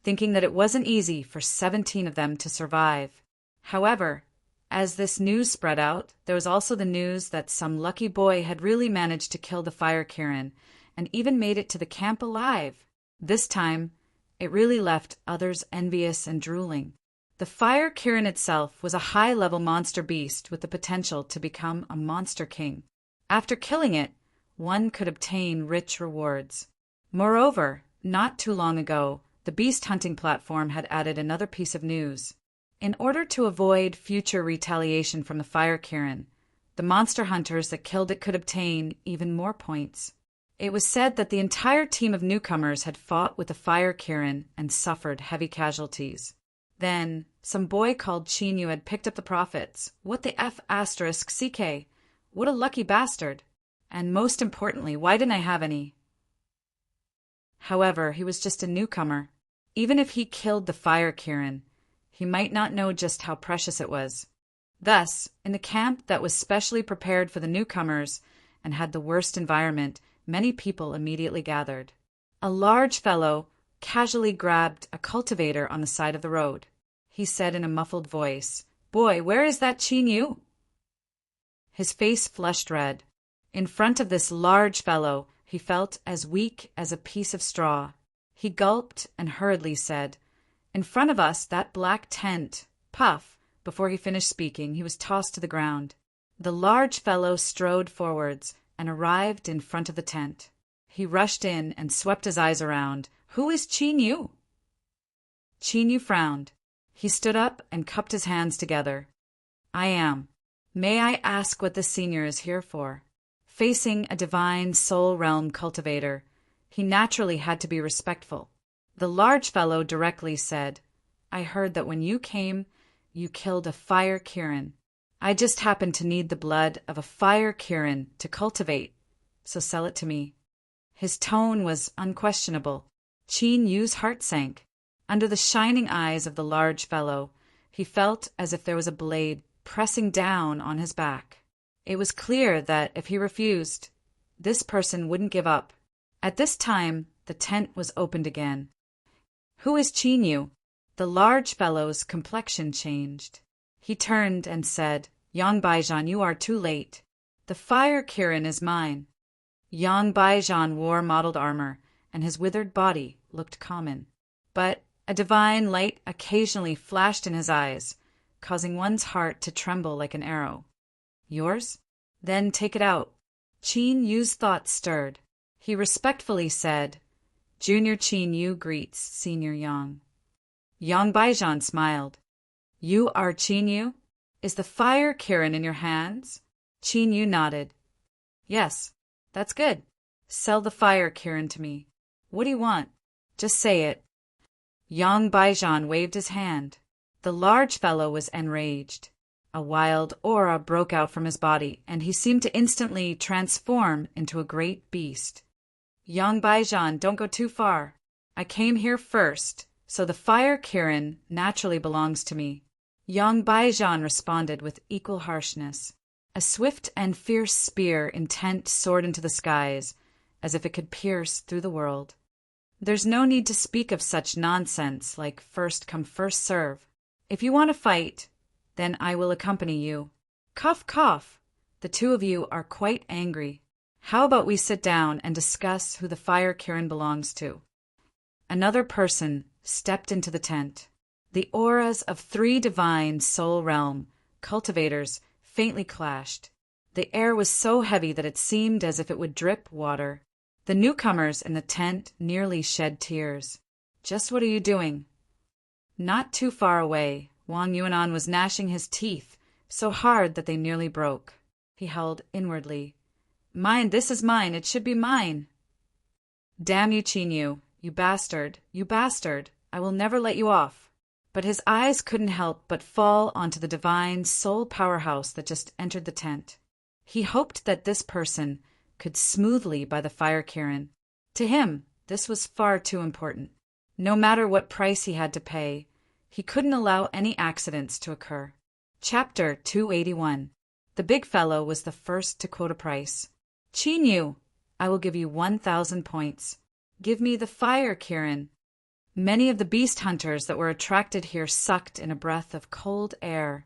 thinking that it wasn't easy for 17 of them to survive. However, as this news spread out, there was also the news that some lucky boy had really managed to kill the fire Kirin and even made it to the camp alive. This time, it really left others envious and drooling. The fire Kirin itself was a high-level monster beast with the potential to become a monster king. After killing it, one could obtain rich rewards. Moreover, not too long ago, the beast hunting platform had added another piece of news. In order to avoid future retaliation from the fire Kirin, the monster hunters that killed it could obtain even more points. It was said that the entire team of newcomers had fought with the fire Kirin and suffered heavy casualties. Then, some boy called Qin Yu had picked up the profits. What the F***CK? What a lucky bastard! And most importantly, why didn't I have any? However, he was just a newcomer. Even if he killed the fire Kirin, he might not know just how precious it was. Thus, in the camp that was specially prepared for the newcomers and had the worst environment, many people immediately gathered. A large fellow casually grabbed a cultivator on the side of the road. He said in a muffled voice, "Boy, where is that Qin Yu?" His face flushed red. In front of this large fellow, he felt as weak as a piece of straw. He gulped and hurriedly said, "In front of us, that black tent." Puff! Before he finished speaking, he was tossed to the ground. The large fellow strode forwards and arrived in front of the tent. He rushed in and swept his eyes around. "Who is Qin Yu?" Qin Yu frowned. He stood up and cupped his hands together. "I am. May I ask what the senior is here for?" Facing a divine soul realm cultivator, he naturally had to be respectful. The large fellow directly said, "I heard that when you came, you killed a fire Kirin. I just happen to need the blood of a fire Kirin to cultivate, so sell it to me." His tone was unquestionable. Qin Yu's heart sank. Under the shining eyes of the large fellow, he felt as if there was a blade pressing down on his back. It was clear that if he refused, this person wouldn't give up. At this time, the tent was opened again. "Who is Qin Yu?" The large fellow's complexion changed. He turned and said, "Yang Baijan, you are too late. The fire Kirin is mine." Yang Baijan wore mottled armor and his withered body looked common. But a divine light occasionally flashed in his eyes, causing one's heart to tremble like an arrow. Yours? Then take it out. Qin Yu's thoughts stirred. He respectfully said, Junior Qin Yu greets Senior Yang. Yang Baijan smiled. You are Qin Yu? Is the fire Kirin in your hands? Qin Yu nodded. Yes, that's good. Sell the fire Kirin to me. What do you want? Just say it. Yang Baijan waved his hand. The large fellow was enraged. A wild aura broke out from his body, and he seemed to instantly transform into a great beast. Yang Baijan, don't go too far. I came here first, so the fire Kirin naturally belongs to me. Yang Baijan responded with equal harshness. A swift and fierce spear intent soared into the skies, as if it could pierce through the world. There's no need to speak of such nonsense like first come first serve. If you want to fight, then I will accompany you. Cough, cough. The two of you are quite angry. How about we sit down and discuss who the fire Kirin belongs to? Another person stepped into the tent. The auras of 3 divine soul realm cultivators faintly clashed. The air was so heavy that it seemed as if it would drip water. The newcomers in the tent nearly shed tears. Just what are you doing? Not too far away, Wang Yuanan was gnashing his teeth so hard that they nearly broke. He howled inwardly. Mine, this is mine, it should be mine. Damn you, Qin Yu, you bastard, I will never let you off. But his eyes couldn't help but fall onto the divine soul powerhouse that just entered the tent. He hoped that this person could smoothly buy the fire Kirin. To him, this was far too important. No matter what price he had to pay, he couldn't allow any accidents to occur. Chapter 281. The big fellow was the first to quote a price. Qin Yu, I will give you 1,000 points. Give me the fire Kirin. Many of the beast hunters that were attracted here sucked in a breath of cold air,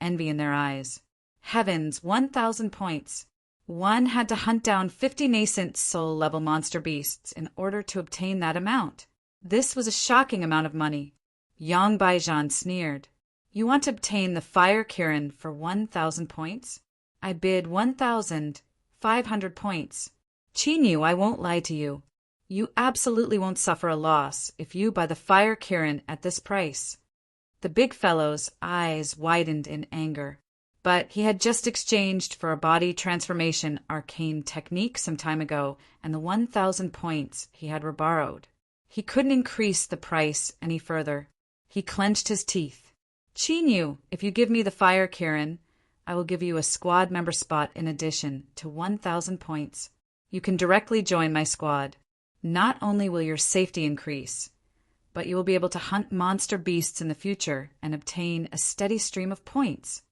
envy in their eyes. Heavens, 1,000 points. One had to hunt down 50 nascent soul-level monster beasts in order to obtain that amount. This was a shocking amount of money. Yang Baijan sneered. You want to obtain the fire Kirin for 1,000 points? I bid 1,500 points. Qin Yu, I won't lie to you. You absolutely won't suffer a loss if you buy the fire Kirin at this price. The big fellow's eyes widened in anger. But he had just exchanged for a body transformation arcane technique some time ago, and the 1,000 points he had borrowed. He couldn't increase the price any further. He clenched his teeth. Qin Yu, if you give me the fire Kirin, I will give you a squad member spot in addition to 1,000 points. You can directly join my squad. Not only will your safety increase, but you will be able to hunt monster beasts in the future and obtain a steady stream of points.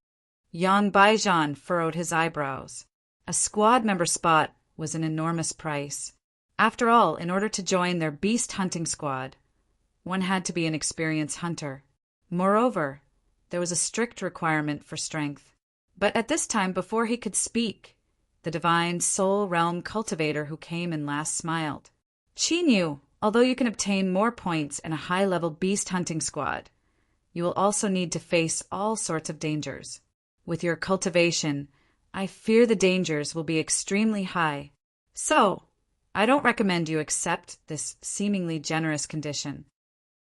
Yang Baijan furrowed his eyebrows. A squad member spot was an enormous price. After all, in order to join their beast hunting squad, one had to be an experienced hunter. Moreover, there was a strict requirement for strength. But at this time, before he could speak, the divine soul realm cultivator who came in last smiled. Qin Yu, although you can obtain more points in a high-level beast hunting squad, you will also need to face all sorts of dangers. With your cultivation, I fear the dangers will be extremely high. So, I don't recommend you accept this seemingly generous condition.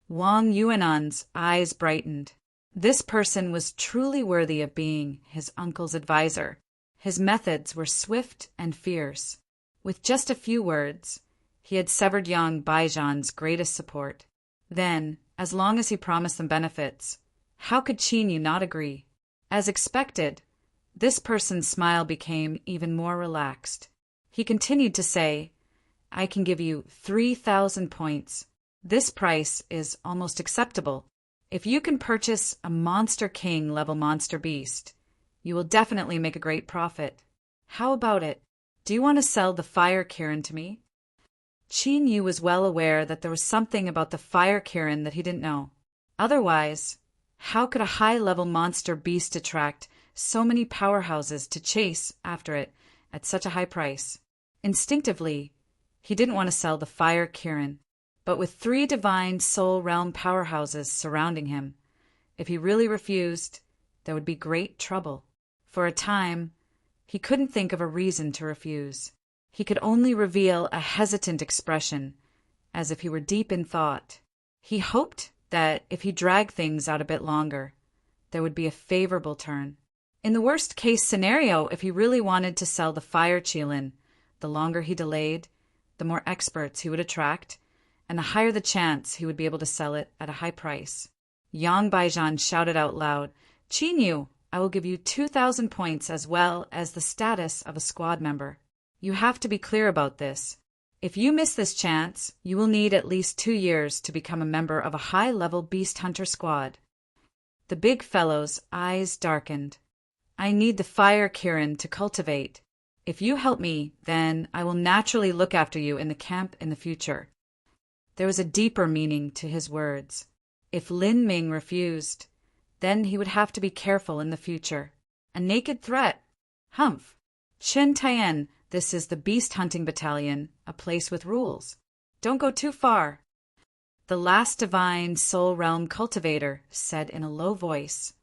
Wang Yuanan's eyes brightened. This person was truly worthy of being his uncle's advisor. His methods were swift and fierce. With just a few words, he had severed Yang Baijan's greatest support. Then, as long as he promised them benefits, how could Qin Yu not agree? As expected, this person's smile became even more relaxed. He continued to say, I can give you 3,000 points. This price is almost acceptable. If you can purchase a Monster King level monster beast, you will definitely make a great profit. How about it? Do you want to sell the fire Kirin to me? Qin Yu was well aware that there was something about the fire Kirin that he didn't know. Otherwise, how could a high-level monster beast attract so many powerhouses to chase after it at such a high price? Instinctively, He didn't want to sell the Fire Kirin, but with 3 divine soul realm powerhouses surrounding him, if he really refused, there would be great trouble. For a time, he couldn't think of a reason to refuse. He could only reveal a hesitant expression, as if he were deep in thought. He hoped that if he dragged things out a bit longer, there would be a favorable turn. In the worst-case scenario, if he really wanted to sell the Fire Qilin, the longer he delayed, the more experts he would attract, and the higher the chance he would be able to sell it at a high price. Yang Baijan shouted out loud, "Qin Yu, I will give you 2,000 points as well as the status of a squad member. You have to be clear about this. If you miss this chance, you will need at least 2 years to become a member of a high-level beast hunter squad." The big fellow's eyes darkened. "I need the Fire Kirin to cultivate. If you help me, then I will naturally look after you in the camp in the future." There was a deeper meaning to his words. If Lin Ming refused, then he would have to be careful in the future. A naked threat? Humph. Chen Tian, this is the Beast Hunting Battalion, a place with rules. Don't go too far. The last divine soul realm cultivator said in a low voice,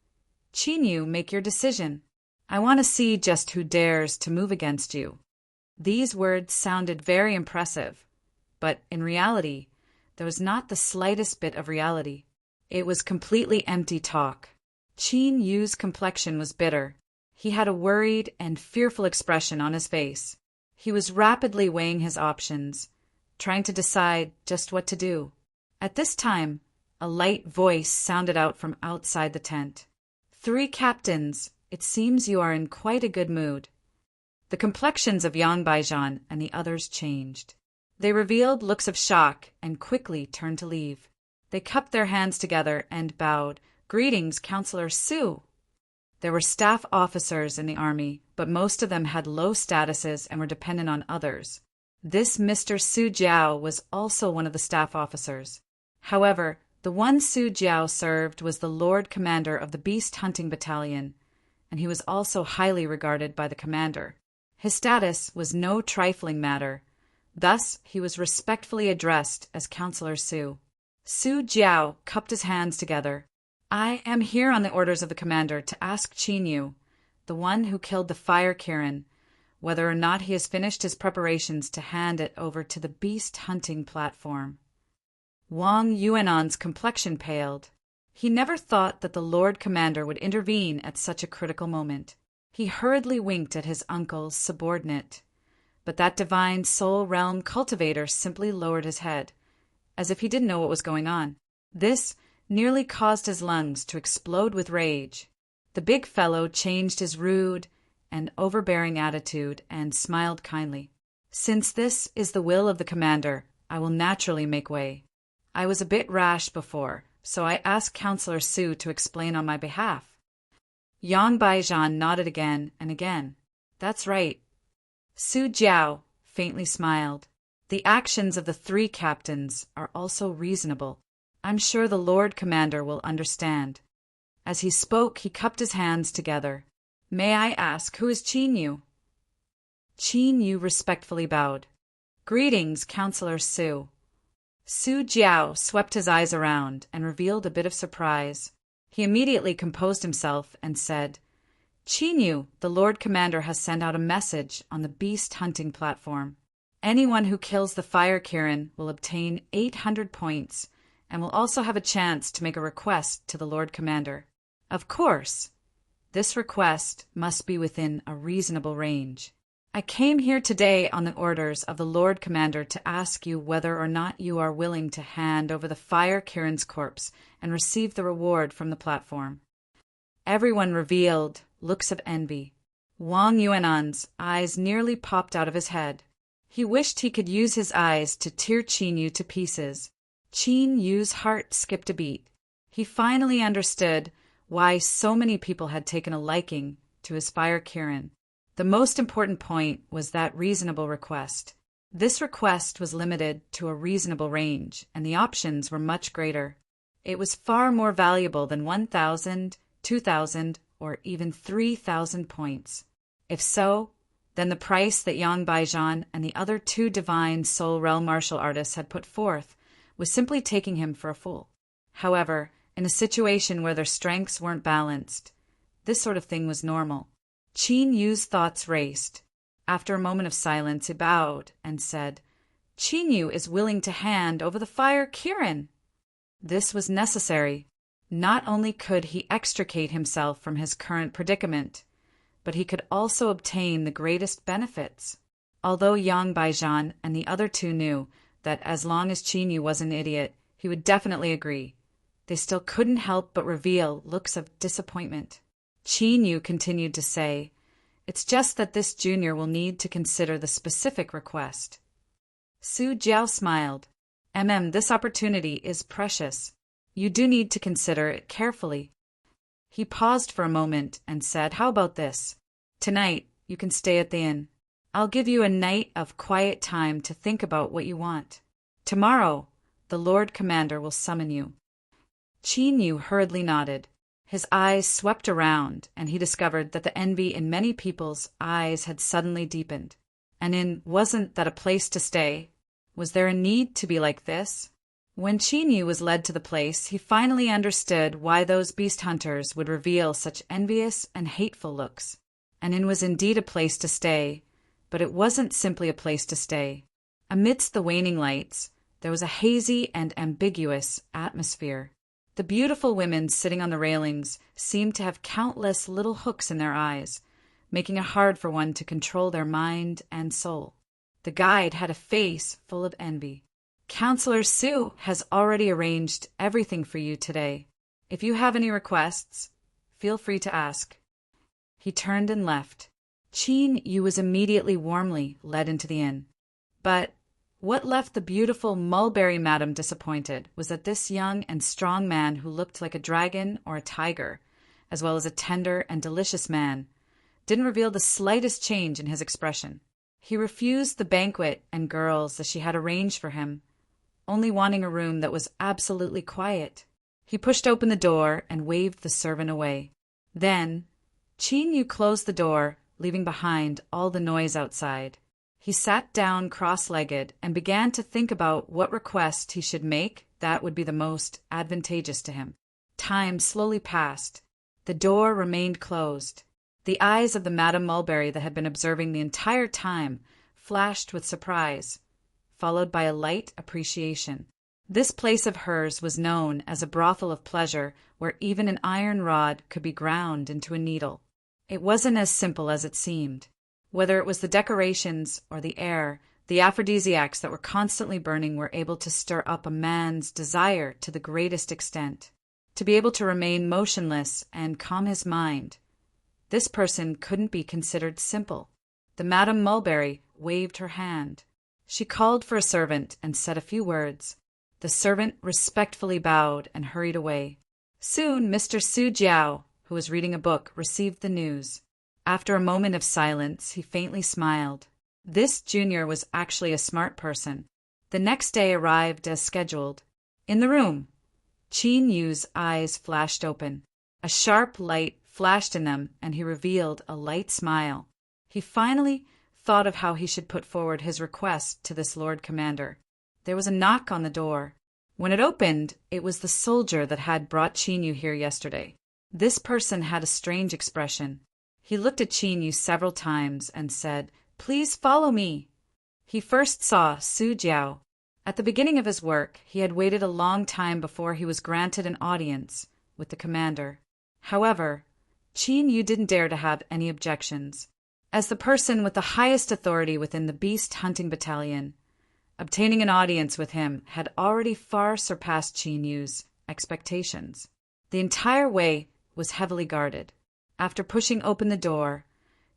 "Qin Yu, make your decision. I want to see just who dares to move against you." These words sounded very impressive, but in reality, there was not the slightest bit of reality. It was completely empty talk. Qin Yu's complexion was bitter. He had a worried and fearful expression on his face. He was rapidly weighing his options, trying to decide just what to do. At this time, a light voice sounded out from outside the tent. "3 captains, it seems you are in quite a good mood." The complexions of Yang Baijan and the others changed. They revealed looks of shock and quickly turned to leave. They cupped their hands together and bowed. "Greetings, Counselor Su." There were staff officers in the army, but most of them had low statuses and were dependent on others. This Mr. Su Jiao was also one of the staff officers. However, the one Su Jiao served was the Lord Commander of the Beast Hunting Battalion, and he was also highly regarded by the commander. His status was no trifling matter. Thus, he was respectfully addressed as Counselor Su. Su Jiao cupped his hands together. "I am here on the orders of the commander to ask Qin Yu, the one who killed the Fire Kirin, whether or not he has finished his preparations to hand it over to the beast hunting platform." Wang Yuanan's complexion paled. He never thought that the Lord Commander would intervene at such a critical moment. He hurriedly winked at his uncle's subordinate, but that divine soul realm cultivator simply lowered his head, as if he didn't know what was going on. This nearly caused his lungs to explode with rage. The big fellow changed his rude and overbearing attitude and smiled kindly. "Since this is the will of the commander, I will naturally make way. I was a bit rash before, so I asked Counselor Su to explain on my behalf." Yang Baijan nodded again and again. "That's right." Su Jiao faintly smiled. "The actions of the 3 captains are also reasonable. I'm sure the Lord Commander will understand." As he spoke, he cupped his hands together. "May I ask, who is Qin Yu?" Qin Yu respectfully bowed. "Greetings, Counselor Su." Su Jiao swept his eyes around and revealed a bit of surprise. He immediately composed himself and said, "Qin Yu, the Lord Commander has sent out a message on the beast hunting platform. Anyone who kills the Fire Kirin will obtain 800 points and will also have a chance to make a request to the Lord Commander. Of course, this request must be within a reasonable range. I came here today on the orders of the Lord Commander to ask you whether or not you are willing to hand over the Fire Kirin's corpse and receive the reward from the platform." Everyone revealed looks of envy. Wang Yuanan's eyes nearly popped out of his head. He wished he could use his eyes to tear Qin Yu to pieces. Qin Yu's heart skipped a beat. He finally understood why so many people had taken a liking to his Fire Kirin. The most important point was that reasonable request. This request was limited to a reasonable range, and the options were much greater. It was far more valuable than 1,000, 2,000, or even 3,000 points. If so, than the price that Yang Baijan and the other two divine soul realm martial artists had put forth was simply taking him for a fool. However, in a situation where their strengths weren't balanced, this sort of thing was normal. Qin Yu's thoughts raced. After a moment of silence, he bowed and said, "Qin Yu is willing to hand over the fire Kirin." This was necessary. Not only could he extricate himself from his current predicament, but he could also obtain the greatest benefits. Although Yang Baijan and the other two knew that as long as Qin Yu was an idiot, he would definitely agree, they still couldn't help but reveal looks of disappointment. Qin Yu continued to say, "It's just that this junior will need to consider the specific request." Su Jiao smiled. This opportunity is precious. You do need to consider it carefully." He paused for a moment and said, "How about this? Tonight, you can stay at the inn. I'll give you a night of quiet time to think about what you want. Tomorrow, the Lord Commander will summon you." Qin Yu hurriedly nodded. His eyes swept around, and he discovered that the envy in many people's eyes had suddenly deepened. Wasn't that a place to stay? Was there a need to be like this? When Qin Yu was led to the place, he finally understood why those beast hunters would reveal such envious and hateful looks. Was indeed a place to stay, but it wasn't simply a place to stay. Amidst the waning lights, there was a hazy and ambiguous atmosphere. The beautiful women sitting on the railings seemed to have countless little hooks in their eyes, making it hard for one to control their mind and soul. The guide had a face full of envy. "Counselor Su has already arranged everything for you today. If you have any requests, feel free to ask." He turned and left. Qin Yu was immediately warmly led into the inn. But what left the beautiful mulberry madam disappointed was that this young and strong man who looked like a dragon or a tiger, as well as a tender and delicious man, didn't reveal the slightest change in his expression. He refused the banquet and girls that she had arranged for him, only wanting a room that was absolutely quiet. He pushed open the door and waved the servant away. Then, Qin Yu closed the door, leaving behind all the noise outside. He sat down cross-legged and began to think about what request he should make that would be the most advantageous to him. Time slowly passed. The door remained closed. The eyes of the Madame Mulberry that had been observing the entire time flashed with surprise, followed by a light appreciation. This place of hers was known as a brothel of pleasure where even an iron rod could be ground into a needle. It wasn't as simple as it seemed. Whether it was the decorations or the air, the aphrodisiacs that were constantly burning were able to stir up a man's desire to the greatest extent. To be able to remain motionless and calm his mind, this person couldn't be considered simple. The Madame Mulberry waved her hand. She called for a servant and said a few words. The servant respectfully bowed and hurried away. Soon Mr. Su Jiao, who was reading a book, received the news. After a moment of silence, he faintly smiled. This junior was actually a smart person. The next day arrived as scheduled. In the room, Qin Yu's eyes flashed open. A sharp light flashed in them, and he revealed a light smile. He finally thought of how he should put forward his request to this Lord Commander. There was a knock on the door. When it opened, it was the soldier that had brought Qin Yu here yesterday. This person had a strange expression. He looked at Qin Yu several times and said, "Please follow me." He first saw Su Jiao. At the beginning of his work, he had waited a long time before he was granted an audience with the commander. However, Qin Yu didn't dare to have any objections. As the person with the highest authority within the beast hunting battalion, obtaining an audience with him had already far surpassed Qin Yu's expectations. The entire way was heavily guarded. After pushing open the door,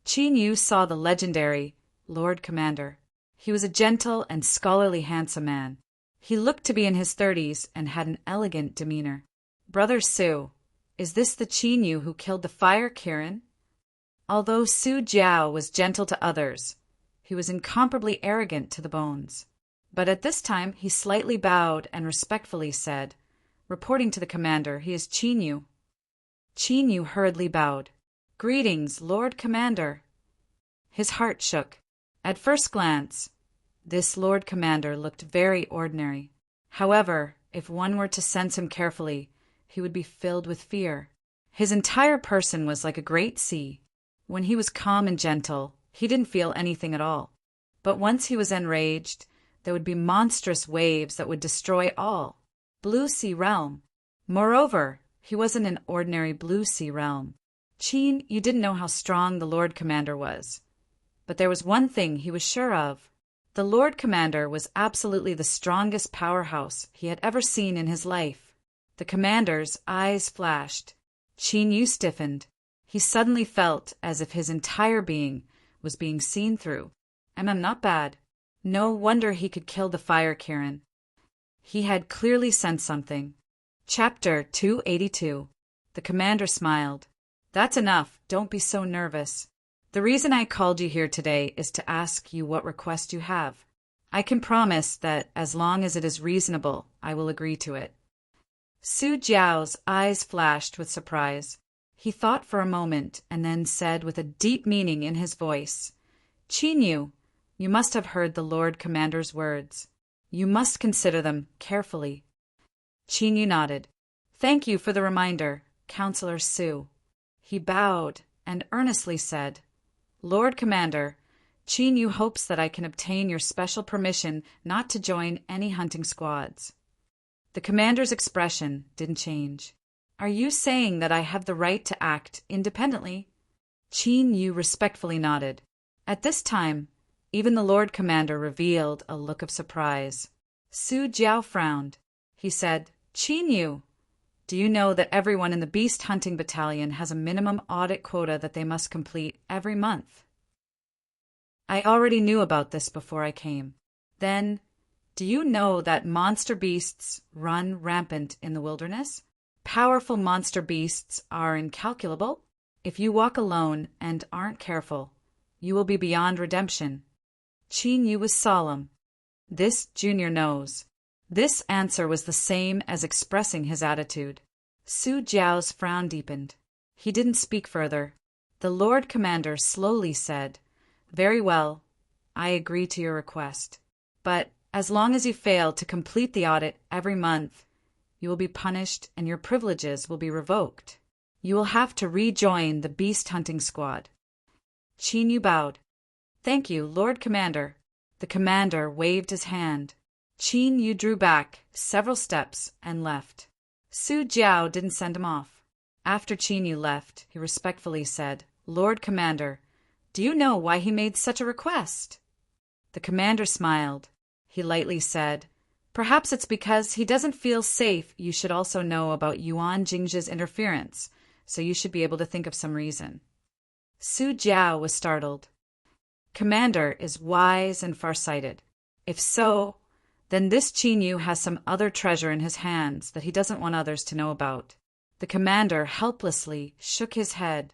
Qin Yu saw the legendary Lord Commander. He was a gentle and scholarly handsome man. He looked to be in his 30s and had an elegant demeanor. "Brother Su, is this the Qin Yu who killed the fire Kirin?" Although Su Jiao was gentle to others, he was incomparably arrogant to the bones. But at this time he slightly bowed and respectfully said, "Reporting to the commander, he is Qin Yu." Qin Yu hurriedly bowed. "Greetings, Lord Commander." His heart shook. At first glance, this Lord Commander looked very ordinary. However, if one were to sense him carefully, he would be filled with fear. His entire person was like a great sea. When he was calm and gentle, he didn't feel anything at all. But once he was enraged, there would be monstrous waves that would destroy all. Blue Sea Realm. Moreover, he wasn't an ordinary Blue Sea Realm. Qin, you didn't know how strong the Lord Commander was. But there was one thing he was sure of. The Lord Commander was absolutely the strongest powerhouse he had ever seen in his life. The Commander's eyes flashed. Qin Yu stiffened. He suddenly felt as if his entire being was being seen through. Not bad. No wonder he could kill the Fire Kirin. He had clearly sensed something. Chapter 282. The Commander smiled. That's enough. Don't be so nervous. The reason I called you here today is to ask you what request you have. I can promise that as long as it is reasonable, I will agree to it. Su Jiao's eyes flashed with surprise. He thought for a moment and then said with a deep meaning in his voice, Qin Yu, you must have heard the Lord Commander's words. You must consider them carefully. Qin Yu nodded. Thank you for the reminder, Counselor Su. He bowed and earnestly said, Lord Commander, Qin Yu hopes that I can obtain your special permission not to join any hunting squads. The Commander's expression didn't change. Are you saying that I have the right to act independently? Qin Yu respectfully nodded. At this time, even the Lord Commander revealed a look of surprise. Su Jiao frowned. He said, Qin Yu, do you know that everyone in the Beast Hunting Battalion has a minimum audit quota that they must complete every month? I already knew about this before I came. Then, do you know that monster beasts run rampant in the wilderness? Powerful monster beasts are incalculable. If you walk alone and aren't careful, you will be beyond redemption. Qin Yu was solemn. This junior knows. This answer was the same as expressing his attitude. Su Jiao's frown deepened. He didn't speak further. The Lord Commander slowly said, Very well, I agree to your request. But as long as you fail to complete the audit every month, you will be punished and your privileges will be revoked. You will have to rejoin the beast hunting squad. Qin Yu bowed. Thank you, Lord Commander. The Commander waved his hand. Qin Yu drew back several steps and left. Su Jiao didn't send him off. After Qin Yu left, he respectfully said, Lord Commander, do you know why he made such a request? The Commander smiled. He lightly said, Perhaps it's because he doesn't feel safe you should also know about Yuan Jingzhi's interference, so you should be able to think of some reason. Su Jiao was startled. Commander is wise and farsighted. If so, then this Qin Yu has some other treasure in his hands that he doesn't want others to know about. The Commander helplessly shook his head.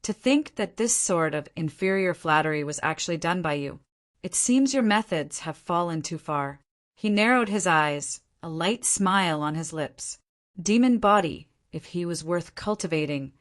To think that this sort of inferior flattery was actually done by you. It seems your methods have fallen too far. He narrowed his eyes, a light smile on his lips. Demon body, if he was worth cultivating,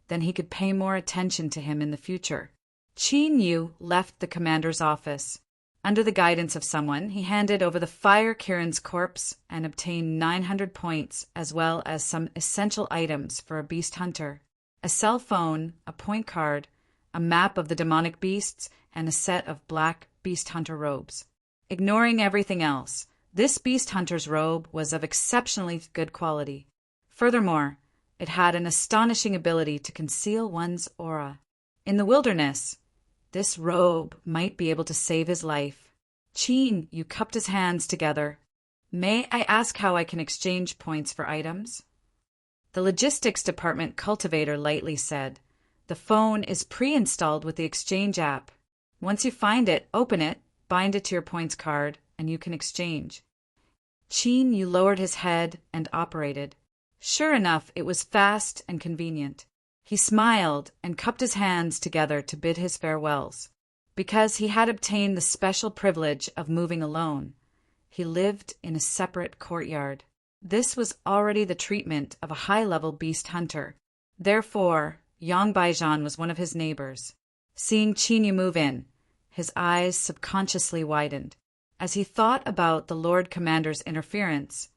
then he could pay more attention to him in the future. Qin Yu left the Commander's office. Under the guidance of someone, he handed over the Fire Kirin's corpse and obtained 900 points, as well as some essential items for a beast hunter. A cell phone, a point card, a map of the demonic beasts, and a set of black beast hunter robes. Ignoring everything else, this beast hunter's robe was of exceptionally good quality. Furthermore, it had an astonishing ability to conceal one's aura. In the wilderness, this robe might be able to save his life. Qin Yu cupped his hands together. May I ask how I can exchange points for items? The logistics department cultivator lightly said, The phone is pre-installed with the exchange app. Once you find it, open it, bind it to your points card, and you can exchange. Qin Yu lowered his head and operated. Sure enough, it was fast and convenient. He smiled and cupped his hands together to bid his farewells. Because he had obtained the special privilege of moving alone, he lived in a separate courtyard. This was already the treatment of a high-level beast hunter. Therefore, Yang Baijian was one of his neighbors. Seeing Chinyu move in, his eyes subconsciously widened. As he thought about the Lord Commander's interference,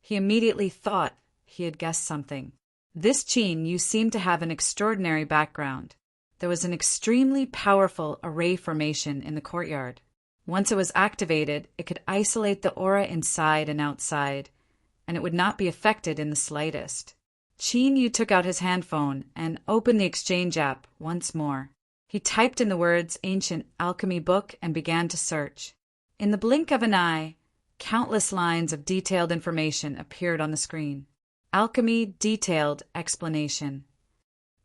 he immediately thought he had guessed something. This Chinyu seemed to have an extraordinary background. There was an extremely powerful array formation in the courtyard. Once it was activated, it could isolate the aura inside and outside, and it would not be affected in the slightest. Chinyu took out his handphone and opened the Exchange app once more. He typed in the words Ancient Alchemy Book and began to search. In the blink of an eye, countless lines of detailed information appeared on the screen. Alchemy Detailed Explanation.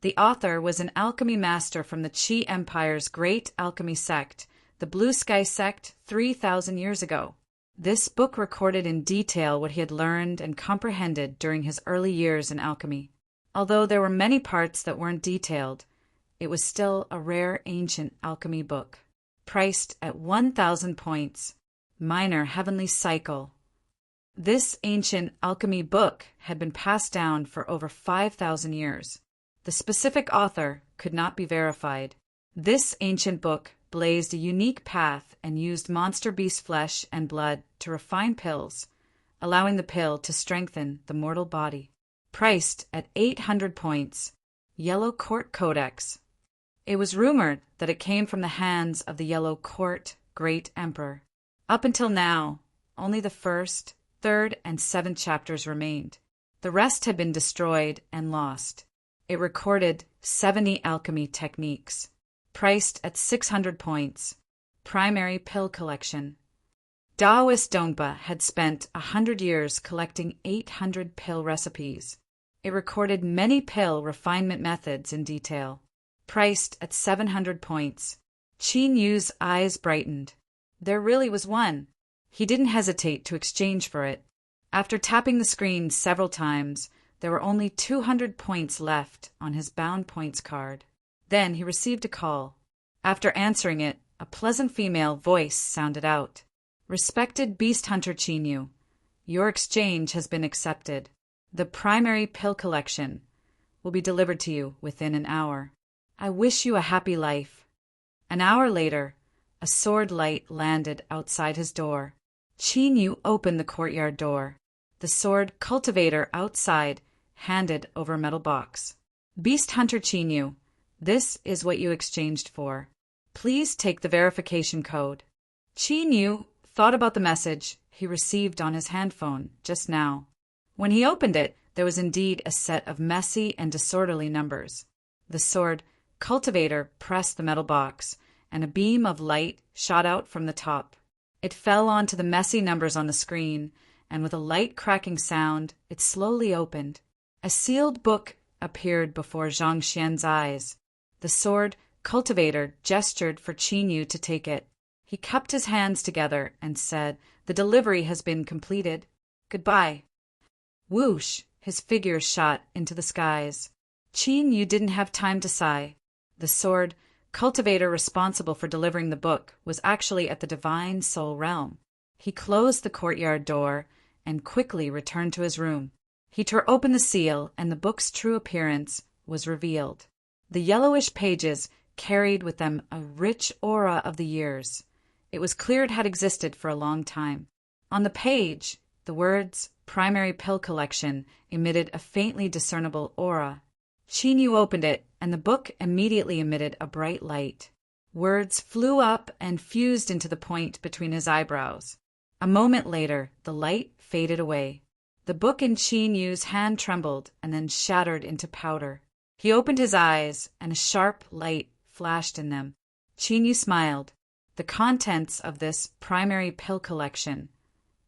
The author was an alchemy master from the Qi Empire's great alchemy sect, the Blue Sky Sect, 3,000 years ago. This book recorded in detail what he had learned and comprehended during his early years in alchemy. Although there were many parts that weren't detailed, it was still a rare ancient alchemy book. Priced at 1,000 points. Minor Heavenly Cycle. This ancient alchemy book had been passed down for over 5,000 years. The specific author could not be verified. This ancient book blazed a unique path and used monster beast flesh and blood to refine pills, allowing the pill to strengthen the mortal body. Priced at 800 points. Yellow Court Codex. It was rumored that it came from the hands of the Yellow Court Great Emperor. Up until now, only the first, third, and seventh chapters remained. The rest had been destroyed and lost. It recorded 70 alchemy techniques. Priced at 600 points. Primary Pill Collection. Taoist Dongpa had spent 100 years collecting 800 pill recipes. It recorded many pill refinement methods in detail. Priced at 700 points. Chinyu's eyes brightened. There really was one. He didn't hesitate to exchange for it. After tapping the screen several times, there were only 200 points left on his bound points card. Then he received a call. After answering it, a pleasant female voice sounded out. Respected Beast Hunter Chinyu, your exchange has been accepted. The primary pill collection will be delivered to you within an hour. I wish you a happy life. An hour later, a sword light landed outside his door. Chinyu opened the courtyard door. The sword cultivator outside handed over a metal box. Beast Hunter Chinyu, this is what you exchanged for. Please take the verification code. Chinyu thought about the message he received on his handphone just now. When he opened it, there was indeed a set of messy and disorderly numbers. The sword cultivator pressed the metal box, and a beam of light shot out from the top. It fell onto the messy numbers on the screen, and with a light cracking sound, it slowly opened. A sealed book appeared before Zhang Xian's eyes. The sword cultivator gestured for Chinyu to take it. He cupped his hands together and said, "The delivery has been completed. Goodbye." Whoosh! His figure shot into the skies. Chinyu didn't have time to sigh. The sword cultivator responsible for delivering the book was actually at the Divine Soul Realm. He closed the courtyard door and quickly returned to his room. He tore open the seal, and the book's true appearance was revealed. The yellowish pages carried with them a rich aura of the years. It was clear it had existed for a long time. On the page, the words "Primary Pill Collection" emitted a faintly discernible aura. Chinyu opened it, and the book immediately emitted a bright light. Words flew up and fused into the point between his eyebrows. A moment later, the light faded away. The book in Chinyu's hand trembled and then shattered into powder. He opened his eyes, and a sharp light flashed in them. Chinyu smiled. The contents of this primary pill collection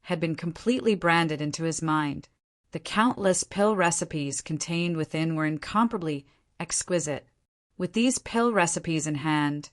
had been completely branded into his mind. The countless pill recipes contained within were incomparably exquisite. With these pill recipes in hand,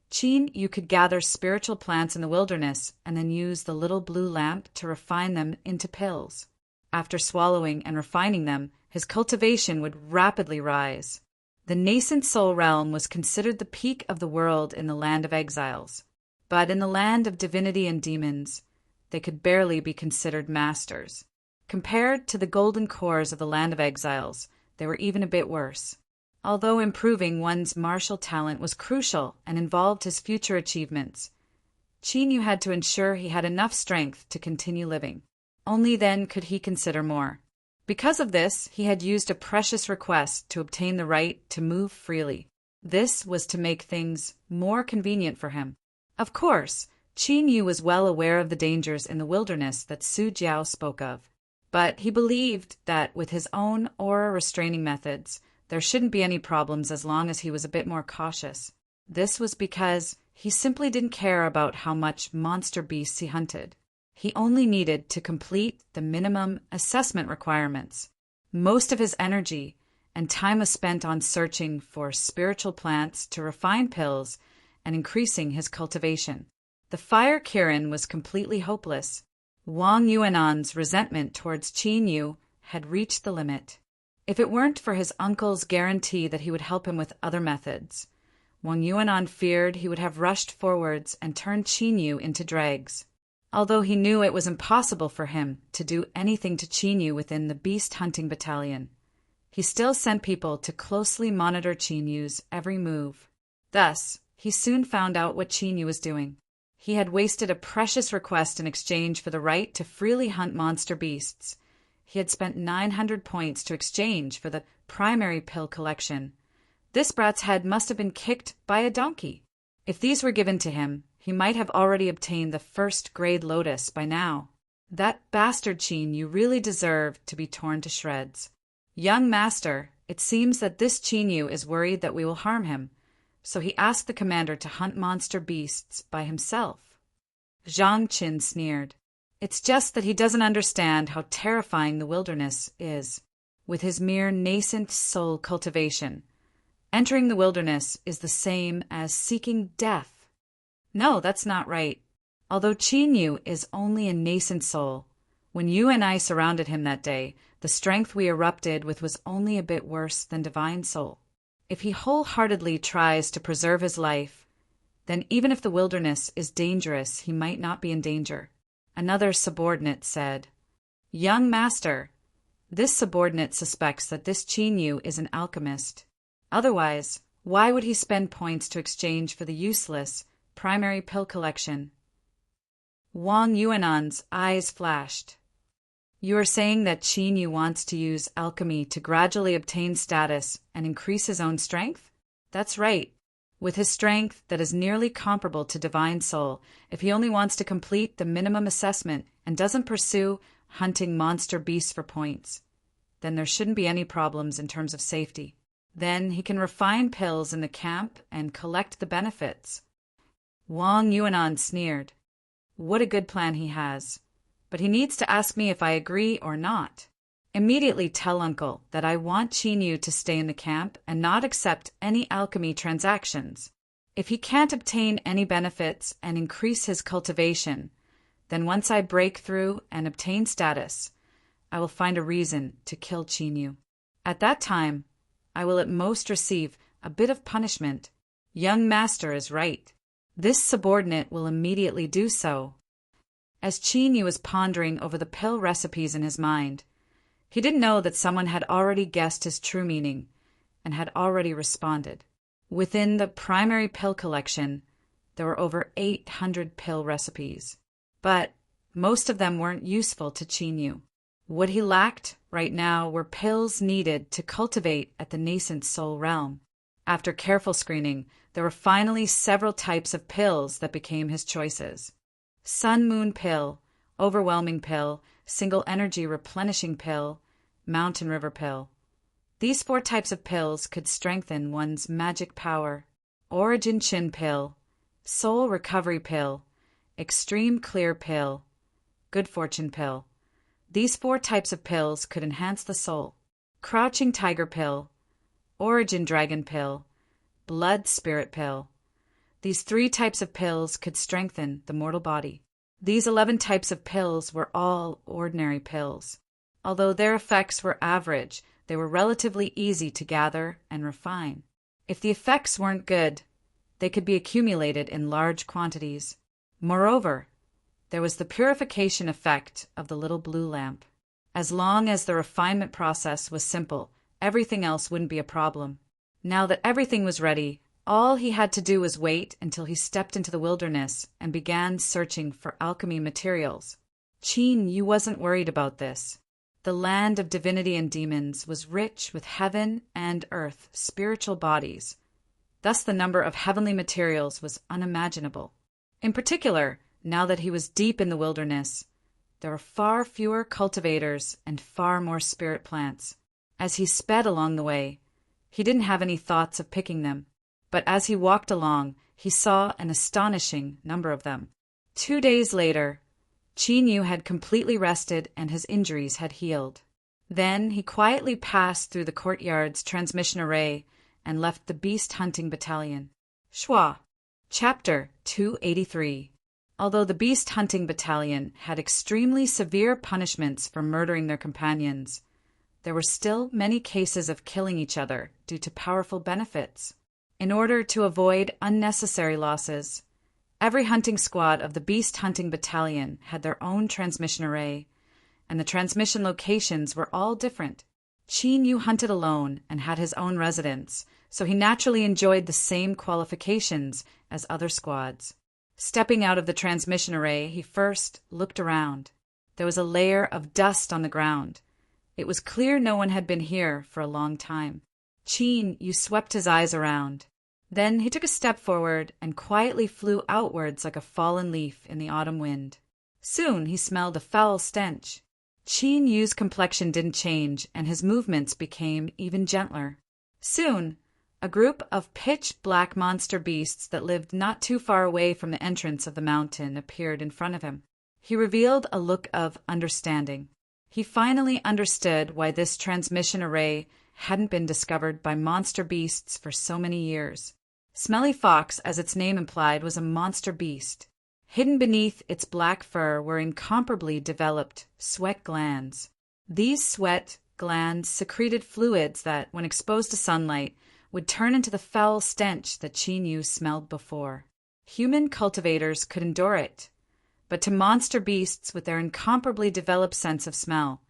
Chinyu could gather spiritual plants in the wilderness and then use the little blue lamp to refine them into pills. After swallowing and refining them, his cultivation would rapidly rise. The nascent soul realm was considered the peak of the world in the land of exiles. But in the land of divinity and demons, they could barely be considered masters. Compared to the golden cores of the land of exiles, they were even a bit worse. although improving one's martial talent was crucial and involved his future achievements. Qin Yu had to ensure he had enough strength to continue living. Only then could he consider more. Because of this, he had used a precious request to obtain the right to move freely. This was to make things more convenient for him. Of course, Qin Yu was well aware of the dangers in the wilderness that Su Jiao spoke of. But he believed that with his own aura restraining methods, there shouldn't be any problems as long as he was a bit more cautious. This was because he simply didn't care about how much monster beasts he hunted. He only needed to complete the minimum assessment requirements. Most of his energy and time was spent on searching for spiritual plants to refine pills and increasing his cultivation. The fire Kirin was completely hopeless. Wang Yuanan's resentment towards Qin Yu had reached the limit. If it weren't for his uncle's guarantee that he would help him with other methods, Wang Yuanan feared he would have rushed forwards and turned Qin Yu into dregs. Although he knew it was impossible for him to do anything to Qin Yu within the beast hunting battalion, he still sent people to closely monitor Qin Yu's every move. Thus, he soon found out what Qin Yu was doing. He had wasted a precious request in exchange for the right to freely hunt monster beasts. He had spent 900 points to exchange for the primary pill collection. This brat's head must have been kicked by a donkey. If these were given to him, he might have already obtained the first-grade lotus by now. That bastard Qin Yu really deserved to be torn to shreds. Young master, it seems that this Qin Yu is worried that we will harm him, so he asked the commander to hunt monster beasts by himself. Zhang Qin sneered. It's just that he doesn't understand how terrifying the wilderness is. With his mere nascent soul cultivation, entering the wilderness is the same as seeking death. No, that's not right. Although Qin Yu is only a nascent soul, when you and I surrounded him that day, the strength we erupted with was only a bit worse than divine soul. If he wholeheartedly tries to preserve his life, then even if the wilderness is dangerous, he might not be in danger. Another subordinate said, Young master, this subordinate suspects that this Qin Yu is an alchemist. Otherwise, why would he spend points to exchange for the useless primary pill collection? Wang Yuanan's eyes flashed. You are saying that Qin Yu wants to use alchemy to gradually obtain status and increase his own strength? That's right. With his strength that is nearly comparable to divine soul, if he only wants to complete the minimum assessment and doesn't pursue hunting monster beasts for points, then there shouldn't be any problems in terms of safety. Then he can refine pills in the camp and collect the benefits. Wang Yuanan sneered. What a good plan he has. But he needs to ask me if I agree or not. Immediately tell Uncle that I want Qin Yu to stay in the camp and not accept any alchemy transactions. If he can't obtain any benefits and increase his cultivation, then once I break through and obtain status, I will find a reason to kill Qin Yu. At that time, I will at most receive a bit of punishment. Young master is right. This subordinate will immediately do so. As Qin Yu was pondering over the pill recipes in his mind, he didn't know that someone had already guessed his true meaning and had already responded. Within the primary pill collection, there were over 800 pill recipes, but most of them weren't useful to Qin Yu. What he lacked right now were pills needed to cultivate at the nascent soul realm. After careful screening, there were finally several types of pills that became his choices. Sun Moon Pill, Overwhelming Pill, Single Energy Replenishing Pill, Mountain River Pill. These 4 types of pills could strengthen one's magic power. Origin Chin Pill, Soul Recovery Pill, Extreme Clear Pill, Good Fortune Pill. These 4 types of pills could enhance the soul. Crouching Tiger Pill, Origin Dragon Pill, Blood Spirit Pill. These 3 types of pills could strengthen the mortal body. These 11 types of pills were all ordinary pills. Although their effects were average, they were relatively easy to gather and refine. If the effects weren't good, they could be accumulated in large quantities. Moreover, there was the purification effect of the little blue lamp. As long as the refinement process was simple, everything else wouldn't be a problem. Now that everything was ready, all he had to do was wait until he stepped into the wilderness and began searching for alchemy materials. Qin Yu wasn't worried about this. The land of divinity and demons was rich with heaven and earth spiritual bodies. Thus the number of heavenly materials was unimaginable. In particular, now that he was deep in the wilderness, there were far fewer cultivators and far more spirit plants. As he sped along the way, he didn't have any thoughts of picking them, but as he walked along, he saw an astonishing number of them. 2 days later, Qin Yu had completely rested and his injuries had healed. Then he quietly passed through the courtyard's transmission array and left the beast hunting battalion. Schwa. Chapter 283. Although the beast hunting battalion had extremely severe punishments for murdering their companions, there were still many cases of killing each other due to powerful benefits. In order to avoid unnecessary losses, every hunting squad of the beast hunting battalion had their own transmission array, and the transmission locations were all different. Qin Yu hunted alone and had his own residence, so he naturally enjoyed the same qualifications as other squads. Stepping out of the transmission array, he first looked around. There was a layer of dust on the ground. It was clear no one had been here for a long time. Qin Yu swept his eyes around. Then he took a step forward and quietly flew outwards like a fallen leaf in the autumn wind. Soon he smelled a foul stench. Qin Yu's complexion didn't change, and his movements became even gentler. Soon, a group of pitch-black monster beasts that lived not too far away from the entrance of the mountain appeared in front of him. He revealed a look of understanding. He finally understood why this transmission array hadn't been discovered by monster beasts for so many years. Smelly Fox, as its name implied, was a monster beast. Hidden beneath its black fur were incomparably developed sweat glands. These sweat glands secreted fluids that, when exposed to sunlight, would turn into the foul stench that Qin Yu smelled before. Human cultivators could endure it, but to monster beasts with their incomparably developed sense of smell,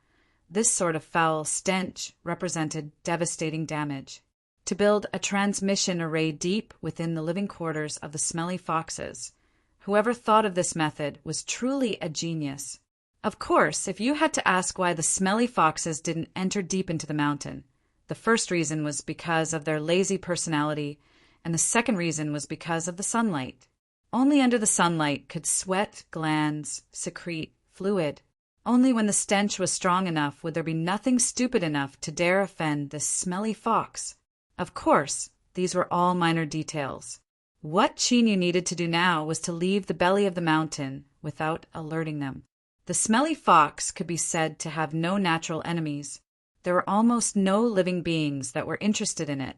this sort of foul stench represented devastating damage. To build a transmission array deep within the living quarters of the smelly foxes, whoever thought of this method was truly a genius. Of course, if you had to ask why the smelly foxes didn't enter deep into the mountain, the first reason was because of their lazy personality, and the second reason was because of the sunlight. Only under the sunlight could sweat glands secrete fluid. Only when the stench was strong enough would there be nothing stupid enough to dare offend this smelly fox. Of course, these were all minor details. What Qin Yu needed to do now was to leave the belly of the mountain without alerting them. The smelly fox could be said to have no natural enemies. There were almost no living beings that were interested in it.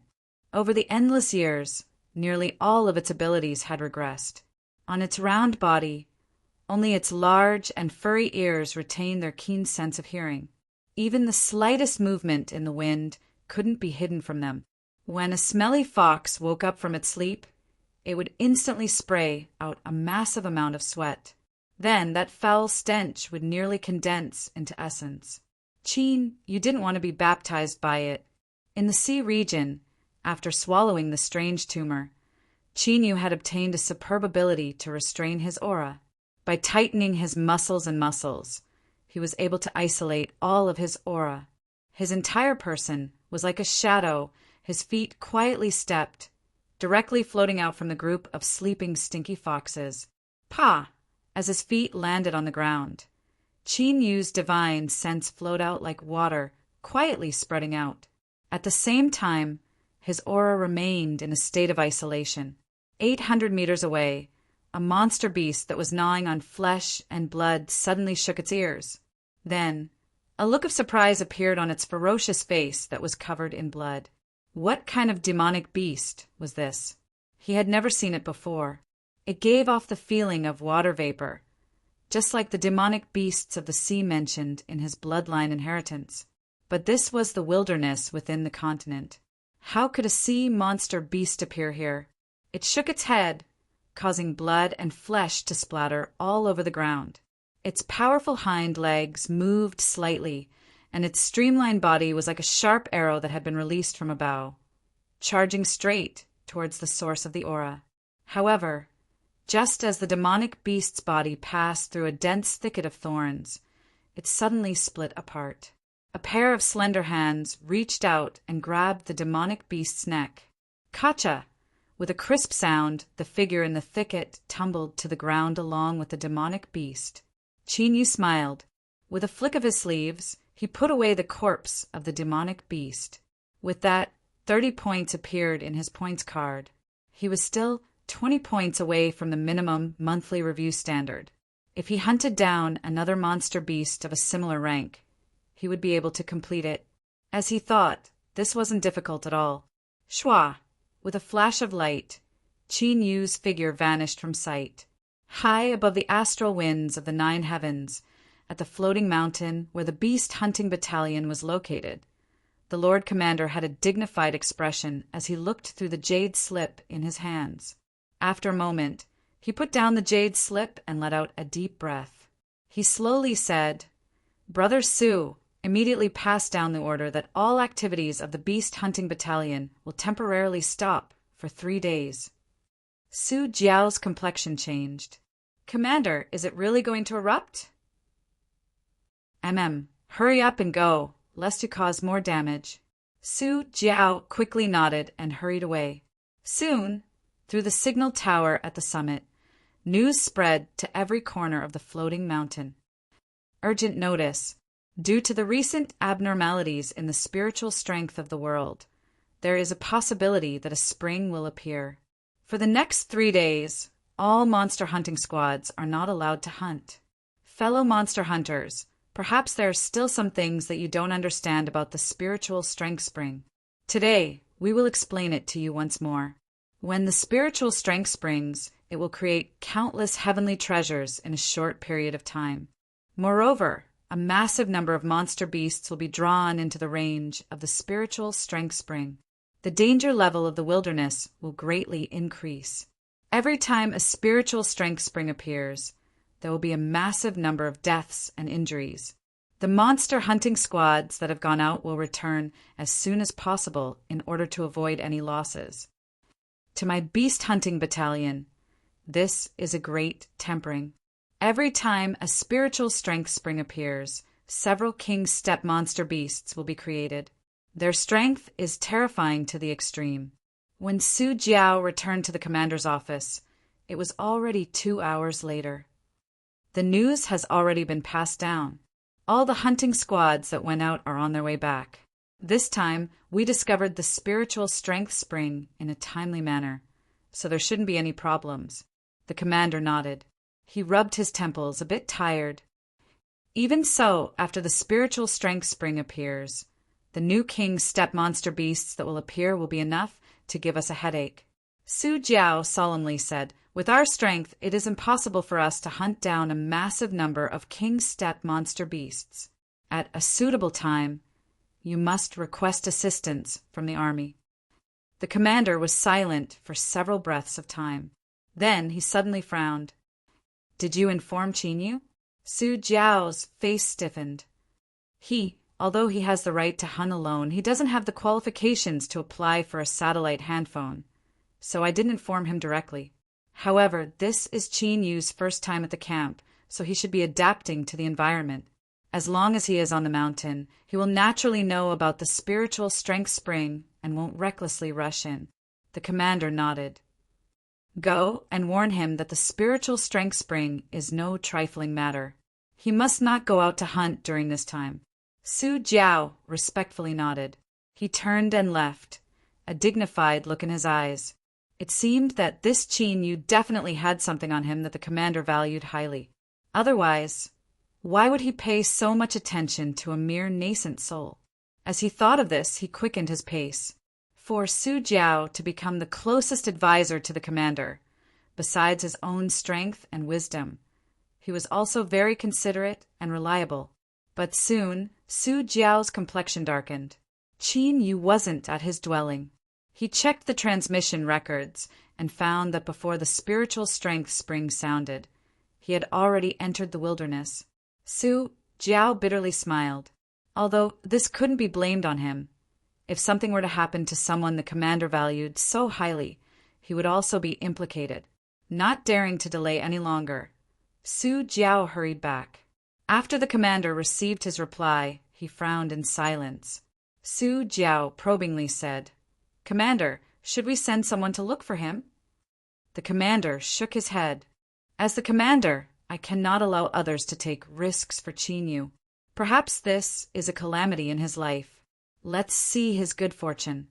Over the endless years, nearly all of its abilities had regressed. On its round body, only its large and furry ears retained their keen sense of hearing. Even the slightest movement in the wind couldn't be hidden from them. When a smelly fox woke up from its sleep, it would instantly spray out a massive amount of sweat. Then that foul stench would nearly condense into essence. Qin Yu didn't want to be baptized by it. In the sea region, after swallowing the strange tumor, Qin Yu had obtained a superb ability to restrain his aura. By tightening his muscles, he was able to isolate all of his aura. His entire person was like a shadow. His feet quietly stepped, directly floating out from the group of sleeping stinky foxes. Pa! As his feet landed on the ground, Qin Yu's divine sense flowed out like water, quietly spreading out. At the same time, his aura remained in a state of isolation. 800 meters away, a monster beast that was gnawing on flesh and blood suddenly shook its ears. Then, a look of surprise appeared on its ferocious face that was covered in blood. What kind of demonic beast was this? He had never seen it before. It gave off the feeling of water vapor, just like the demonic beasts of the sea mentioned in his bloodline inheritance. But this was the wilderness within the continent. How could a sea monster beast appear here? It shook its head, causing blood and flesh to splatter all over the ground. Its powerful hind legs moved slightly, and its streamlined body was like a sharp arrow that had been released from a bow. charging straight towards the source of the aura. However, just as the demonic beast's body passed through a dense thicket of thorns, it suddenly split apart. A pair of slender hands reached out and grabbed the demonic beast's neck. Kacha! With a crisp sound, the figure in the thicket tumbled to the ground along with the demonic beast. Chinyu smiled. With a flick of his sleeves, he put away the corpse of the demonic beast. With that, 30 points appeared in his points card. He was still 20 points away from the minimum monthly review standard. If he hunted down another monster beast of a similar rank, he would be able to complete it. As he thought, this wasn't difficult at all. Shwa! With a flash of light, Qin Yu's figure vanished from sight. High above the astral winds of the 9 heavens, at the floating mountain where the beast hunting battalion was located, the Lord Commander had a dignified expression as he looked through the jade slip in his hands. After a moment, he put down the jade slip and let out a deep breath. He slowly said, "Brother Su, immediately pass down the order that all activities of the beast hunting battalion will temporarily stop for 3 days." Su Jiao's complexion changed. "Commander, is it really going to erupt?" Hurry up and go, lest you cause more damage." Su Jiao quickly nodded and hurried away. Soon, through the signal tower at the summit, news spread to every corner of the floating mountain. Urgent notice. Due to the recent abnormalities in the spiritual strength of the world, there is a possibility that a spring will appear. For the next 3 days, all monster hunting squads are not allowed to hunt. Fellow monster hunters, perhaps there are still some things that you don't understand about the spiritual strength spring. Today, we will explain it to you once more. When the spiritual strength springs, it will create countless heavenly treasures in a short period of time. Moreover, a massive number of monster beasts will be drawn into the range of the spiritual strength spring. The danger level of the wilderness will greatly increase. Every time a spiritual strength spring appears, there will be a massive number of deaths and injuries. The monster hunting squads that have gone out will return as soon as possible in order to avoid any losses. To my beast hunting battalion, this is a great tempering. Every time a spiritual strength spring appears, several king step monster beasts will be created. Their strength is terrifying to the extreme. When Su Jiao returned to the commander's office, it was already 2 hours later. The news has already been passed down. All the hunting squads that went out are on their way back. This time, we discovered the spiritual strength spring in a timely manner, so there shouldn't be any problems. The commander nodded. He rubbed his temples, a bit tired. Even so, after the spiritual strength spring appears, the new king step monster beasts that will appear will be enough to give us a headache. Su Jiao solemnly said, "With our strength, it is impossible for us to hunt down a massive number of king step monster beasts. At a suitable time, you must request assistance from the army." The commander was silent for several breaths of time. Then he suddenly frowned. "Did you inform Qinyu?" Su Jiao's face stiffened. Although he has the right to hunt alone, he doesn't have the qualifications to apply for a satellite handphone, so I didn't inform him directly. However, this is Qin Yu's first time at the camp, so he should be adapting to the environment. As long as he is on the mountain, he will naturally know about the spiritual strength spring and won't recklessly rush in. The commander nodded. "Go and warn him that the spiritual strength spring is no trifling matter. He must not go out to hunt during this time." Su Jiao respectfully nodded. He turned and left, a dignified look in his eyes. It seemed that this Qin Yu definitely had something on him that the commander valued highly. Otherwise, why would he pay so much attention to a mere nascent soul? As he thought of this, he quickened his pace. For Su Jiao to become the closest advisor to the commander, besides his own strength and wisdom, he was also very considerate and reliable. But soon, Su Jiao's complexion darkened. Qin Yu wasn't at his dwelling. He checked the transmission records and found that before the spiritual strength spring sounded, he had already entered the wilderness. Su Jiao bitterly smiled. Although this couldn't be blamed on him, If something were to happen to someone the commander valued so highly, he would also be implicated. Not daring to delay any longer, Su Jiao hurried back. After the commander received his reply, he frowned in silence. Su Jiao probingly said, "Commander, should we send someone to look for him?" The commander shook his head. "As the commander, I cannot allow others to take risks for Qin Yu. Perhaps this is a calamity in his life. Let's see his good fortune."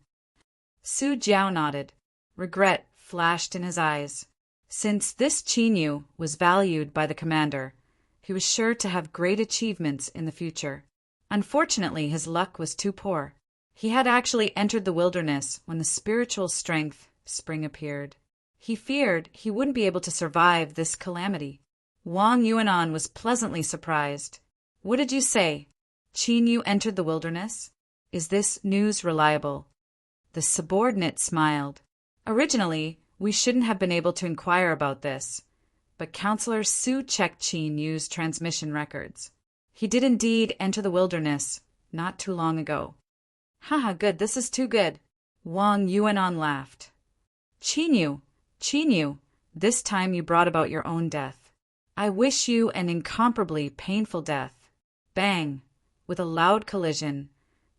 Su Jiao nodded. Regret flashed in his eyes. Since this Qin Yu was valued by the commander, he was sure to have great achievements in the future. Unfortunately, his luck was too poor. He had actually entered the wilderness when the spiritual strength spring appeared. He feared he wouldn't be able to survive this calamity. Wang Yuanan was pleasantly surprised. "What did you say? Qin Yu entered the wilderness? Is this news reliable?" The subordinate smiled. "Originally, we shouldn't have been able to inquire about this, but Counselor Su checked Qin Yu's transmission records. He did indeed enter the wilderness not too long ago." "Haha, good, this is too good." Wang Yuanan laughed. Qin Yu, this time you brought about your own death. I wish you an incomparably painful death." Bang! With a loud collision,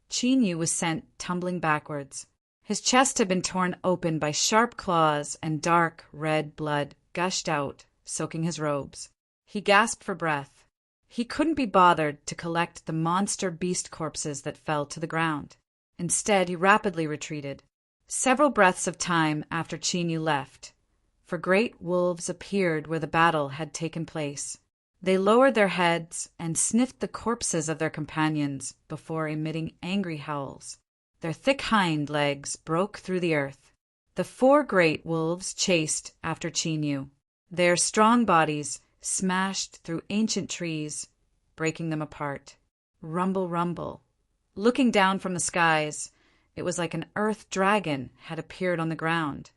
Qin Yu was sent tumbling backwards. His chest had been torn open by sharp claws, and dark red blood gushed out, soaking his robes. He gasped for breath. He couldn't be bothered to collect the monster beast corpses that fell to the ground. Instead, he rapidly retreated. Several breaths of time after Qin Yu left, for great wolves appeared where the battle had taken place. They lowered their heads and sniffed the corpses of their companions before emitting angry howls. Their thick hind legs broke through the earth. The 4 great wolves chased after Qin Yu. Their strong bodies smashed through ancient trees, breaking them apart. Rumble, rumble. Looking down from the skies, it was like an earth dragon had appeared on the ground,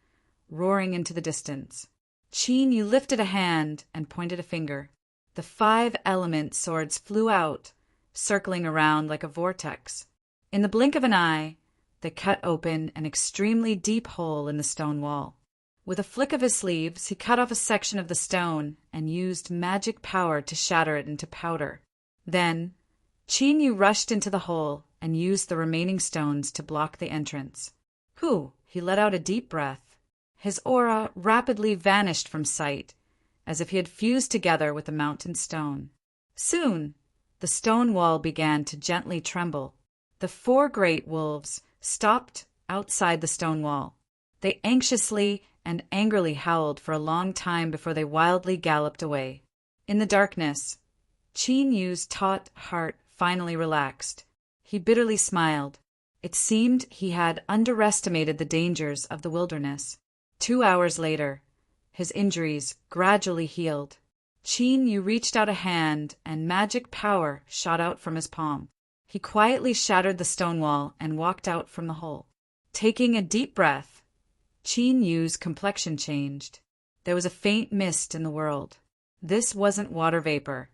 roaring into the distance. Qin Yu lifted a hand and pointed a finger. The 5 element swords flew out, circling around like a vortex. In the blink of an eye, they cut open an extremely deep hole in the stone wall. With a flick of his sleeves, he cut off a section of the stone and used magic power to shatter it into powder. Then, Qin Yu rushed into the hole and used the remaining stones to block the entrance. Whew! He let out a deep breath. His aura rapidly vanished from sight, as if he had fused together with the mountain stone. Soon, the stone wall began to gently tremble. The 4 great wolves stopped outside the stone wall. They anxiously and angrily howled for a long time before they wildly galloped away. In the darkness, Qin Yu's taut heart finally relaxed. He bitterly smiled. It seemed he had underestimated the dangers of the wilderness. 2 hours later, his injuries gradually healed. Qin Yu reached out a hand, and magic power shot out from his palm. He quietly shattered the stone wall and walked out from the hole. Taking a deep breath, Qin Yu's complexion changed. There was a faint mist in the world. This wasn't water vapor,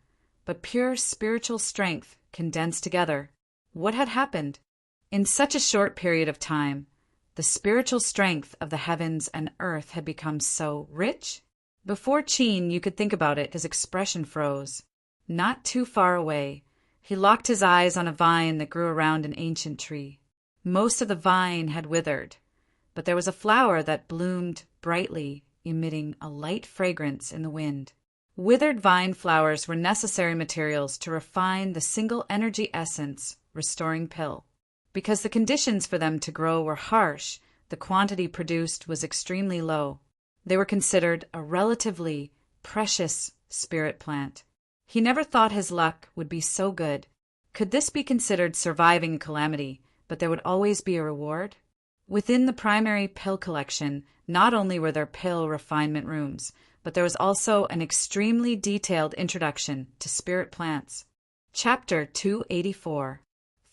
but pure spiritual strength condensed together. What had happened? In such a short period of time, the spiritual strength of the heavens and earth had become so rich. Before Qin Yu could think about it, his expression froze. Not too far away, he locked his eyes on a vine that grew around an ancient tree. Most of the vine had withered, but there was a flower that bloomed brightly, emitting a light fragrance in the wind. Withered vine flowers were necessary materials to refine the single energy essence restoring pill. Because the conditions for them to grow were harsh, the quantity produced was extremely low. They were considered a relatively precious spirit plant. He never thought his luck would be so good. Could this be considered surviving a calamity, but there would always be a reward? Within the primary pill collection, not only were there pill refinement rooms, but there was also an extremely detailed introduction to spirit plants. Chapter 284.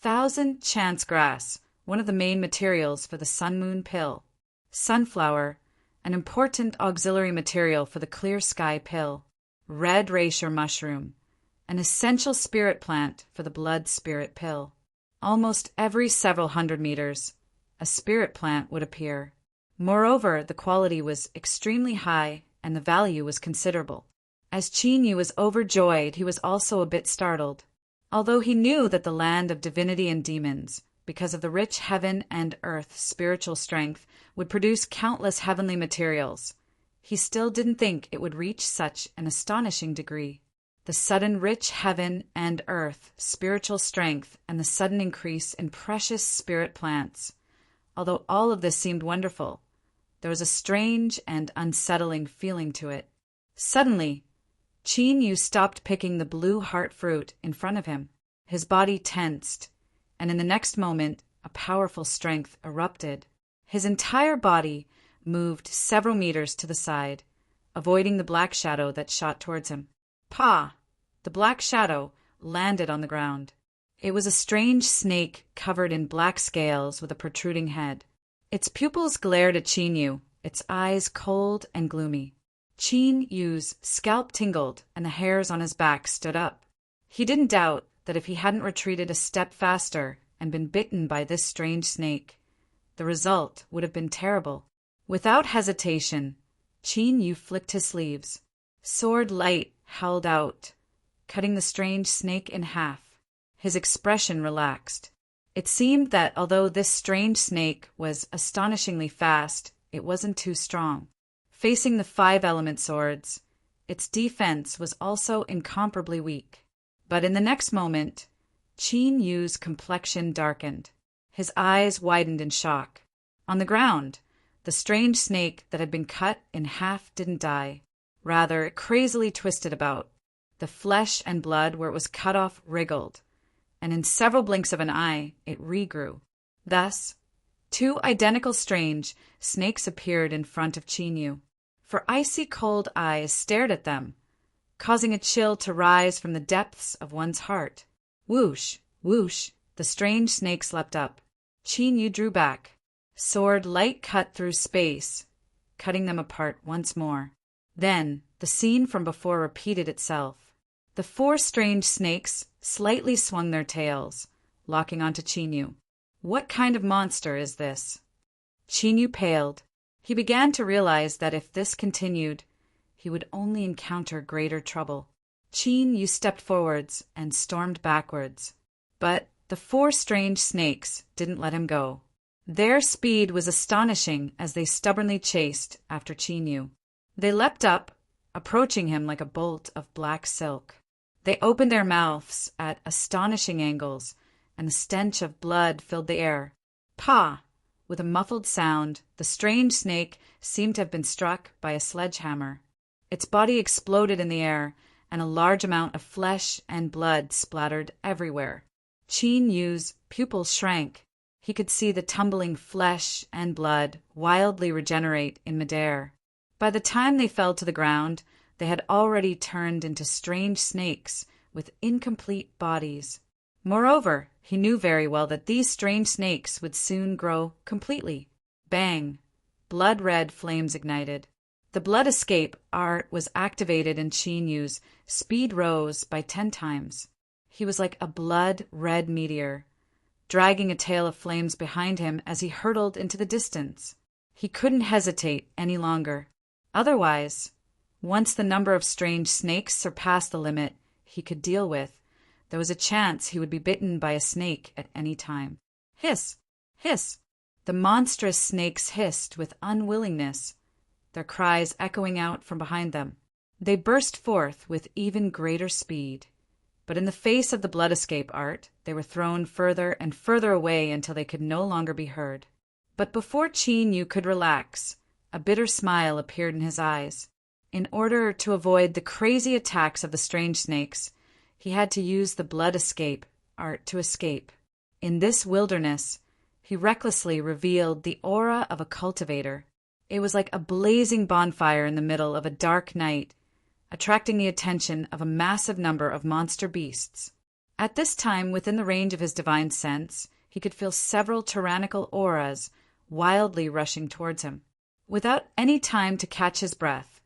Thousand Chance Grass, one of the main materials for the Sun Moon pill. Sunflower, an important auxiliary material for the Clear Sky pill. Red Rasher mushroom, an essential spirit plant for the Blood Spirit pill. Almost every several hundred meters, a spirit plant would appear. Moreover, the quality was extremely high and the value was considerable. As Qin Yu was overjoyed, he was also a bit startled. Although he knew that the land of divinity and demons, because of the rich heaven and earth spiritual strength, would produce countless heavenly materials, he still didn't think it would reach such an astonishing degree. The sudden rich heaven and earth spiritual strength and the sudden increase in precious spirit plants. Although all of this seemed wonderful, there was a strange and unsettling feeling to it. Suddenly, Qin Yu stopped picking the blue heart fruit in front of him. His body tensed, and in the next moment, a powerful strength erupted. His entire body moved several meters to the side, avoiding the black shadow that shot towards him. Pa! The black shadow landed on the ground. It was a strange snake covered in black scales with a protruding head. Its pupils glared at Qin Yu, its eyes cold and gloomy. Qin Yu's scalp tingled and the hairs on his back stood up. He didn't doubt that if he hadn't retreated a step faster and been bitten by this strange snake, the result would have been terrible. Without hesitation, Qin Yu flicked his sleeves. Sword light held out, cutting the strange snake in half. His expression relaxed. It seemed that although this strange snake was astonishingly fast, it wasn't too strong. Facing the 5-element swords, its defense was also incomparably weak. But in the next moment, Qin Yu's complexion darkened. His eyes widened in shock. On the ground, the strange snake that had been cut in half didn't die. Rather, it crazily twisted about. The flesh and blood where it was cut off wriggled, and in several blinks of an eye, it regrew. Thus, 2 identical strange snakes appeared in front of Qin Yu, for icy cold eyes stared at them, causing a chill to rise from the depths of one's heart. Whoosh, whoosh, the strange snakes leapt up. Qin Yu drew back. Sword light cut through space, cutting them apart once more. Then, the scene from before repeated itself. The 4 strange snakes slightly swung their tails, locking onto Qin Yu. What kind of monster is this? Qin Yu paled. He began to realize that if this continued, he would only encounter greater trouble. Qin Yu stepped forwards and stormed backwards. But the 4 strange snakes didn't let him go. Their speed was astonishing as they stubbornly chased after Qin Yu. They leapt up, approaching him like a bolt of black silk. They opened their mouths at astonishing angles, and the stench of blood filled the air. Pa! With a muffled sound, the strange snake seemed to have been struck by a sledgehammer. Its body exploded in the air, and a large amount of flesh and blood splattered everywhere. Qin Yu's pupils shrank. He could see the tumbling flesh and blood wildly regenerate in midair. By the time they fell to the ground, they had already turned into strange snakes with incomplete bodies. Moreover, he knew very well that these strange snakes would soon grow completely. Bang! Blood-red flames ignited. The blood escape art was activated in Qin Yu's. Speed rose by 10 times. He was like a blood-red meteor, dragging a tail of flames behind him as he hurtled into the distance. He couldn't hesitate any longer. Otherwise, once the number of strange snakes surpassed the limit he could deal with, there was a chance he would be bitten by a snake at any time. Hiss! Hiss! The monstrous snakes hissed with unwillingness, their cries echoing out from behind them. They burst forth with even greater speed. But in the face of the blood escape art, they were thrown further and further away until they could no longer be heard. But before Qin Yu could relax, a bitter smile appeared in his eyes. In order to avoid the crazy attacks of the strange snakes, he had to use the blood escape art to escape. In this wilderness, he recklessly revealed the aura of a cultivator. It was like a blazing bonfire in the middle of a dark night, attracting the attention of a massive number of monster beasts. At this time, within the range of his divine sense, he could feel several tyrannical auras wildly rushing towards him. Without any time to catch his breath,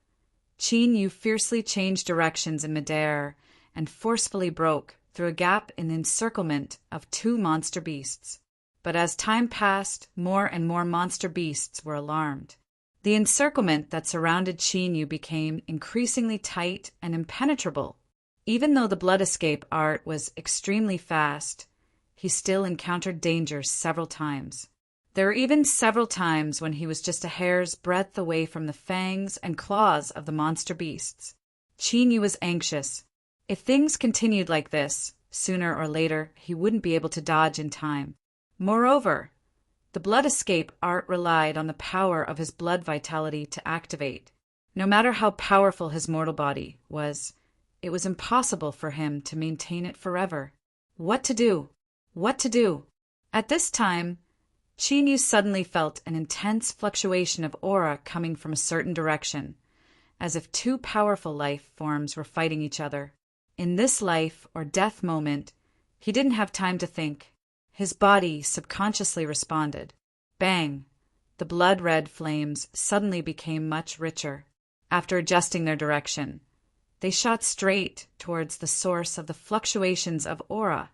Qin Yu fiercely changed directions in midair and forcefully broke through a gap in the encirclement of two monster beasts. But as time passed, more and more monster beasts were alarmed. The encirclement that surrounded Chinyu became increasingly tight and impenetrable. Even though the blood escape art was extremely fast, he still encountered dangers several times. There were even several times when he was just a hair's breadth away from the fangs and claws of the monster beasts. Chinyu was anxious. If things continued like this, sooner or later he wouldn't be able to dodge in time. Moreover, the blood escape art relied on the power of his blood vitality to activate. No matter how powerful his mortal body was, it was impossible for him to maintain it forever. What to do? What to do? At this time, Chinyu suddenly felt an intense fluctuation of aura coming from a certain direction, as if two powerful life forms were fighting each other. In this life or death moment, he didn't have time to think. His body subconsciously responded. Bang! The blood-red flames suddenly became much richer. After adjusting their direction, they shot straight towards the source of the fluctuations of aura.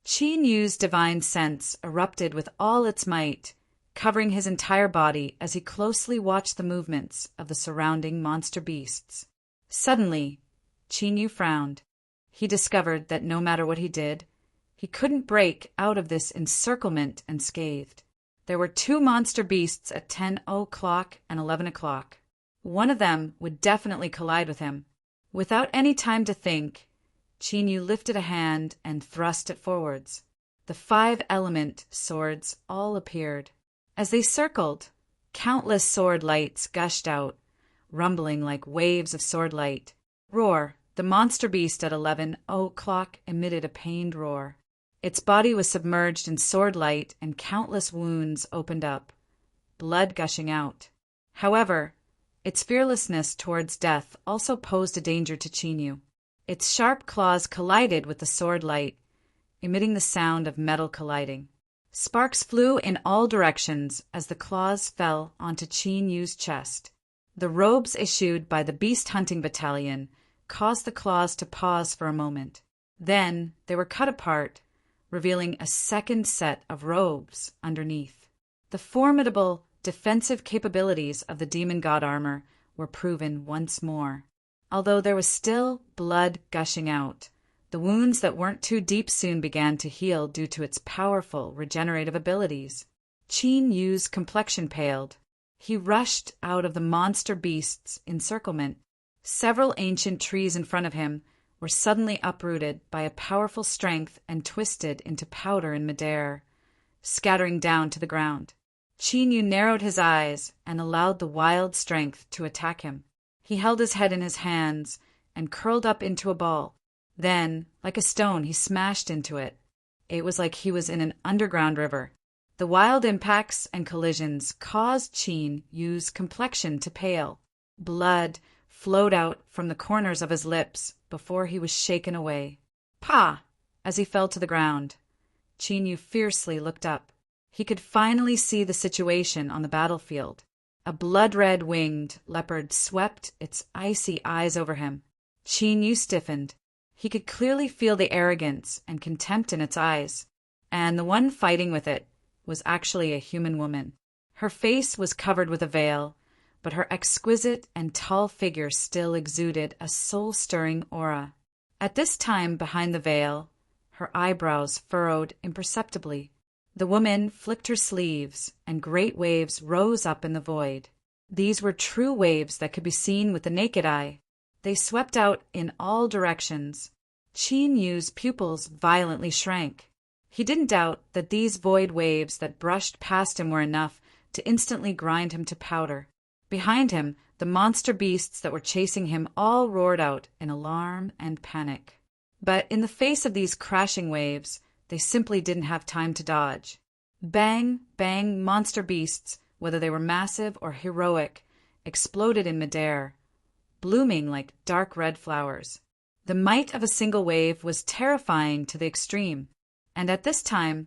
Chinyu's divine sense erupted with all its might, covering his entire body as he closely watched the movements of the surrounding monster beasts. Suddenly, Chinyu frowned. He discovered that no matter what he did, he couldn't break out of this encirclement unscathed. There were two monster beasts at 10 o'clock and 11 o'clock. One of them would definitely collide with him. Without any time to think, Chinyu lifted a hand and thrust it forwards. The 5-element swords all appeared. As they circled, countless sword lights gushed out, rumbling like waves of sword light. Roar! The monster beast at 11 o'clock emitted a pained roar. Its body was submerged in sword light and countless wounds opened up, blood gushing out. However, its fearlessness towards death also posed a danger to Chinyu. Its sharp claws collided with the sword light, emitting the sound of metal colliding. Sparks flew in all directions as the claws fell onto Chinyu's chest. The robes issued by the Beast Hunting Battalion caused the claws to pause for a moment. Then they were cut apart, revealing a second set of robes underneath. The formidable defensive capabilities of the demon god armor were proven once more. Although there was still blood gushing out, the wounds that weren't too deep soon began to heal due to its powerful regenerative abilities. Chinyu's complexion paled. He rushed out of the monster beast's encirclement. Several ancient trees in front of him were suddenly uprooted by a powerful strength and twisted into powder in midair, scattering down to the ground. Chinyu narrowed his eyes and allowed the wild strength to attack him. He held his head in his hands and curled up into a ball. Then, like a stone, he smashed into it. It was like he was in an underground river. The wild impacts and collisions caused Chinyu's complexion to pale. Blood flowed out from the corners of his lips before he was shaken away. Pah! As he fell to the ground, Chinyu fiercely looked up. He could finally see the situation on the battlefield. A blood-red winged leopard swept its icy eyes over him. Chinyu stiffened. He could clearly feel the arrogance and contempt in its eyes, and the one fighting with it was actually a human woman. Her face was covered with a veil, but her exquisite and tall figure still exuded a soul-stirring aura. At this time, behind the veil, her eyebrows furrowed imperceptibly. The woman flicked her sleeves, and great waves rose up in the void. These were true waves that could be seen with the naked eye. They swept out in all directions. Chinyu's pupils violently shrank. He didn't doubt that these void waves that brushed past him were enough to instantly grind him to powder. Behind him, the monster beasts that were chasing him all roared out in alarm and panic. But in the face of these crashing waves, they simply didn't have time to dodge. Bang, bang, monster beasts, whether they were massive or heroic, exploded in midair, blooming like dark red flowers. The might of a single wave was terrifying to the extreme, and at this time,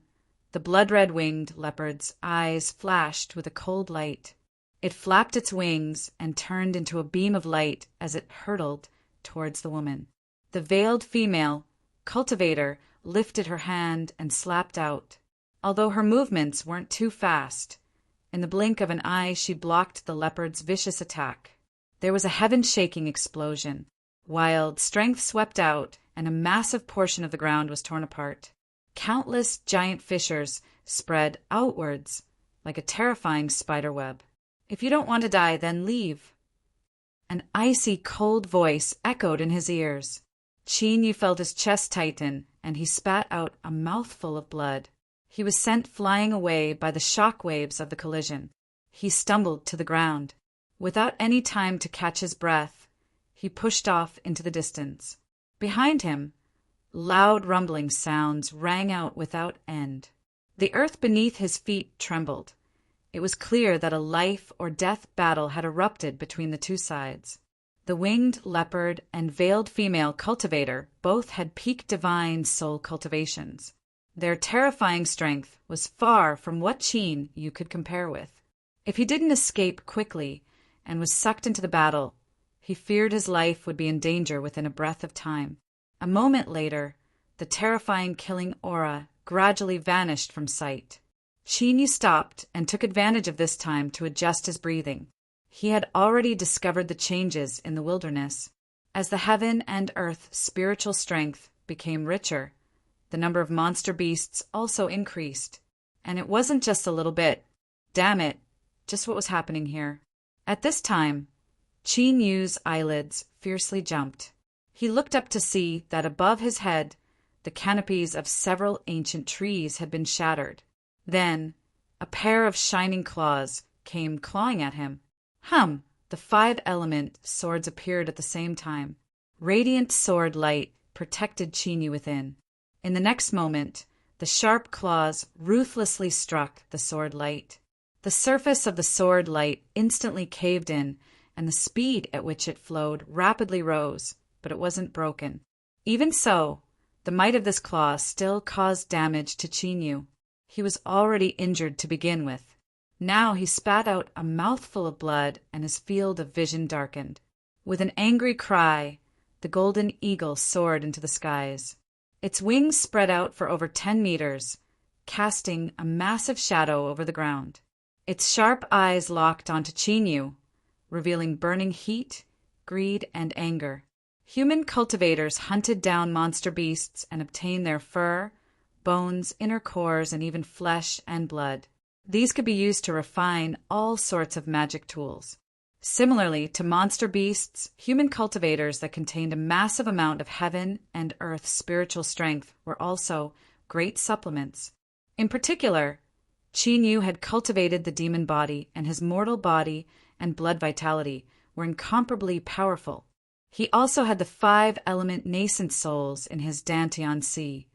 the blood-red winged leopard's eyes flashed with a cold light. It flapped its wings and turned into a beam of light as it hurtled towards the woman. The veiled female Cultivator lifted her hand and slapped out. Although her movements weren't too fast, in the blink of an eye she blocked the leopard's vicious attack. There was a heaven-shaking explosion. Wild strength swept out, and a massive portion of the ground was torn apart. Countless giant fissures spread outwards like a terrifying spiderweb. "If you don't want to die, then leave." An icy cold voice echoed in his ears. Chinyu felt his chest tighten, and he spat out a mouthful of blood. He was sent flying away by the shock waves of the collision. He stumbled to the ground. Without any time to catch his breath, he pushed off into the distance. Behind him, loud rumbling sounds rang out without end. The earth beneath his feet trembled. It was clear that a life-or-death battle had erupted between the two sides. The winged leopard and veiled female cultivator both had peak divine soul cultivations. Their terrifying strength was far from what Chinyu could compare with. If he didn't escape quickly and was sucked into the battle, he feared his life would be in danger within a breath of time. A moment later, the terrifying killing aura gradually vanished from sight. Chinyu stopped and took advantage of this time to adjust his breathing. He had already discovered the changes in the wilderness. As the heaven and earth spiritual strength became richer, the number of monster beasts also increased. And it wasn't just a little bit. Damn it, just what was happening here. At this time, Chinyu's eyelids fiercely jumped. He looked up to see that above his head, the canopies of several ancient trees had been shattered. Then, a pair of shining claws came clawing at him. The 5-element swords appeared at the same time. Radiant sword light protected Chinyu within. In the next moment, the sharp claws ruthlessly struck the sword light. The surface of the sword light instantly caved in, and the speed at which it flowed rapidly rose, but it wasn't broken. Even so, the might of this claw still caused damage to Chinyu. He was already injured to begin with. Now he spat out a mouthful of blood, and his field of vision darkened. With an angry cry, the golden eagle soared into the skies. Its wings spread out for over 10 meters, casting a massive shadow over the ground. Its sharp eyes locked onto Chinyu, revealing burning heat, greed, and anger. Human cultivators hunted down monster beasts and obtained their fur, bones, inner cores, and even flesh and blood. These could be used to refine all sorts of magic tools. Similarly to monster beasts, human cultivators that contained a massive amount of heaven and earth spiritual strength were also great supplements. In particular, Chinyu had cultivated the demon body, and his mortal body and blood vitality were incomparably powerful. He also had the 5-element nascent souls in his Dantian Sea.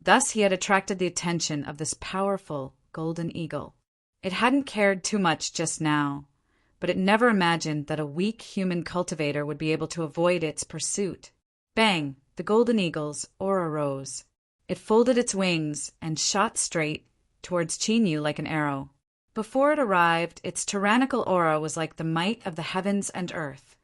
Thus he had attracted the attention of this powerful golden eagle. It hadn't cared too much just now, but it never imagined that a weak human cultivator would be able to avoid its pursuit. Bang! The golden eagle's aura rose. It folded its wings and shot straight towards Chinyu like an arrow. Before it arrived, its tyrannical aura was like the might of the heavens and earth,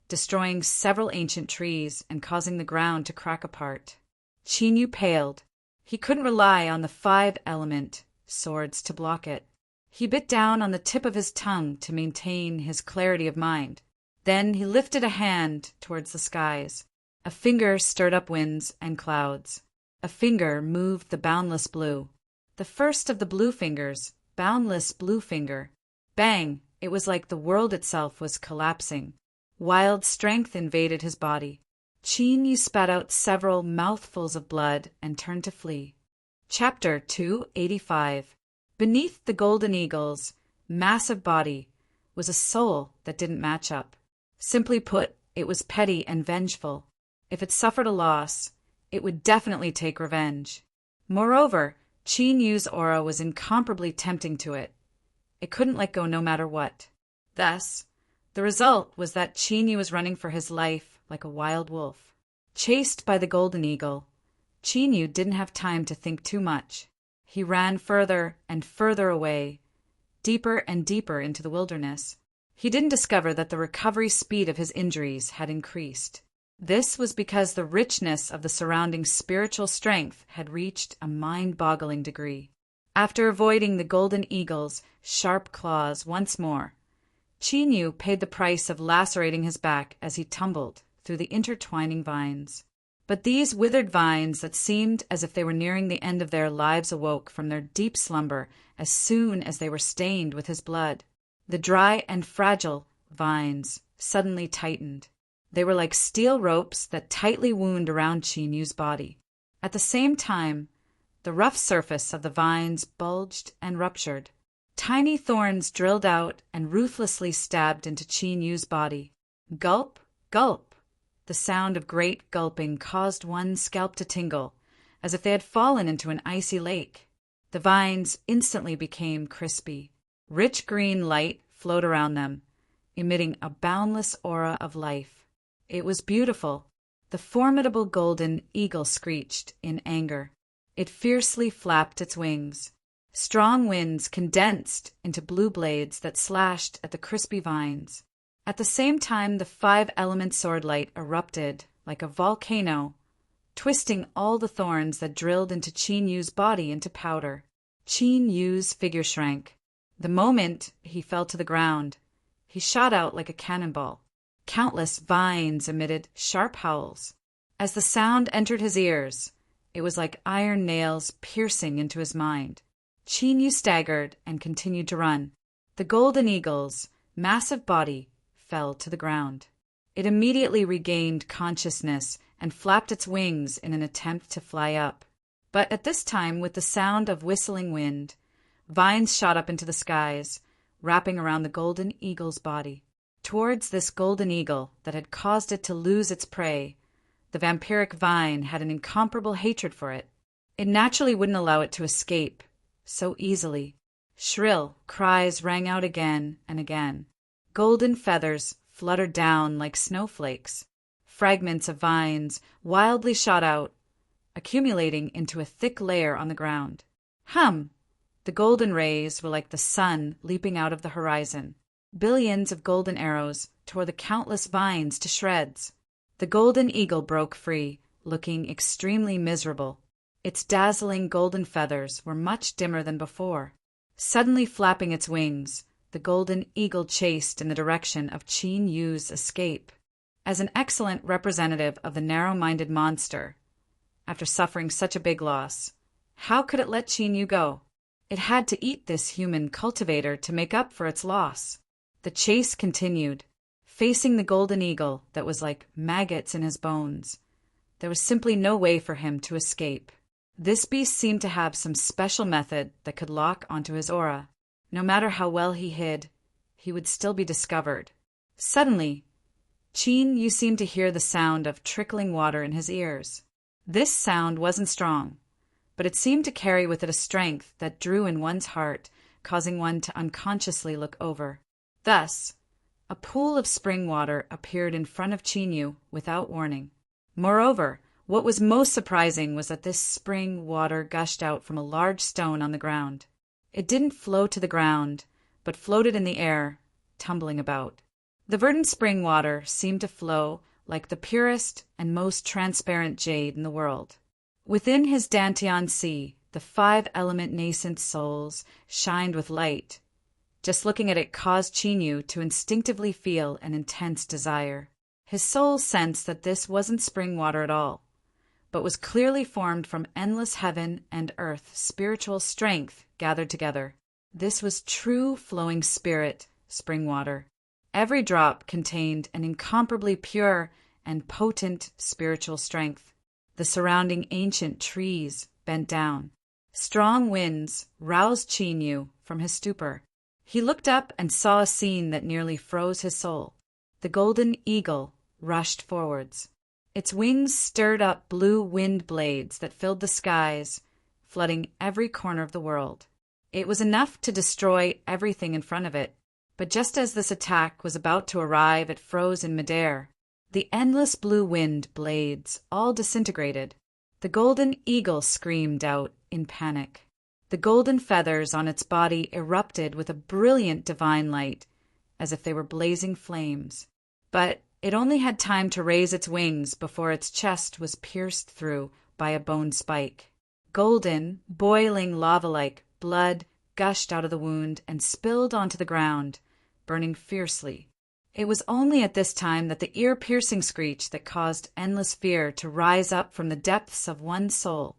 destroying several ancient trees and causing the ground to crack apart. Chinyu paled. He couldn't rely on the 5-element swords to block it. He bit down on the tip of his tongue to maintain his clarity of mind. Then he lifted a hand towards the skies. A finger stirred up winds and clouds. A finger moved the boundless blue. The first of the blue fingers, boundless blue finger. Bang! It was like the world itself was collapsing. Wild strength invaded his body. Chinyu spat out several mouthfuls of blood and turned to flee. Chapter 285. Beneath the golden eagle's massive body was a soul that didn't match up. Simply put, it was petty and vengeful. If it suffered a loss, it would definitely take revenge. Moreover, Chinyu's aura was incomparably tempting to it. It couldn't let go no matter what. Thus, the result was that Chinyu was running for his life like a wild wolf. Chased by the golden eagle, Chinyu didn't have time to think too much. He ran further and further away, deeper and deeper into the wilderness. He didn't discover that the recovery speed of his injuries had increased. This was because the richness of the surrounding spiritual strength had reached a mind-boggling degree. After avoiding the golden eagle's sharp claws once more, Chinyu paid the price of lacerating his back as he tumbled through the intertwining vines. But these withered vines that seemed as if they were nearing the end of their lives awoke from their deep slumber as soon as they were stained with his blood. The dry and fragile vines suddenly tightened. They were like steel ropes that tightly wound around Chinyu's body. At the same time, the rough surface of the vines bulged and ruptured. Tiny thorns drilled out and ruthlessly stabbed into Chinyu's body. Gulp, gulp. The sound of great gulping caused one's scalp to tingle, as if they had fallen into an icy lake. The vines instantly became crispy. Rich green light flowed around them, emitting a boundless aura of life. It was beautiful. The formidable golden eagle screeched in anger. It fiercely flapped its wings. Strong winds condensed into blue blades that slashed at the crispy vines. At the same time, the five-element swordlight erupted like a volcano, twisting all the thorns that drilled into Chinyu's body into powder. Chinyu's figure shrank. The moment he fell to the ground, he shot out like a cannonball. Countless vines emitted sharp howls. As the sound entered his ears, it was like iron nails piercing into his mind. Chinyu staggered and continued to run. The golden eagle's massive body fell to the ground. It immediately regained consciousness and flapped its wings in an attempt to fly up. But at this time, with the sound of whistling wind, vines shot up into the skies, wrapping around the golden eagle's body. Towards this golden eagle that had caused it to lose its prey, the vampiric vine had an incomparable hatred for it. It naturally wouldn't allow it to escape so easily. Shrill cries rang out again and again. Golden feathers fluttered down like snowflakes. Fragments of vines wildly shot out, accumulating into a thick layer on the ground. Hum! The golden rays were like the sun leaping out of the horizon. Billions of golden arrows tore the countless vines to shreds. The golden eagle broke free, looking extremely miserable. Its dazzling golden feathers were much dimmer than before. Suddenly flapping its wings, the golden eagle chased in the direction of Chinyu's escape. As an excellent representative of the narrow-minded monster, after suffering such a big loss, how could it let Chinyu go? It had to eat this human cultivator to make up for its loss. The chase continued, facing the golden eagle that was like maggots in his bones. There was simply no way for him to escape. This beast seemed to have some special method that could lock onto his aura. No matter how well he hid, he would still be discovered. Suddenly, Chinyu seemed to hear the sound of trickling water in his ears. This sound wasn't strong, but it seemed to carry with it a strength that drew in one's heart, causing one to unconsciously look over. Thus, a pool of spring water appeared in front of Chinyu without warning. Moreover, what was most surprising was that this spring water gushed out from a large stone on the ground. It didn't flow to the ground, but floated in the air, tumbling about. The verdant spring water seemed to flow like the purest and most transparent jade in the world. Within his Dantian sea, the five-element nascent souls shined with light. Just looking at it caused Chinyu to instinctively feel an intense desire. His soul sensed that this wasn't spring water at all, but was clearly formed from endless heaven and earth spiritual strength gathered together. This was true flowing spirit spring water. Every drop contained an incomparably pure and potent spiritual strength. The surrounding ancient trees bent down. Strong winds roused Chinyu from his stupor. He looked up and saw a scene that nearly froze his soul. The golden eagle rushed forwards. Its wings stirred up blue wind blades that filled the skies, flooding every corner of the world. It was enough to destroy everything in front of it, but just as this attack was about to arrive, it froze in midair. The endless blue wind blades all disintegrated. The golden eagle screamed out in panic. The golden feathers on its body erupted with a brilliant divine light, as if they were blazing flames. But It only had time to raise its wings before its chest was pierced through by a bone spike. Golden, boiling lava-like blood gushed out of the wound and spilled onto the ground, burning fiercely. It was only at this time that the ear-piercing screech that caused endless fear to rise up from the depths of one's soul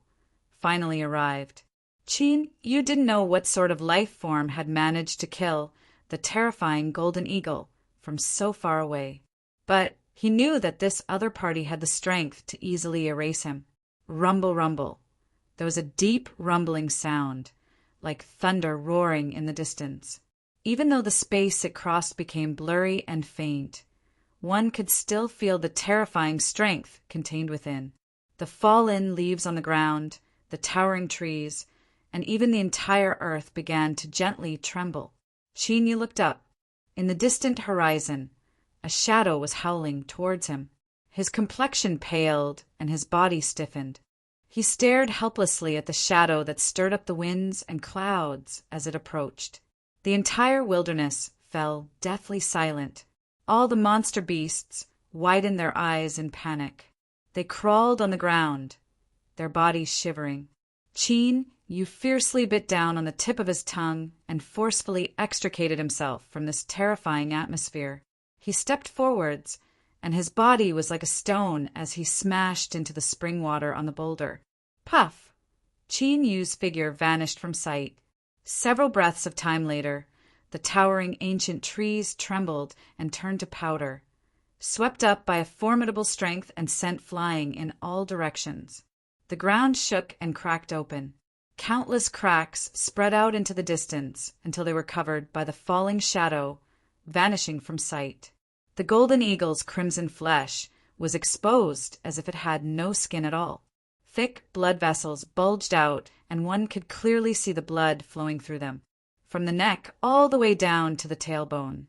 finally arrived. Chin, you didn't know what sort of life form had managed to kill the terrifying golden eagle from so far away. But he knew that this other party had the strength to easily erase him. Rumble, rumble. There was a deep rumbling sound, like thunder roaring in the distance. Even though the space it crossed became blurry and faint, one could still feel the terrifying strength contained within. The fallen leaves on the ground, the towering trees, and even the entire earth began to gently tremble. Chin looked up. In the distant horizon, a shadow was howling towards him. His complexion paled and his body stiffened. He stared helplessly at the shadow that stirred up the winds and clouds as it approached. The entire wilderness fell deathly silent. All the monster beasts widened their eyes in panic. They crawled on the ground, their bodies shivering. Chin Yu fiercely bit down on the tip of his tongue and forcefully extricated himself from this terrifying atmosphere. He stepped forwards, and his body was like a stone as he smashed into the spring water on the boulder. Puff! Chin Yu's figure vanished from sight. Several breaths of time later, the towering ancient trees trembled and turned to powder, swept up by a formidable strength and sent flying in all directions. The ground shook and cracked open. Countless cracks spread out into the distance until they were covered by the falling shadow, vanishing from sight. The golden eagle's crimson flesh was exposed as if it had no skin at all. Thick blood vessels bulged out, and one could clearly see the blood flowing through them, from the neck all the way down to the tailbone.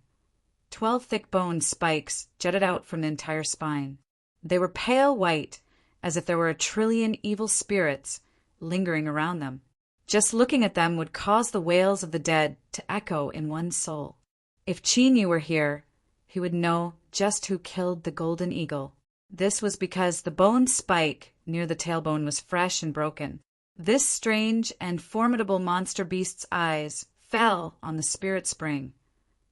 12 thick bone spikes jutted out from the entire spine. They were pale white, as if there were a trillion evil spirits lingering around them. Just looking at them would cause the wails of the dead to echo in one's soul. If Chin Yu were here, he would know just who killed the golden eagle. This was because the bone spike near the tailbone was fresh and broken. This strange and formidable monster beast's eyes fell on the spirit spring,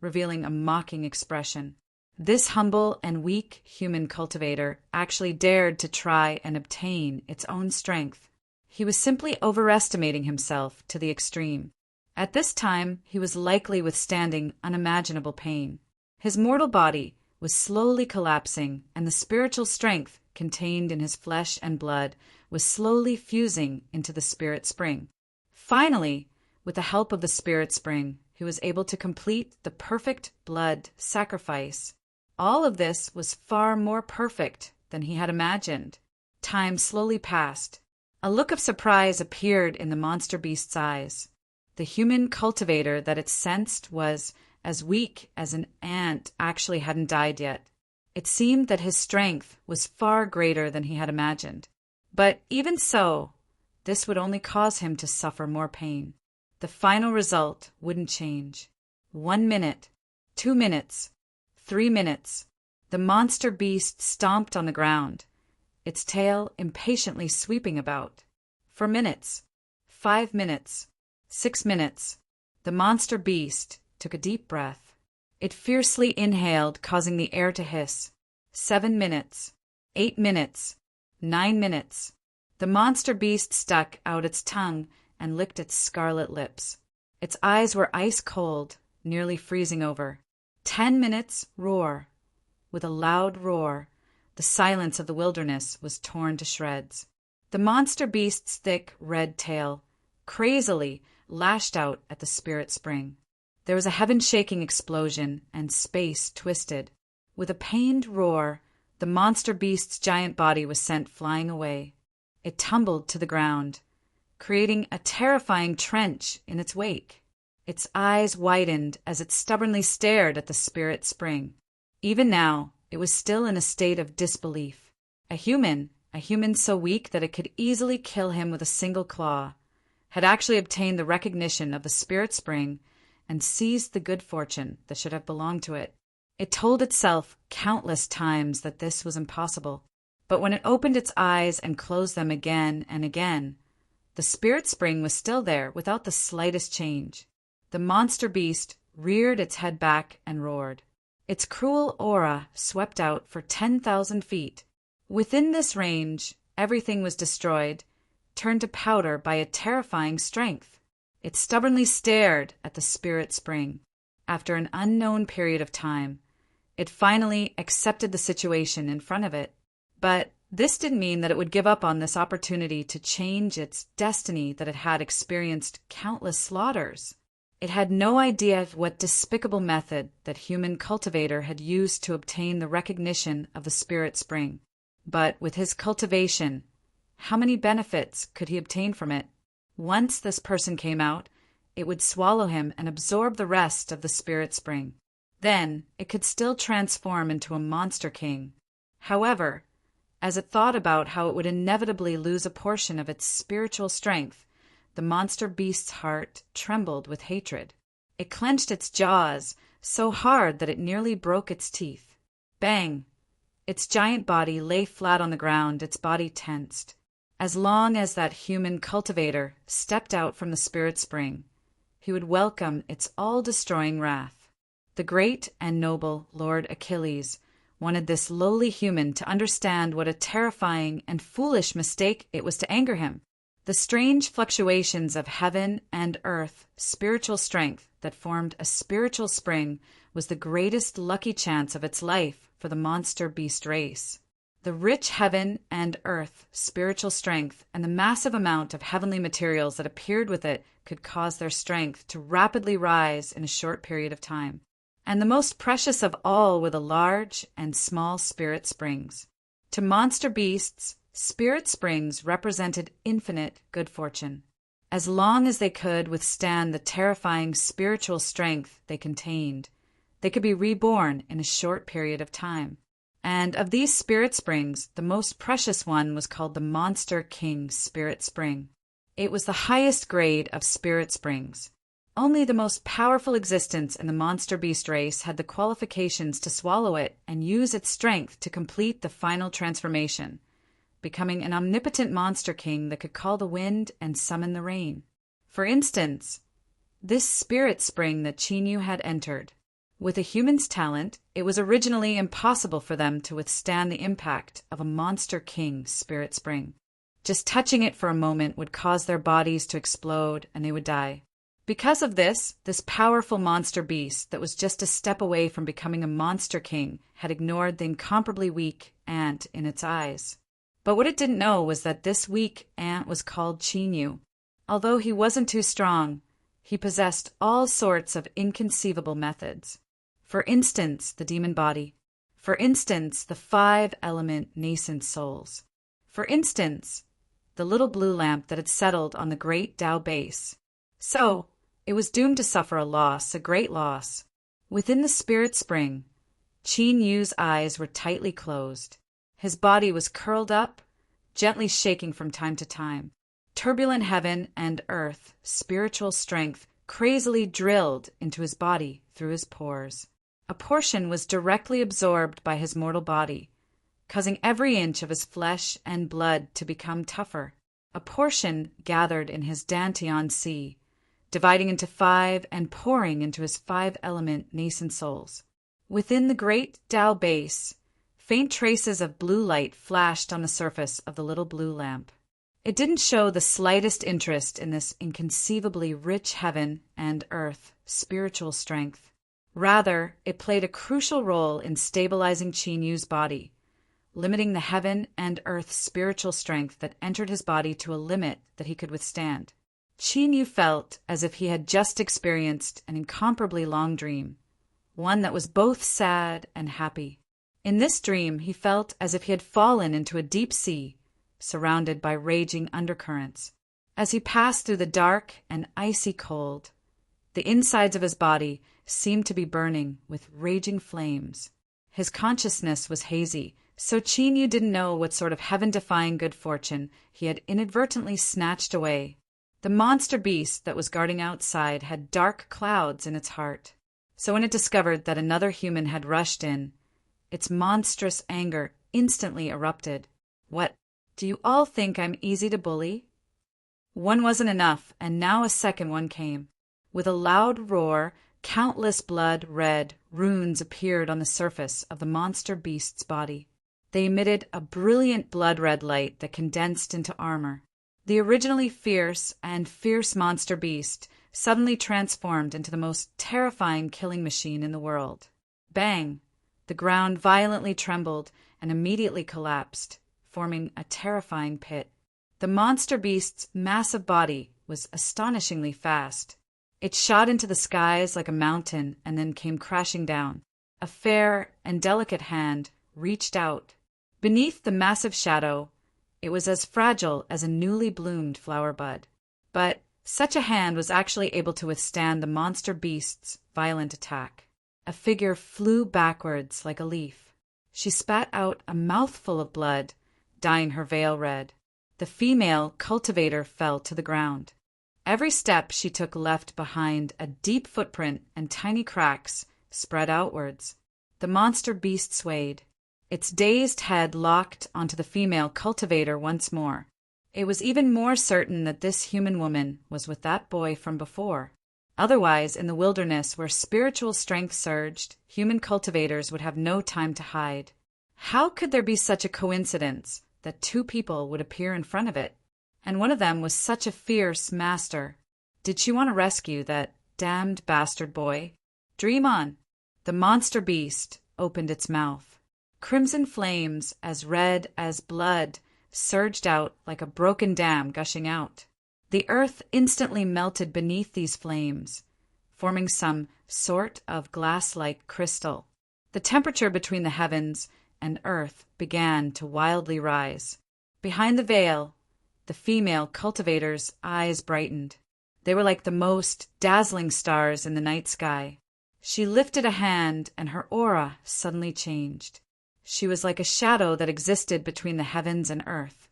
revealing a mocking expression. This humble and weak human cultivator actually dared to try and obtain its own strength. He was simply overestimating himself to the extreme. At this time, he was likely withstanding unimaginable pain. His mortal body was slowly collapsing, and the spiritual strength contained in his flesh and blood was slowly fusing into the spirit spring. Finally, with the help of the spirit spring, he was able to complete the perfect blood sacrifice. All of this was far more perfect than he had imagined. Time slowly passed. A look of surprise appeared in the monster beast's eyes. The human cultivator that it sensed was as weak as an ant actually hadn't died yet. It seemed that his strength was far greater than he had imagined. But even so, this would only cause him to suffer more pain. The final result wouldn't change. 1 minute, 2 minutes, 3 minutes. The monster beast stomped on the ground, its tail impatiently sweeping about. For minutes, 5 minutes, 6 minutes, the monster beast took a deep breath. It fiercely inhaled, causing the air to hiss. 7 minutes, 8 minutes, 9 minutes. The monster beast stuck out its tongue and licked its scarlet lips. Its eyes were ice cold, nearly freezing over. 10 minutes, roar. With a loud roar, the silence of the wilderness was torn to shreds. The monster beast's thick red tail crazily lashed out at the spirit spring. There was a heaven-shaking explosion, and space twisted. With a pained roar, the monster beast's giant body was sent flying away. It tumbled to the ground, creating a terrifying trench in its wake. Its eyes widened as it stubbornly stared at the spirit spring. Even now, it was still in a state of disbelief. A human so weak that it could easily kill him with a single claw, had actually obtained the recognition of the spirit spring and seized the good fortune that should have belonged to it. It told itself countless times that this was impossible. But when it opened its eyes and closed them again and again, the spirit spring was still there without the slightest change. The monster beast reared its head back and roared. Its cruel aura swept out for 10,000 feet. Within this range, everything was destroyed, turned to powder by a terrifying strength. It stubbornly stared at the spirit spring. After an unknown period of time, it finally accepted the situation in front of it. But this didn't mean that it would give up on this opportunity to change its destiny that it had experienced countless slaughters. It had no idea of what despicable method that human cultivator had used to obtain the recognition of the spirit spring. But with his cultivation, how many benefits could he obtain from it? Once this person came out, it would swallow him and absorb the rest of the spirit spring. Then it could still transform into a monster king. However, as it thought about how it would inevitably lose a portion of its spiritual strength, the monster beast's heart trembled with hatred. It clenched its jaws so hard that it nearly broke its teeth. Bang! Its giant body lay flat on the ground, its body tensed. As long as that human cultivator stepped out from the spirit spring, he would welcome its all-destroying wrath. The great and noble Lord Achilles wanted this lowly human to understand what a terrifying and foolish mistake it was to anger him. The strange fluctuations of heaven and earth spiritual strength that formed a spiritual spring was the greatest lucky chance of its life for the monster beast race. The rich heaven and earth spiritual strength and the massive amount of heavenly materials that appeared with it could cause their strength to rapidly rise in a short period of time. And the most precious of all were the large and small spirit springs. To monster beasts, spirit springs represented infinite good fortune. As long as they could withstand the terrifying spiritual strength they contained, they could be reborn in a short period of time. And of these spirit springs, the most precious one was called the Monster King Spirit Spring. It was the highest grade of spirit springs. Only the most powerful existence in the monster beast race had the qualifications to swallow it and use its strength to complete the final transformation, becoming an omnipotent monster king that could call the wind and summon the rain. For instance, this spirit spring that Chinyu had entered. With a human's talent, it was originally impossible for them to withstand the impact of a monster king spirit spring. Just touching it for a moment would cause their bodies to explode and they would die. Because of this powerful monster beast that was just a step away from becoming a monster king had ignored the incomparably weak ant in its eyes. But what it didn't know was that this weak ant was called Chinyu. Although he wasn't too strong, he possessed all sorts of inconceivable methods. For instance, the demon body. For instance, the 5-element nascent souls. For instance, the little blue lamp that had settled on the great Tao base. So, it was doomed to suffer a loss, a great loss. Within the spirit spring, Qin Yu's eyes were tightly closed. His body was curled up, gently shaking from time to time. Turbulent heaven and earth, spiritual strength, crazily drilled into his body through his pores. A portion was directly absorbed by his mortal body, causing every inch of his flesh and blood to become tougher. A portion gathered in his Dantian sea, dividing into 5 and pouring into his 5-element nascent souls. Within the great Tao base, faint traces of blue light flashed on the surface of the little blue lamp. It didn't show the slightest interest in this inconceivably rich heaven and earth spiritual strength. Rather, it played a crucial role in stabilizing Qin Yu's body, limiting the heaven and earth spiritual strength that entered his body to a limit that he could withstand. Qin Yu felt as if he had just experienced an incomparably long dream, one that was both sad and happy. In this dream, he felt as if he had fallen into a deep sea, surrounded by raging undercurrents. As he passed through the dark and icy cold, the insides of his body seemed to be burning with raging flames. His consciousness was hazy, so Qin Yu didn't know what sort of heaven-defying good fortune he had inadvertently snatched away. The monster beast that was guarding outside had dark clouds in its heart. So when it discovered that another human had rushed in, its monstrous anger instantly erupted. What, do you all think I'm easy to bully? One wasn't enough, and now a second one came. With a loud roar, countless blood-red runes appeared on the surface of the monster beast's body. They emitted a brilliant blood-red light that condensed into armor. The originally fierce monster beast suddenly transformed into the most terrifying killing machine in the world. Bang! The ground violently trembled and immediately collapsed, forming a terrifying pit. The monster beast's massive body was astonishingly fast. It shot into the skies like a mountain and then came crashing down. A fair and delicate hand reached out. Beneath the massive shadow, it was as fragile as a newly bloomed flower bud. But such a hand was actually able to withstand the monster beast's violent attack. A figure flew backwards like a leaf. She spat out a mouthful of blood, dyeing her veil red. The female cultivator fell to the ground. Every step she took left behind a deep footprint and tiny cracks spread outwards. The monster beast swayed. Its dazed head locked onto the female cultivator once more. It was even more certain that this human woman was with that boy from before. Otherwise, in the wilderness where spiritual strength surged, human cultivators would have no time to hide. How could there be such a coincidence that two people would appear in front of it? And one of them was such a fierce master. Did she want to rescue that damned bastard boy? Dream on. The monster beast opened its mouth. Crimson flames, as red as blood, surged out like a broken dam gushing out. The earth instantly melted beneath these flames, forming some sort of glass-like crystal. The temperature between the heavens and earth began to wildly rise. Behind the veil, the female cultivator's eyes brightened. They were like the most dazzling stars in the night sky. She lifted a hand, and her aura suddenly changed. She was like a shadow that existed between the heavens and earth,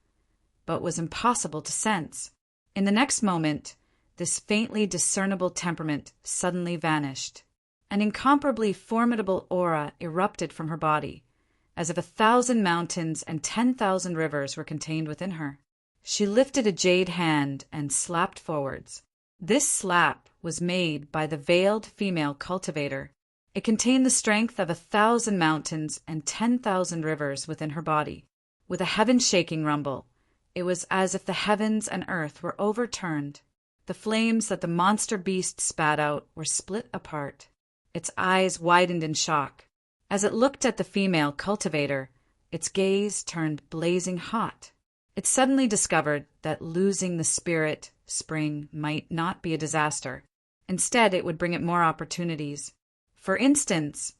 but was impossible to sense. In the next moment, this faintly discernible temperament suddenly vanished. An incomparably formidable aura erupted from her body, as if 1,000 mountains and 10,000 rivers were contained within her. She lifted a jade hand and slapped forwards. This slap was made by the veiled female cultivator. It contained the strength of 1,000 mountains and 10,000 rivers within her body. With a heaven-shaking rumble, it was as if the heavens and earth were overturned. The flames that the monster beast spat out were split apart. Its eyes widened in shock. As it looked at the female cultivator, its gaze turned blazing hot. It suddenly discovered that losing the spirit spring might not be a disaster. Instead, it would bring it more opportunities. For instance,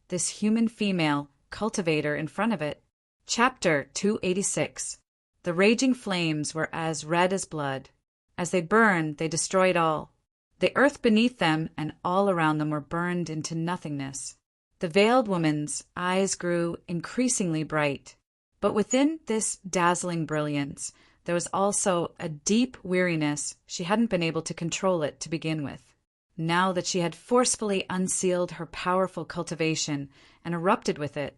this human female cultivator in front of it. Chapter 286. The raging flames were as red as blood. As they burned, they destroyed all. The earth beneath them and all around them were burned into nothingness. The veiled woman's eyes grew increasingly bright. But within this dazzling brilliance, there was also a deep weariness. She hadn't been able to control it to begin with. Now that she had forcefully unsealed her powerful cultivation and erupted with it,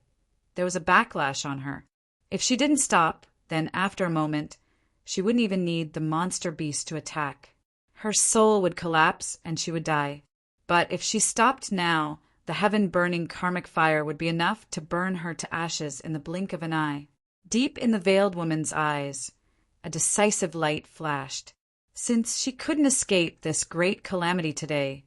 there was a backlash on her. If she didn't stop, then after a moment, she wouldn't even need the monster beast to attack. Her soul would collapse and she would die. But if she stopped now, the heaven-burning karmic fire would be enough to burn her to ashes in the blink of an eye. Deep in the veiled woman's eyes, a decisive light flashed. Since she couldn't escape this great calamity today,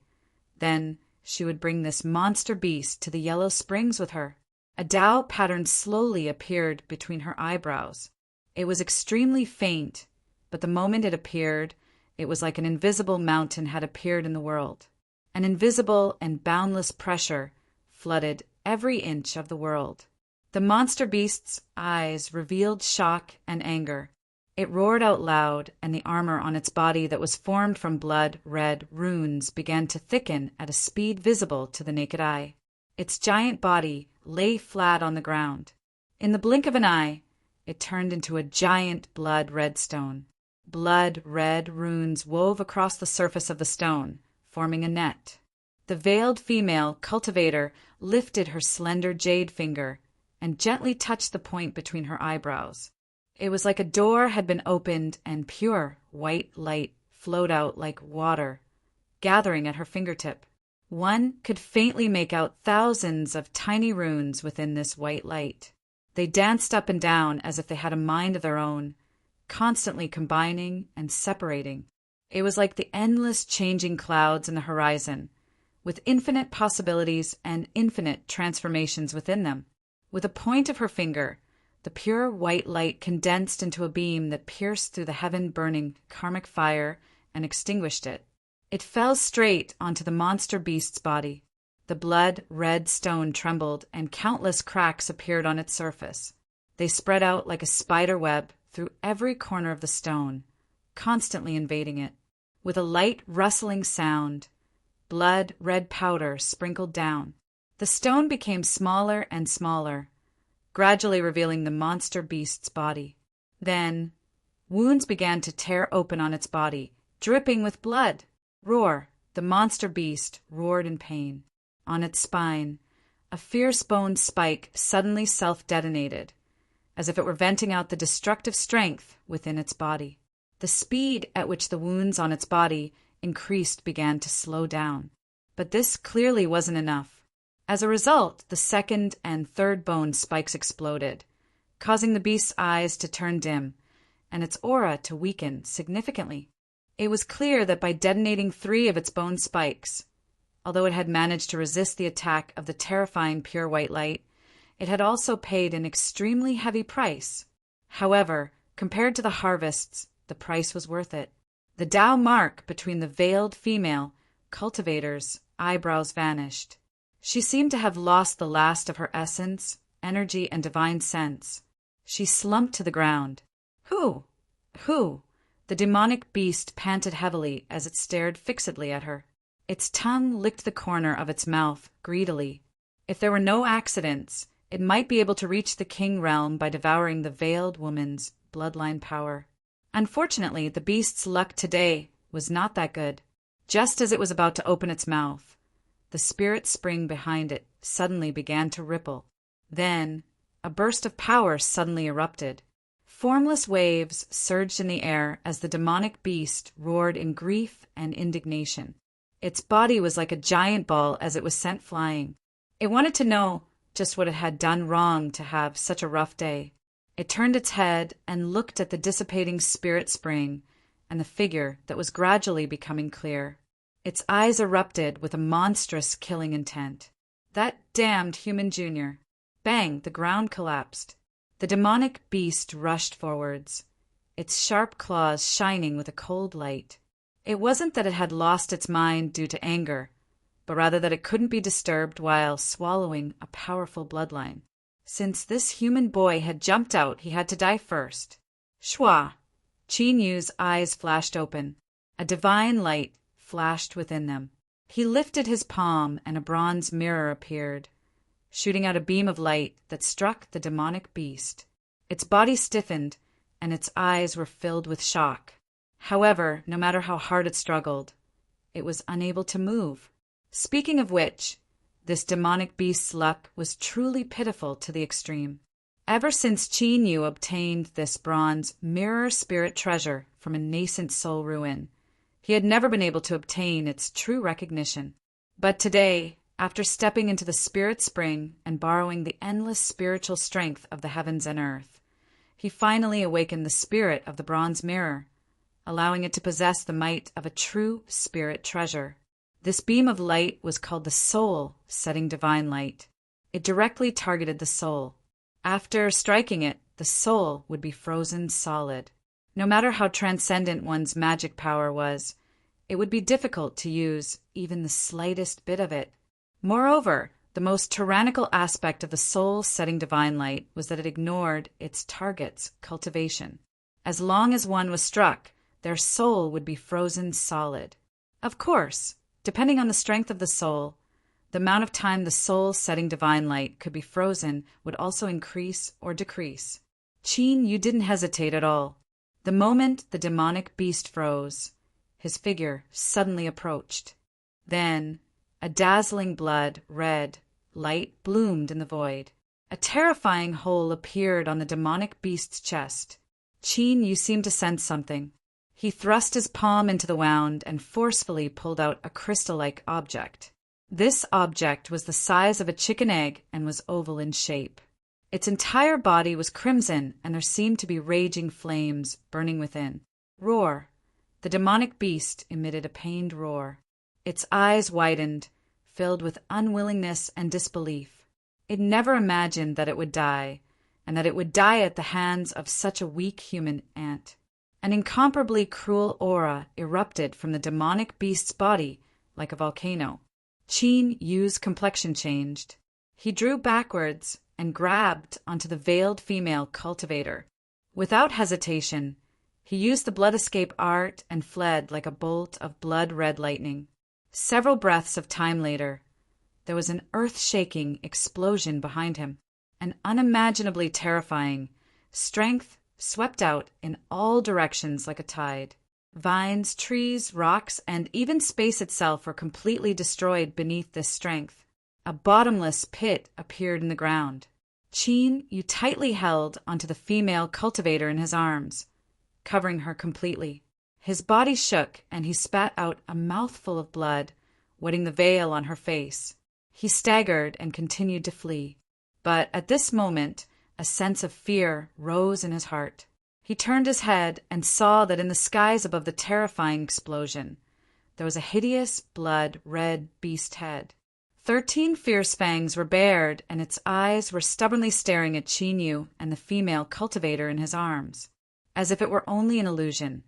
then she would bring this monster beast to the Yellow Springs with her. A Tao pattern slowly appeared between her eyebrows. It was extremely faint, but the moment it appeared, it was like an invisible mountain had appeared in the world. An invisible and boundless pressure flooded every inch of the world. The monster beast's eyes revealed shock and anger. It roared out loud, and the armor on its body that was formed from blood-red runes began to thicken at a speed visible to the naked eye. Its giant body lay flat on the ground. In the blink of an eye, it turned into a giant blood-red stone. Blood-red runes wove across the surface of the stone, forming a net. The veiled female cultivator lifted her slender jade finger and gently touched the point between her eyebrows. It was like a door had been opened and pure white light flowed out like water, gathering at her fingertip. One could faintly make out thousands of tiny runes within this white light. They danced up and down as if they had a mind of their own, constantly combining and separating. It was like the endless changing clouds in the horizon, with infinite possibilities and infinite transformations within them. With a point of her finger, the pure white light condensed into a beam that pierced through the heaven-burning karmic fire and extinguished it. It fell straight onto the monster beast's body. The blood-red stone trembled, and countless cracks appeared on its surface. They spread out like a spider web through every corner of the stone, constantly invading it. With a light rustling sound, blood-red powder sprinkled down. The stone became smaller and smaller, gradually revealing the monster beast's body. Then, wounds began to tear open on its body, dripping with blood. Roar! The monster beast roared in pain. On its spine, a fierce bone spike suddenly self-detonated, as if it were venting out the destructive strength within its body. The speed at which the wounds on its body increased began to slow down. But this clearly wasn't enough. As a result, the second and third bone spikes exploded, causing the beast's eyes to turn dim and its aura to weaken significantly. It was clear that by detonating 3 of its bone spikes, although it had managed to resist the attack of the terrifying pure white light, it had also paid an extremely heavy price. However, compared to the harvests, the price was worth it. The Tao mark between the veiled female cultivator's eyebrows vanished. She seemed to have lost the last of her essence, energy, and divine sense. She slumped to the ground. Who? Who? The demonic beast panted heavily as it stared fixedly at her. Its tongue licked the corner of its mouth greedily. If there were no accidents, it might be able to reach the king realm by devouring the veiled woman's bloodline power. Unfortunately, the beast's luck today was not that good. Just as it was about to open its mouth, the spirit spring behind it suddenly began to ripple. Then, a burst of power suddenly erupted. Formless waves surged in the air as the demonic beast roared in grief and indignation. Its body was like a giant ball as it was sent flying. It wanted to know just what it had done wrong to have such a rough day. It turned its head and looked at the dissipating spirit spring and the figure that was gradually becoming clear. Its eyes erupted with a monstrous killing intent. That damned human junior. Bang! The ground collapsed. The demonic beast rushed forwards, its sharp claws shining with a cold light. It wasn't that it had lost its mind due to anger, but rather that it couldn't be disturbed while swallowing a powerful bloodline. Since this human boy had jumped out, he had to die first. Shwa! Qin Yu's eyes flashed open. A divine light flashed within them. He lifted his palm and a bronze mirror appeared, shooting out a beam of light that struck the demonic beast. Its body stiffened, and its eyes were filled with shock. However, no matter how hard it struggled, it was unable to move. Speaking of which, this demonic beast's luck was truly pitiful to the extreme. Ever since Qin Yu obtained this bronze mirror spirit treasure from a nascent soul ruin, he had never been able to obtain its true recognition. But today, after stepping into the spirit spring and borrowing the endless spiritual strength of the heavens and earth, he finally awakened the spirit of the bronze mirror, allowing it to possess the might of a true spirit treasure. This beam of light was called the soul-setting divine light. It directly targeted the soul. After striking it, the soul would be frozen solid. No matter how transcendent one's magic power was, it would be difficult to use even the slightest bit of it. Moreover, the most tyrannical aspect of the soul-setting divine light was that it ignored its target's cultivation. As long as one was struck, their soul would be frozen solid. Of course, depending on the strength of the soul, the amount of time the soul-setting divine light could be frozen would also increase or decrease. Qin Yu didn't hesitate at all. The moment the demonic beast froze, his figure suddenly approached. Then, A dazzling blood, red, light bloomed in the void. A terrifying hole appeared on the demonic beast's chest. Qin Yu seemed to sense something. He thrust his palm into the wound and forcefully pulled out a crystal-like object. This object was the size of a chicken egg and was oval in shape. Its entire body was crimson, and there seemed to be raging flames burning within. Roar! The demonic beast emitted a pained roar. Its eyes widened, filled with unwillingness and disbelief. It never imagined that it would die, and that it would die at the hands of such a weak human ant. An incomparably cruel aura erupted from the demonic beast's body like a volcano. Qin Yu's complexion changed. He drew backwards and grabbed onto the veiled female cultivator. Without hesitation, he used the blood escape art and fled like a bolt of blood-red lightning. Several breaths of time later, there was an earth-shaking explosion behind him. An unimaginably terrifying strength swept out in all directions like a tide. Vines, trees, rocks, and even space itself were completely destroyed beneath this strength. A bottomless pit appeared in the ground. Qin Yu tightly held onto the female cultivator in his arms, covering her completely. His body shook, and he spat out a mouthful of blood, wetting the veil on her face. He staggered and continued to flee. But at this moment, a sense of fear rose in his heart. He turned his head and saw that in the skies above the terrifying explosion, there was a hideous blood-red beast head. 13 fierce fangs were bared, and its eyes were stubbornly staring at Qin Yu and the female cultivator in his arms. As if it were only an illusion,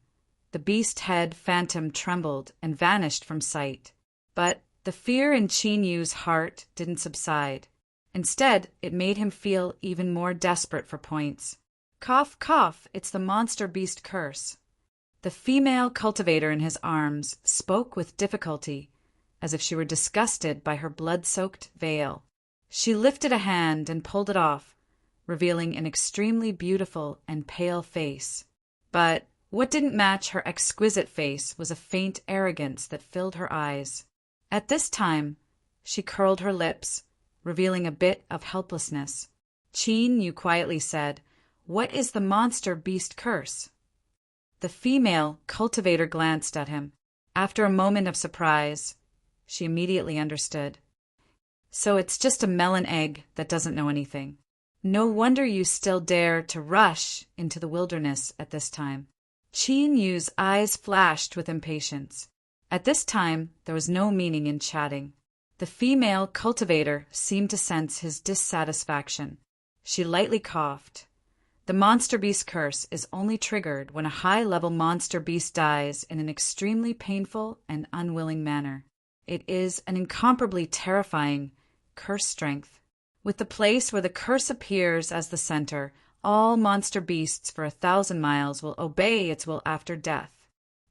the beast head phantom trembled and vanished from sight. But the fear in Qin Yu's heart didn't subside. Instead, it made him feel even more desperate for points. Cough, cough, it's the monster beast curse. The female cultivator in his arms spoke with difficulty, as if she were disgusted by her blood-soaked veil. She lifted a hand and pulled it off, revealing an extremely beautiful and pale face. But what didn't match her exquisite face was a faint arrogance that filled her eyes. At this time, she curled her lips, revealing a bit of helplessness. Qin Yu quietly said, "What is the monster beast curse?" The female cultivator glanced at him. After a moment of surprise, she immediately understood. "So it's just a melon egg that doesn't know anything. No wonder you still dare to rush into the wilderness at this time." Qin Yu's eyes flashed with impatience. At this time, there was no meaning in chatting. The female cultivator seemed to sense his dissatisfaction. She lightly coughed. The monster beast curse is only triggered when a high-level monster beast dies in an extremely painful and unwilling manner. It is an incomparably terrifying curse strength. With the place where the curse appears as the center, all monster beasts for 1,000 miles will obey its will after death.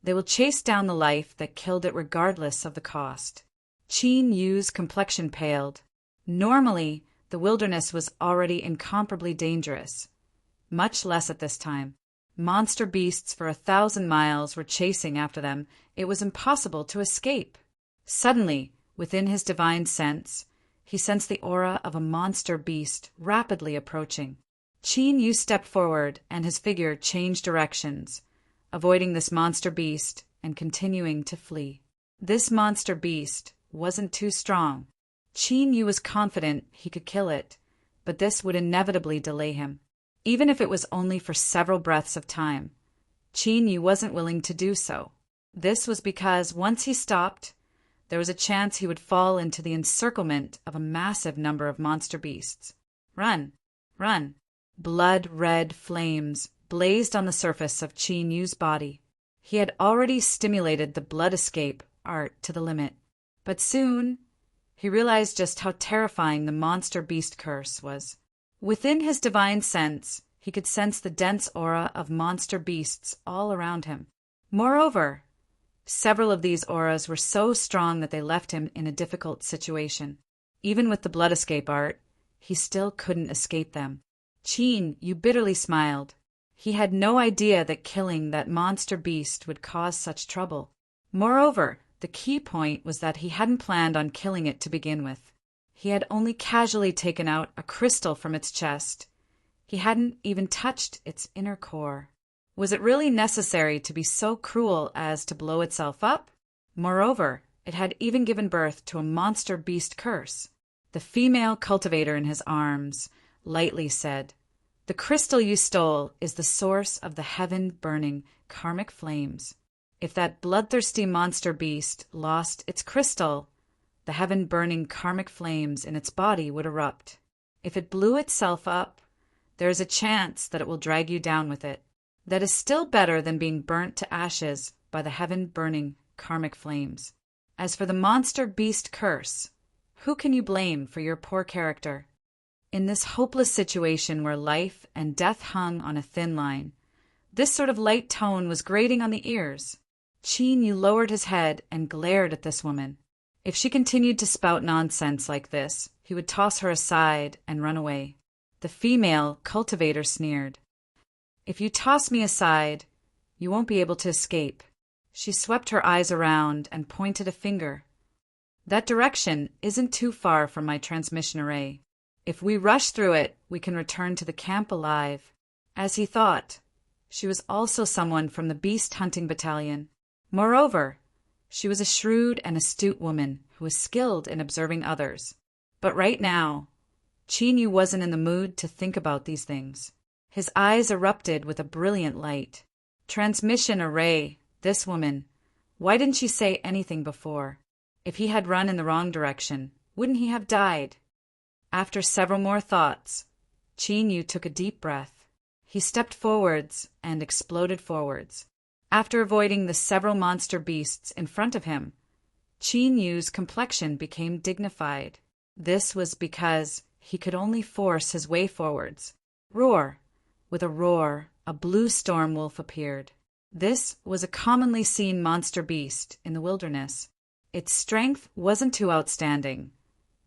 They will chase down the life that killed it regardless of the cost. Qin Yu's complexion paled. Normally, the wilderness was already incomparably dangerous. Much less at this time. Monster beasts for 1,000 miles were chasing after them. It was impossible to escape. Suddenly, within his divine sense, he sensed the aura of a monster beast rapidly approaching. Qin Yu stepped forward, and his figure changed directions, avoiding this monster beast and continuing to flee. This monster beast wasn't too strong. Qin Yu was confident he could kill it, but this would inevitably delay him. Even if it was only for several breaths of time, Qin Yu wasn't willing to do so. This was because once he stopped, there was a chance he would fall into the encirclement of a massive number of monster beasts. Run! Run! Blood-red flames blazed on the surface of Qin Yu's body. He had already stimulated the blood escape art to the limit. But soon, he realized just how terrifying the monster beast curse was. Within his divine sense, he could sense the dense aura of monster beasts all around him. Moreover, several of these auras were so strong that they left him in a difficult situation. Even with the blood escape art, he still couldn't escape them. Qin Yu bitterly smiled. He had no idea that killing that monster beast would cause such trouble. Moreover, The key point was that he hadn't planned on killing it to begin with. He had only casually taken out a crystal from its chest. He hadn't even touched its inner core. Was it really necessary to be so cruel as to blow itself up? Moreover, it had even given birth to a monster beast curse. The female cultivator in his arms lightly said, "The crystal you stole is the source of the heaven-burning karmic flames. If that bloodthirsty monster beast lost its crystal, the heaven-burning karmic flames in its body would erupt. If it blew itself up, there is a chance that it will drag you down with it. That is still better than being burnt to ashes by the heaven-burning karmic flames. As for the monster beast curse, who can you blame for your poor character?" In this hopeless situation where life and death hung on a thin line, this sort of light tone was grating on the ears. Qin Yu lowered his head and glared at this woman. If she continued to spout nonsense like this, he would toss her aside and run away. The female cultivator sneered. "If you toss me aside, you won't be able to escape." She swept her eyes around and pointed a finger. "That direction isn't too far from my transmission array. If we rush through it, we can return to the camp alive." As he thought, she was also someone from the beast hunting battalion. Moreover, she was a shrewd and astute woman who was skilled in observing others. But right now, Qin Yu wasn't in the mood to think about these things. His eyes erupted with a brilliant light. Transmission array, this woman. Why didn't she say anything before? If he had run in the wrong direction, wouldn't he have died? After several more thoughts, Qin Yu took a deep breath. He stepped forwards and exploded forwards. After avoiding the several monster beasts in front of him, Qin Yu's complexion became dignified. This was because he could only force his way forwards. Roar! With a roar, a blue storm wolf appeared. This was a commonly seen monster beast in the wilderness. Its strength wasn't too outstanding,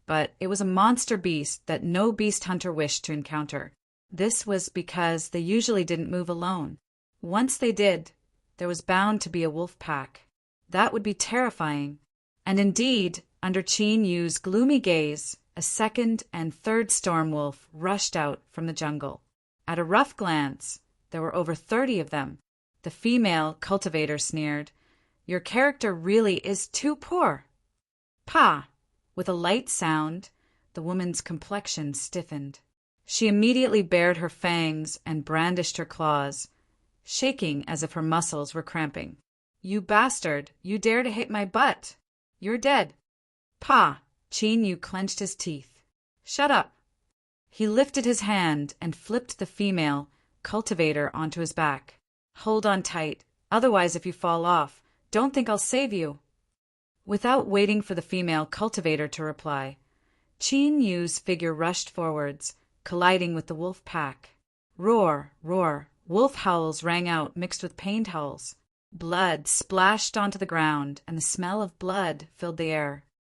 but it was a monster beast that no beast hunter wished to encounter. This was because they usually didn't move alone. Once they did, there was bound to be a wolf pack. That would be terrifying. And indeed, under Qin Yu's gloomy gaze, a second and third storm wolf rushed out from the jungle. At a rough glance, there were over 30 of them. The female cultivator sneered, "Your character really is too poor." "Pah!" With a light sound, the woman's complexion stiffened. She immediately bared her fangs and brandished her claws, shaking as if her muscles were cramping. "You bastard! You dare to hit my butt! You're dead!" "Pah!" Qin Yu clenched his teeth. "Shut up!" He lifted his hand and flipped the female cultivator onto his back. "Hold on tight, otherwise if you fall off, don't think I'll save you." Without waiting for the female cultivator to reply, Qin Yu's figure rushed forwards, colliding with the wolf pack. Roar, roar, wolf howls rang out mixed with pained howls. Blood splashed onto the ground, and the smell of blood filled the air.